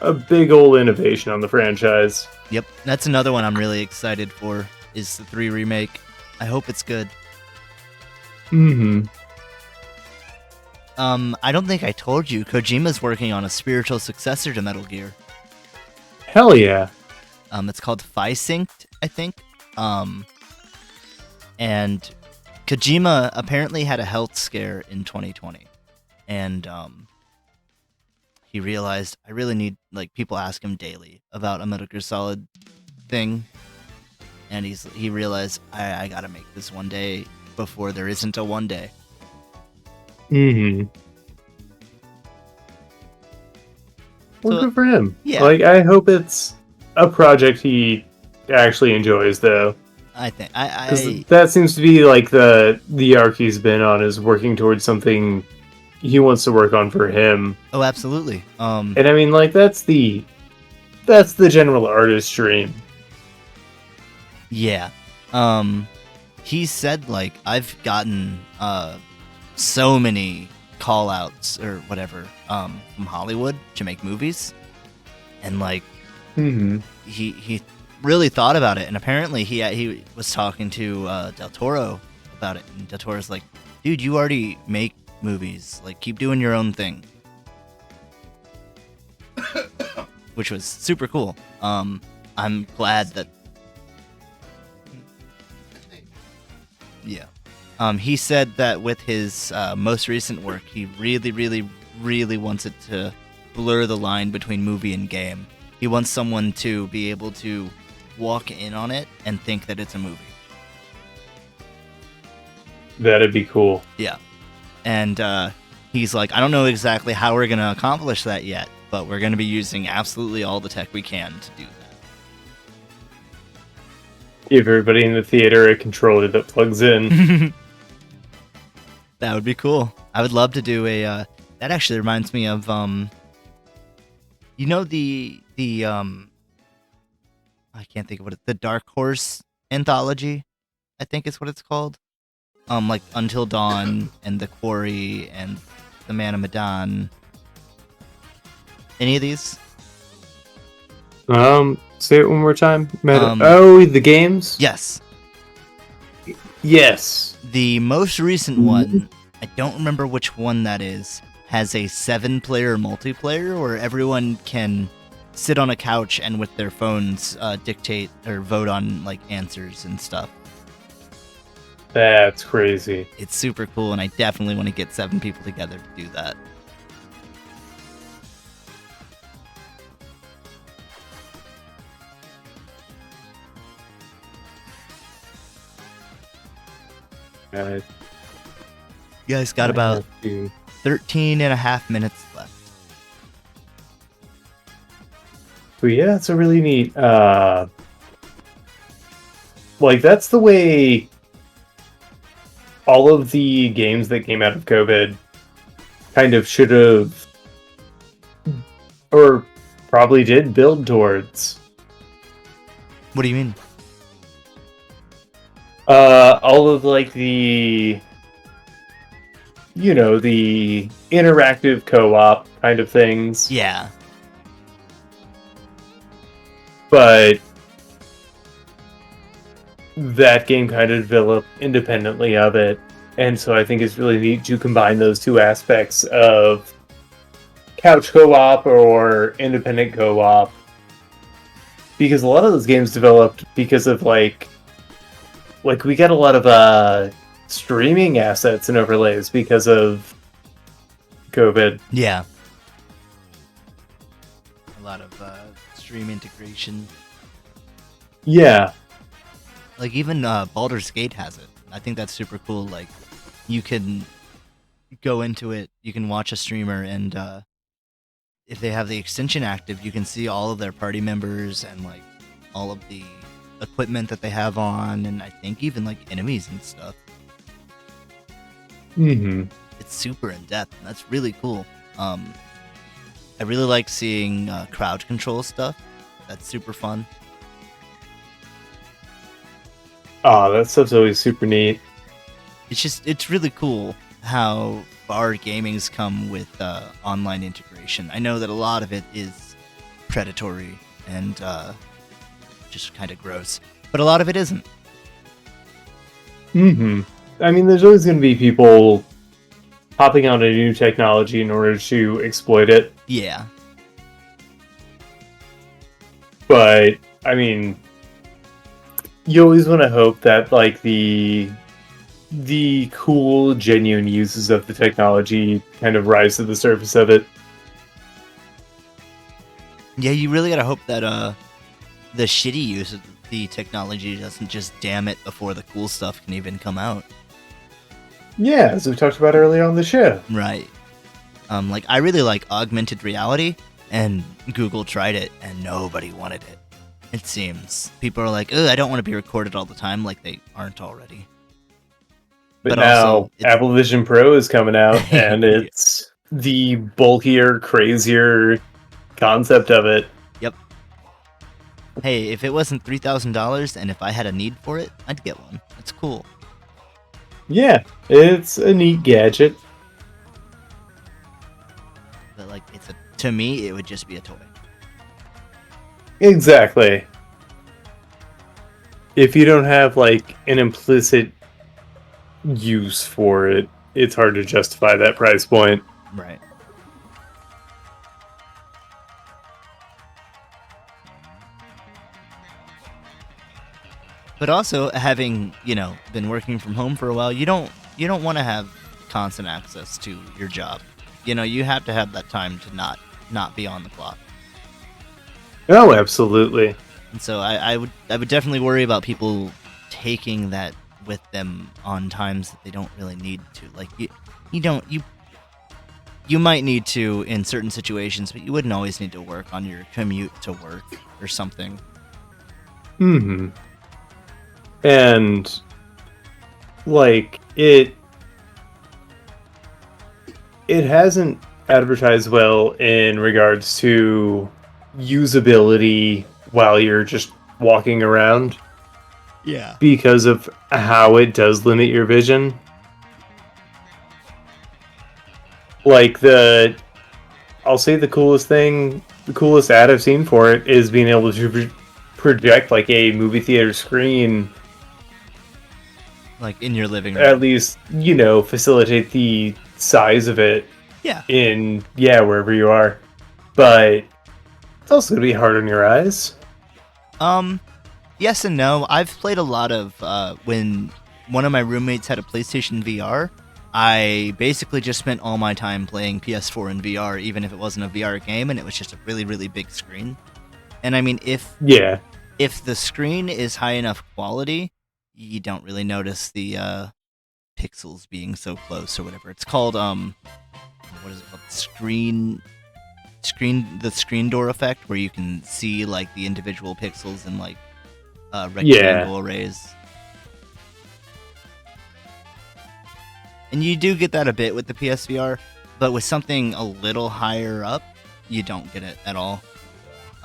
a big old innovation on the franchise.
Yep, that's another one I'm really excited for, is the 3 remake. I hope it's good.
Mm-hmm.
I don't think I told you, Kojima's working on a spiritual successor to Metal Gear.
Hell yeah.
It's called Phi-Synced, I think. And Kojima apparently had a health scare in 2020. And he realized, I really need, like, people ask him daily about a Metal Gear Solid thing. And he realized, I gotta make this one day before there isn't a one day.
Mm-hmm. Well,
So-
good for him.
Yeah.
Like, I hope it's a project he actually enjoys, though.
I think,
'Cause that seems to be, like, the arc he's been on, is working towards something he wants to work on for him.
oh, absolutely.
And I mean, like, that's the general artist dream.
Yeah. He said, like, I've gotten so many call outs or whatever from Hollywood to make movies. And like
Mm-hmm.
he really thought about it, and apparently he was talking to Del Toro about it, and Del Toro's like, dude, you already make movies, like, keep doing your own thing. Which was super cool. I'm glad that yeah. He said that with his most recent work, he really wants it to blur the line between movie and game. He wants someone to be able to walk in on it and think that it's a movie.
That'd be cool.
Yeah. And he's like, I don't know exactly how we're going to accomplish that yet, but we're going to be using absolutely all the tech we can to do that.
Give everybody in the theater a controller that plugs in.
That would be cool. I would love to do a. That actually reminds me of you know the I can't think of what the Dark Horse anthology, I think is what it's called. Like Until Dawn and The Quarry and The Man of Medan. Any of these?
Say it one more time.
Um,
The games?
Yes.
Yes.
The most recent one, I don't remember which one that is, has a 7-player multiplayer where everyone can sit on a couch and with their phones dictate or vote on like answers and stuff.
That's crazy.
It's super cool, and I definitely want to get 7 people together to do that.
Uh,
You guys got about
I have to-
13 and a half minutes left.
But yeah, it's a really neat. Like, that's the way all of the games that came out of COVID kind of should have, or probably did, build towards.
What do you mean?
All of like the the interactive co-op kind of things.
Yeah.
But that game kind of developed independently of it. And so I think it's really neat to combine those two aspects of couch co-op or independent co-op. Because a lot of those games developed because of like we get a lot of streaming assets and overlays because of COVID.
Yeah. A lot of stream integration.
Yeah.
Like even Baldur's Gate has it. I think that's super cool. Like you can go into it, you can watch a streamer, and if they have the extension active, you can see all of their party members and like all of the equipment that they have on, and I think even like enemies and stuff.
Mm-hmm.
It's super in depth, and that's really cool. I really like seeing crowd control stuff. That's super fun.
Oh, that stuff's always super neat.
It's really cool how far gaming's come with online integration. I know that a lot of it is predatory and just kind of gross, but a lot of it isn't.
Mm-hmm. I mean, there's always going to be people hopping on a new technology in order to exploit it.
Yeah.
But, I mean, you always want to hope that, like, the cool, genuine uses of the technology kind of rise to the surface of it.
Yeah, you really gotta hope that the shitty use of the technology doesn't just damn it before the cool stuff can even come out.
Yeah, as we talked about earlier on the show.
Right. Like I really like augmented reality, and Google tried it, and nobody wanted it. It seems people are like, "Ugh, I don't want to be recorded all the time," like they aren't already.
But
also,
now
it's-
Apple Vision Pro is coming out, and it's the bulkier, crazier concept of it.
Yep. Hey, if it wasn't $3,000 and if I had a need for it, I'd get one. It's cool.
Yeah, it's a neat gadget.
But like, to me, it would just be a toy.
Exactly. If you don't have like an implicit use for it, it's hard to justify that price point.
Right. But also, having been working from home for a while, you don't want to have constant access to your job. You have to have that time to not be on the clock.
Oh, absolutely.
And so I would definitely worry about people taking that with them on times that they don't really need to. Like you might need to in certain situations, but you wouldn't always need to work on your commute to work or something.
Mm-hmm. And like it hasn't advertised well in regards to usability while you're just walking around.
Yeah.
Because of how it does limit your vision. Like I'll say the coolest ad I've seen for it is being able to project like a movie theater screen.
Like in your living room.
At least, facilitate the size of it.
Yeah.
In wherever you are. But it's also gonna be hard on your eyes.
Yes and no. I've played a lot of when one of my roommates had a PlayStation VR. I basically just spent all my time playing PS4 in VR, even if it wasn't a VR game, and it was just a really, really big screen. And I mean, if the screen is high enough quality, you don't really notice the pixels being so close or whatever. It's called what is it called? The screen door effect, where you can see like the individual pixels and like rectangle arrays. And you do get that a bit with the PSVR, but with something a little higher up, you don't get it at all.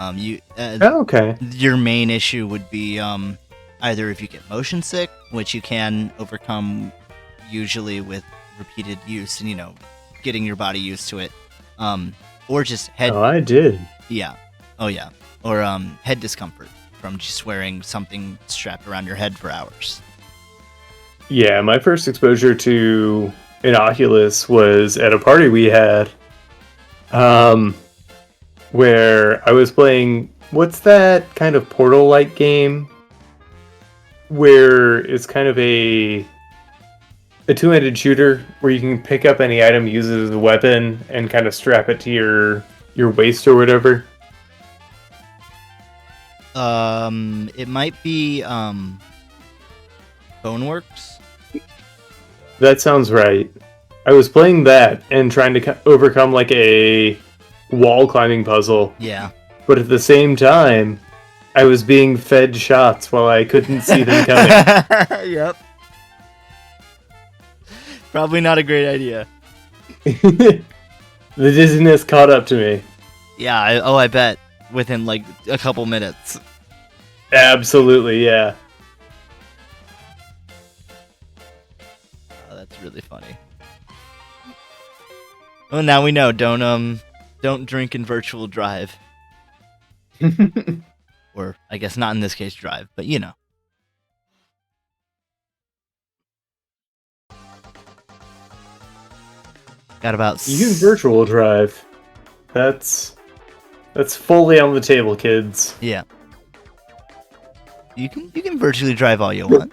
Okay.
Your main issue would be, I either if you get motion sick, which you can overcome usually with repeated use and, getting your body used to it, or just head...
Oh, I did.
Yeah. Oh, yeah. Or head discomfort from just wearing something strapped around your head for hours.
Yeah, my first exposure to an Oculus was at a party we had, where I was playing, what's that kind of Portal-like game? Where it's kind of a two-handed shooter where you can pick up any item, use it as a weapon, and kind of strap it to your waist or whatever.
It might be Boneworks.
That sounds right. I was playing that and trying to overcome like a wall climbing puzzle,
Yeah.
but at the same time, I was being fed shots while I couldn't see them coming.
Yep. Probably not a great idea.
The dizziness caught up to me.
Yeah, I bet. Within like a couple minutes.
Absolutely, yeah.
Oh, that's really funny. Oh, now we know. Don't drink in virtual drive. Or I guess not in this case drive, but Got about
You can virtual drive. That's fully on the table, kids.
Yeah. You can virtually drive all you want.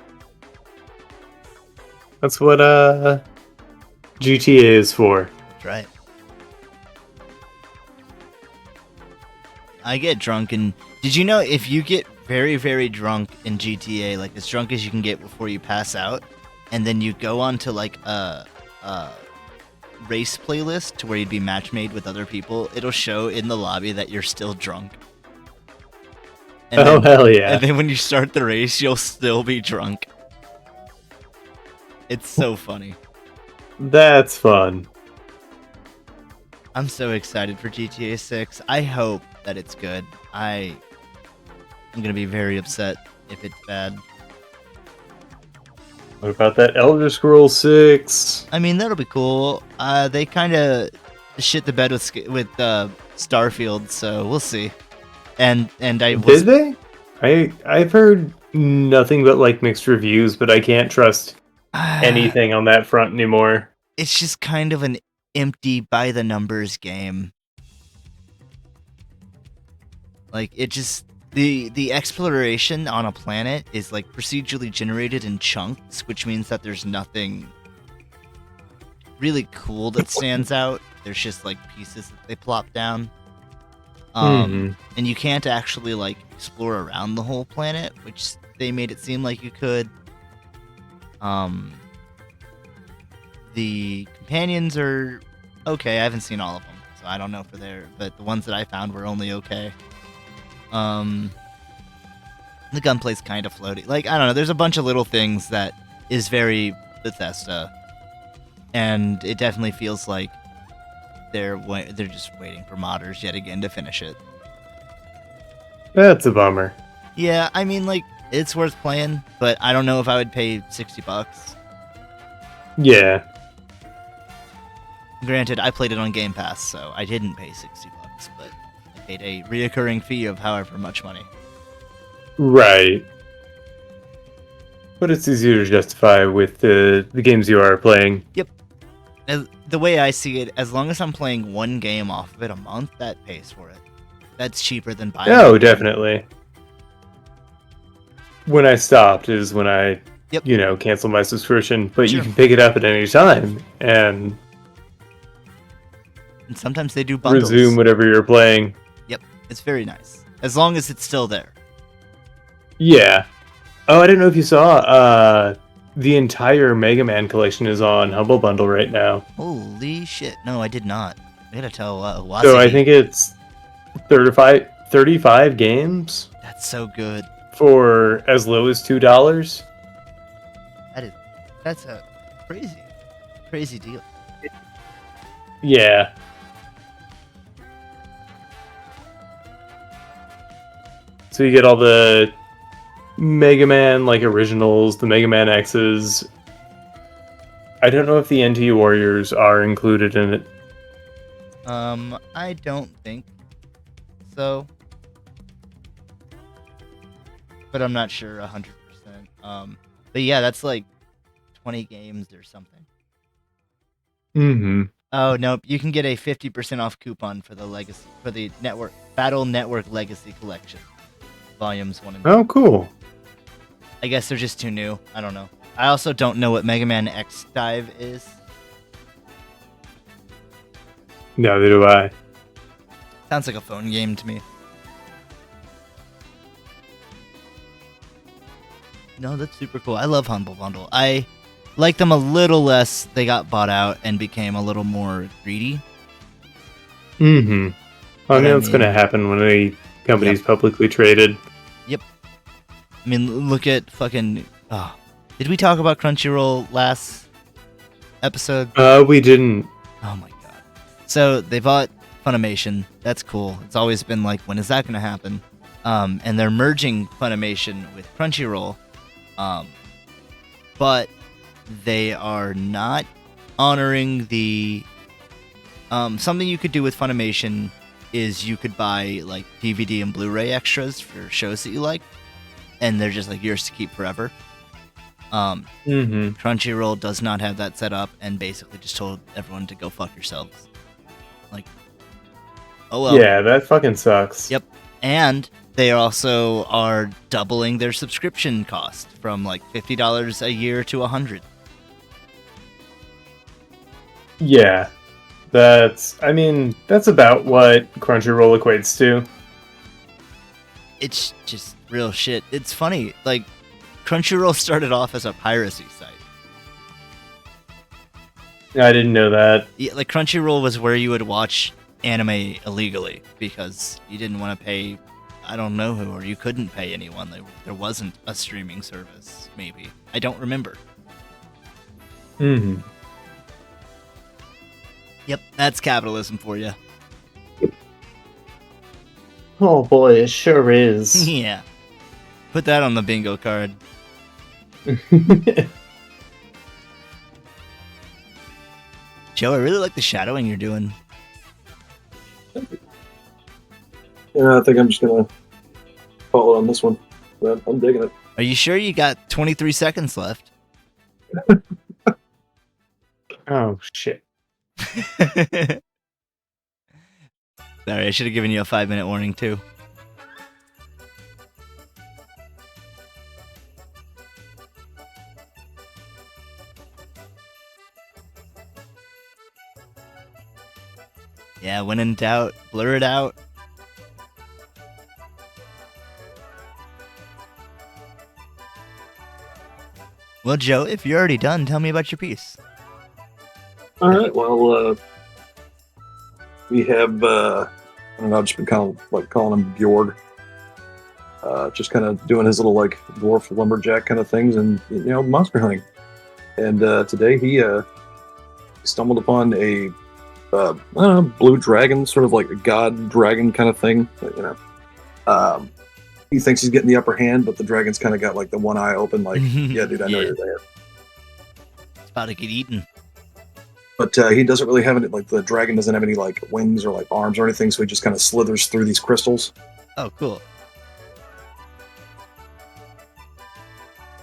That's what GTA is for.
That's right. I get drunk and did you know if you get very, very drunk in GTA, like as drunk as you can get before you pass out, and then you go onto like a race playlist to where you'd be match made with other people, it'll show in the lobby that you're still drunk. And
Oh, hell yeah.
And then when you start the race, you'll still be drunk. It's so funny.
That's fun.
I'm so excited for GTA 6. I hope that it's good. I'm gonna be very upset if it's bad.
What about that Elder Scrolls 6?
I mean, that'll be cool. They kind of shit the bed with Starfield, so we'll see. And I was,
Did they? I've heard nothing but like mixed reviews, but I can't trust anything on that front anymore.
It's just kind of an empty by the numbers game. Like it just the exploration on a planet is like procedurally generated in chunks, which means that there's nothing really cool that stands out. There's just like pieces that they plop down. And you can't actually like explore around the whole planet, which they made it seem like you could. The companions are okay. I haven't seen all of them, so I don't know for there, but the ones that I found were only okay. The gunplay's kind of floaty. Like, I don't know, there's a bunch of little things that is very Bethesda, and it definitely feels like they're just waiting for modders yet again to finish it.
That's a bummer.
Yeah, I mean, like, it's worth playing, but I don't know if I would pay $60.
Yeah.
Granted, I played it on Game Pass, so I didn't pay $60, but I paid a reoccurring fee of however much money.
Right. But it's easier to justify with the games you are playing.
Yep. The way I see it, as long as I'm playing one game off of it a month, that pays for it. That's cheaper than buying.
Oh, definitely. When I stopped is when I, canceled my subscription. But
Sure.
you can pick it up at any time and
sometimes they do bundles.
resume whatever you're playing.
Yep, it's very nice. As long as it's still there.
Yeah. Oh, I didn't know if you saw, the entire Mega Man collection is on Humble Bundle right now.
Holy shit. No, I did not. I gotta tell Wasabi.
So I think it's 35 games
That's so good.
for as low as $2.
That's a crazy deal.
Yeah. So you get all the Mega Man like originals, the Mega Man X's. I don't know if the NT Warriors are included in it.
I don't think so, but I'm not sure 100%. But yeah, that's like 20 games or something.
Mm-hmm.
Oh nope, you can get a 50% off coupon for the Battle Network Legacy Collection, volumes 1 and 2.
Oh, cool.
I guess they're just too new. I don't know. I also don't know what Mega Man X Dive is.
Neither do I.
Sounds like a phone game to me. No, that's super cool. I love Humble Bundle. I like them a little less. They got bought out and became a little more greedy.
Mm-hmm.
But
I
I
know it's going to
mean-
happen when a company's
Yep.
publicly traded.
I mean, look at fucking... Oh. Did we talk about Crunchyroll last episode?
We didn't.
Oh my god. So they bought Funimation. That's cool. It's always been like, when is that going to happen? And they're merging Funimation with Crunchyroll. But they are not honoring the... something you could do with Funimation is you could buy like DVD and Blu-ray extras for shows that you like, and they're just like yours to keep forever.
Mm-hmm.
Crunchyroll does not have that set up, and basically just told everyone to go fuck yourselves. Like, oh well.
Yeah, that fucking sucks.
Yep. And they also are doubling their subscription cost from like $50 a year to $100.
Yeah. That's about what Crunchyroll equates to.
It's just real shit. It's funny. Like, Crunchyroll started off as a piracy site.
I didn't know that.
Yeah, like, Crunchyroll was where you would watch anime illegally because you didn't want to pay, I don't know who, or you couldn't pay anyone. There wasn't a streaming service, maybe. I don't remember.
Mm-hmm.
Yep, that's capitalism for you.
Oh boy, it sure is.
Yeah. Put that on the bingo card. Joe, I really like the shadowing you're doing.
Yeah, I think I'm just gonna call it on this one. But I'm digging it.
Are you sure you got 23 seconds left?
Oh shit.
Sorry, I should have given you a 5-minute warning too. Yeah, when in doubt, blur it out. Well, Joe, if you're already done, tell me about your piece.
All right. Well, we have I don't know. I've just been kind of like calling him Bjorg. Just kind of doing his little like dwarf lumberjack kind of things, and monster hunting. And today he stumbled upon a I don't know, blue dragon, sort of like a god dragon kind of thing. He thinks he's getting the upper hand, but the dragon's kind of got like the one eye open, like, yeah, dude, I know
Yeah.
you're there.
It's about to get eaten.
But he doesn't really have any, like, the dragon doesn't have any, like, wings or, like, arms or anything, so he just kind of slithers through these crystals.
Oh, cool.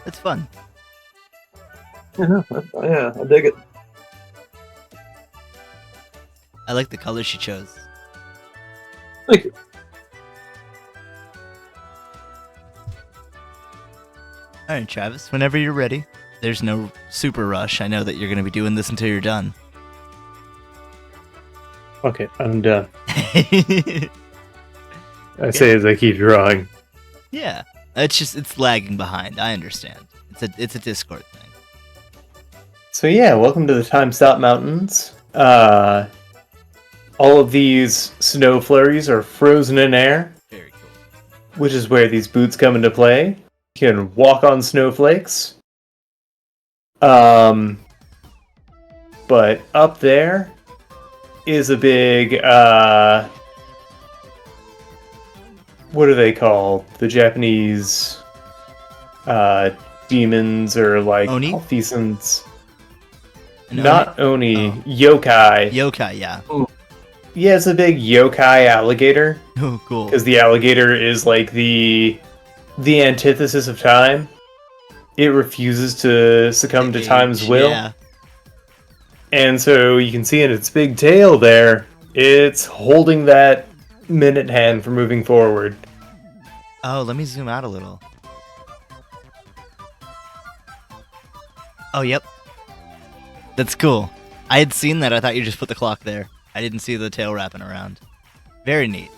That's fun.
Yeah, I dig it.
I like the color she chose.
Thank you.
All right, Travis, whenever you're ready. There's no super rush. I know that you're going to be doing this until you're done.
Okay, I'm done. I say as I keep drawing.
Yeah, it's lagging behind. I understand. It's a Discord thing.
So yeah, welcome to the Time Stop Mountains. All of these snow flurries are frozen in air,
Very cool.
which is where these boots come into play. You can walk on snowflakes. But up there is a big, what are they called? The Japanese demons or like
Oni?
malfeasance.
An
Not Oni,
Oh.
yokai.
Yokai, yeah.
Yeah, it's a big yokai alligator.
Oh, cool.
Because the alligator is like the antithesis of time. It refuses to succumb to time's will.
Yeah.
And so you can see in its big tail there, it's holding that minute hand for moving forward.
Oh, let me zoom out a little. Oh, yep. That's cool. I had seen that. I thought you just put the clock there. I didn't see the tail wrapping around. Very neat.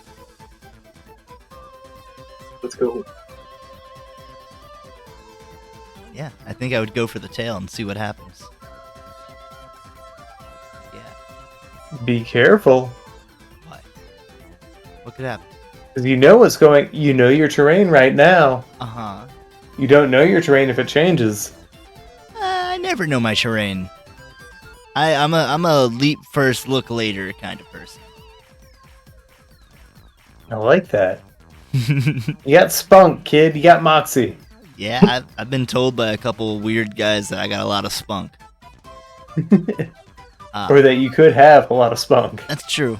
Let's go.
Yeah, I think I would go for the tail and see what happens. Yeah.
Be careful.
Why? What could happen?
Because you know what's going... You know your terrain right now.
Uh-huh.
You don't know your terrain if it changes.
I never know my terrain. I'm a leap first, look later kind of person.
I like that. You got spunk, kid. You got moxie.
Yeah, I've been told by a couple weird guys that I got a lot of spunk.
Or that you could have a lot of spunk.
That's true.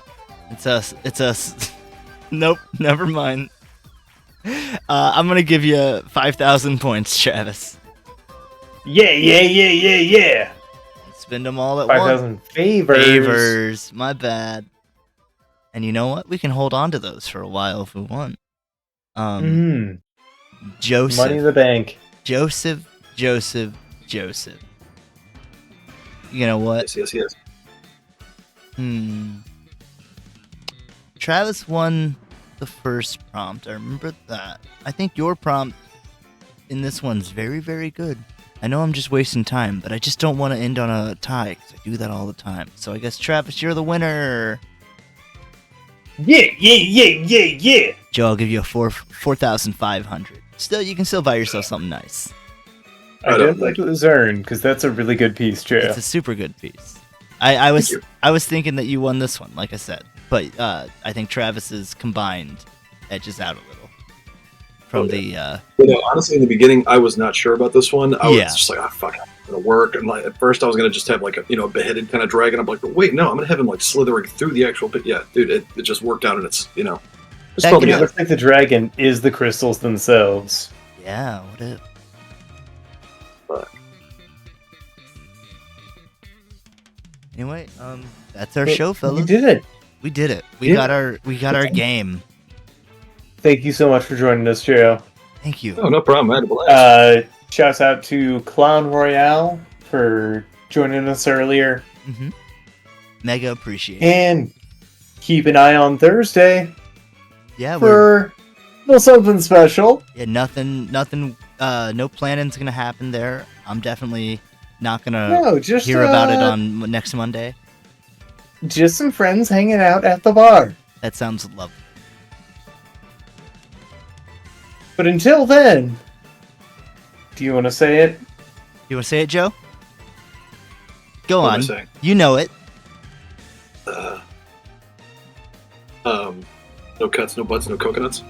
It's us. Nope, never mind. I'm gonna give you 5,000 points, Travis.
Yeah.
Spend them all at once.
5,000 favors.
Favors. My bad. And you know what? We can hold on to those for a while if we want. Joseph.
Money in the bank.
Joseph. You know what?
Yes.
Travis won the first prompt. I remember that. I think your prompt in this one's very, very good. I know I'm just wasting time, but I just don't want to end on a tie, because I do that all the time. So I guess, Travis, you're the winner.
Yeah.
Joe, I'll give you a 4,500. Still, you can still buy yourself something nice.
I don't think it was earned, because that's a really good piece, Joe.
It's a super good piece. I was thinking that you won this one, like I said, but I think Travis's combined edges out a little from
honestly, in the beginning, I was not sure about this one. I was
Yeah.
just like, oh, fuck, it's gonna work. And like, at first, I was gonna just have like a beheaded kind of dragon. I'm like, but wait, no, I'm gonna have him like slithering through the actual pit. Yeah, dude, it just worked out, and it's just
That
fell
can-
It
together.
looks like the dragon is the crystals themselves.
Yeah, what if? Anyway, that's our show, fellas.
You did it.
We did it. We
Yeah.
got our game.
Thank you so much for joining us, Joe.
Thank you.
Oh, no problem. I had a blast.
Shouts out to Clown Royale for joining us earlier.
Mega appreciate it.
And keep an eye on Thursday
Yeah,
for a little something special.
nothing no planning's gonna happen there. I'm definitely not gonna
No, just
hear about it on next Monday.
just some friends hanging out at the bar.
That sounds lovely.
But until then, do you want to say it?
You wanna say it, Joe? Go
What am I
on.
saying?
You know it.
No cuts, no butts, no coconuts.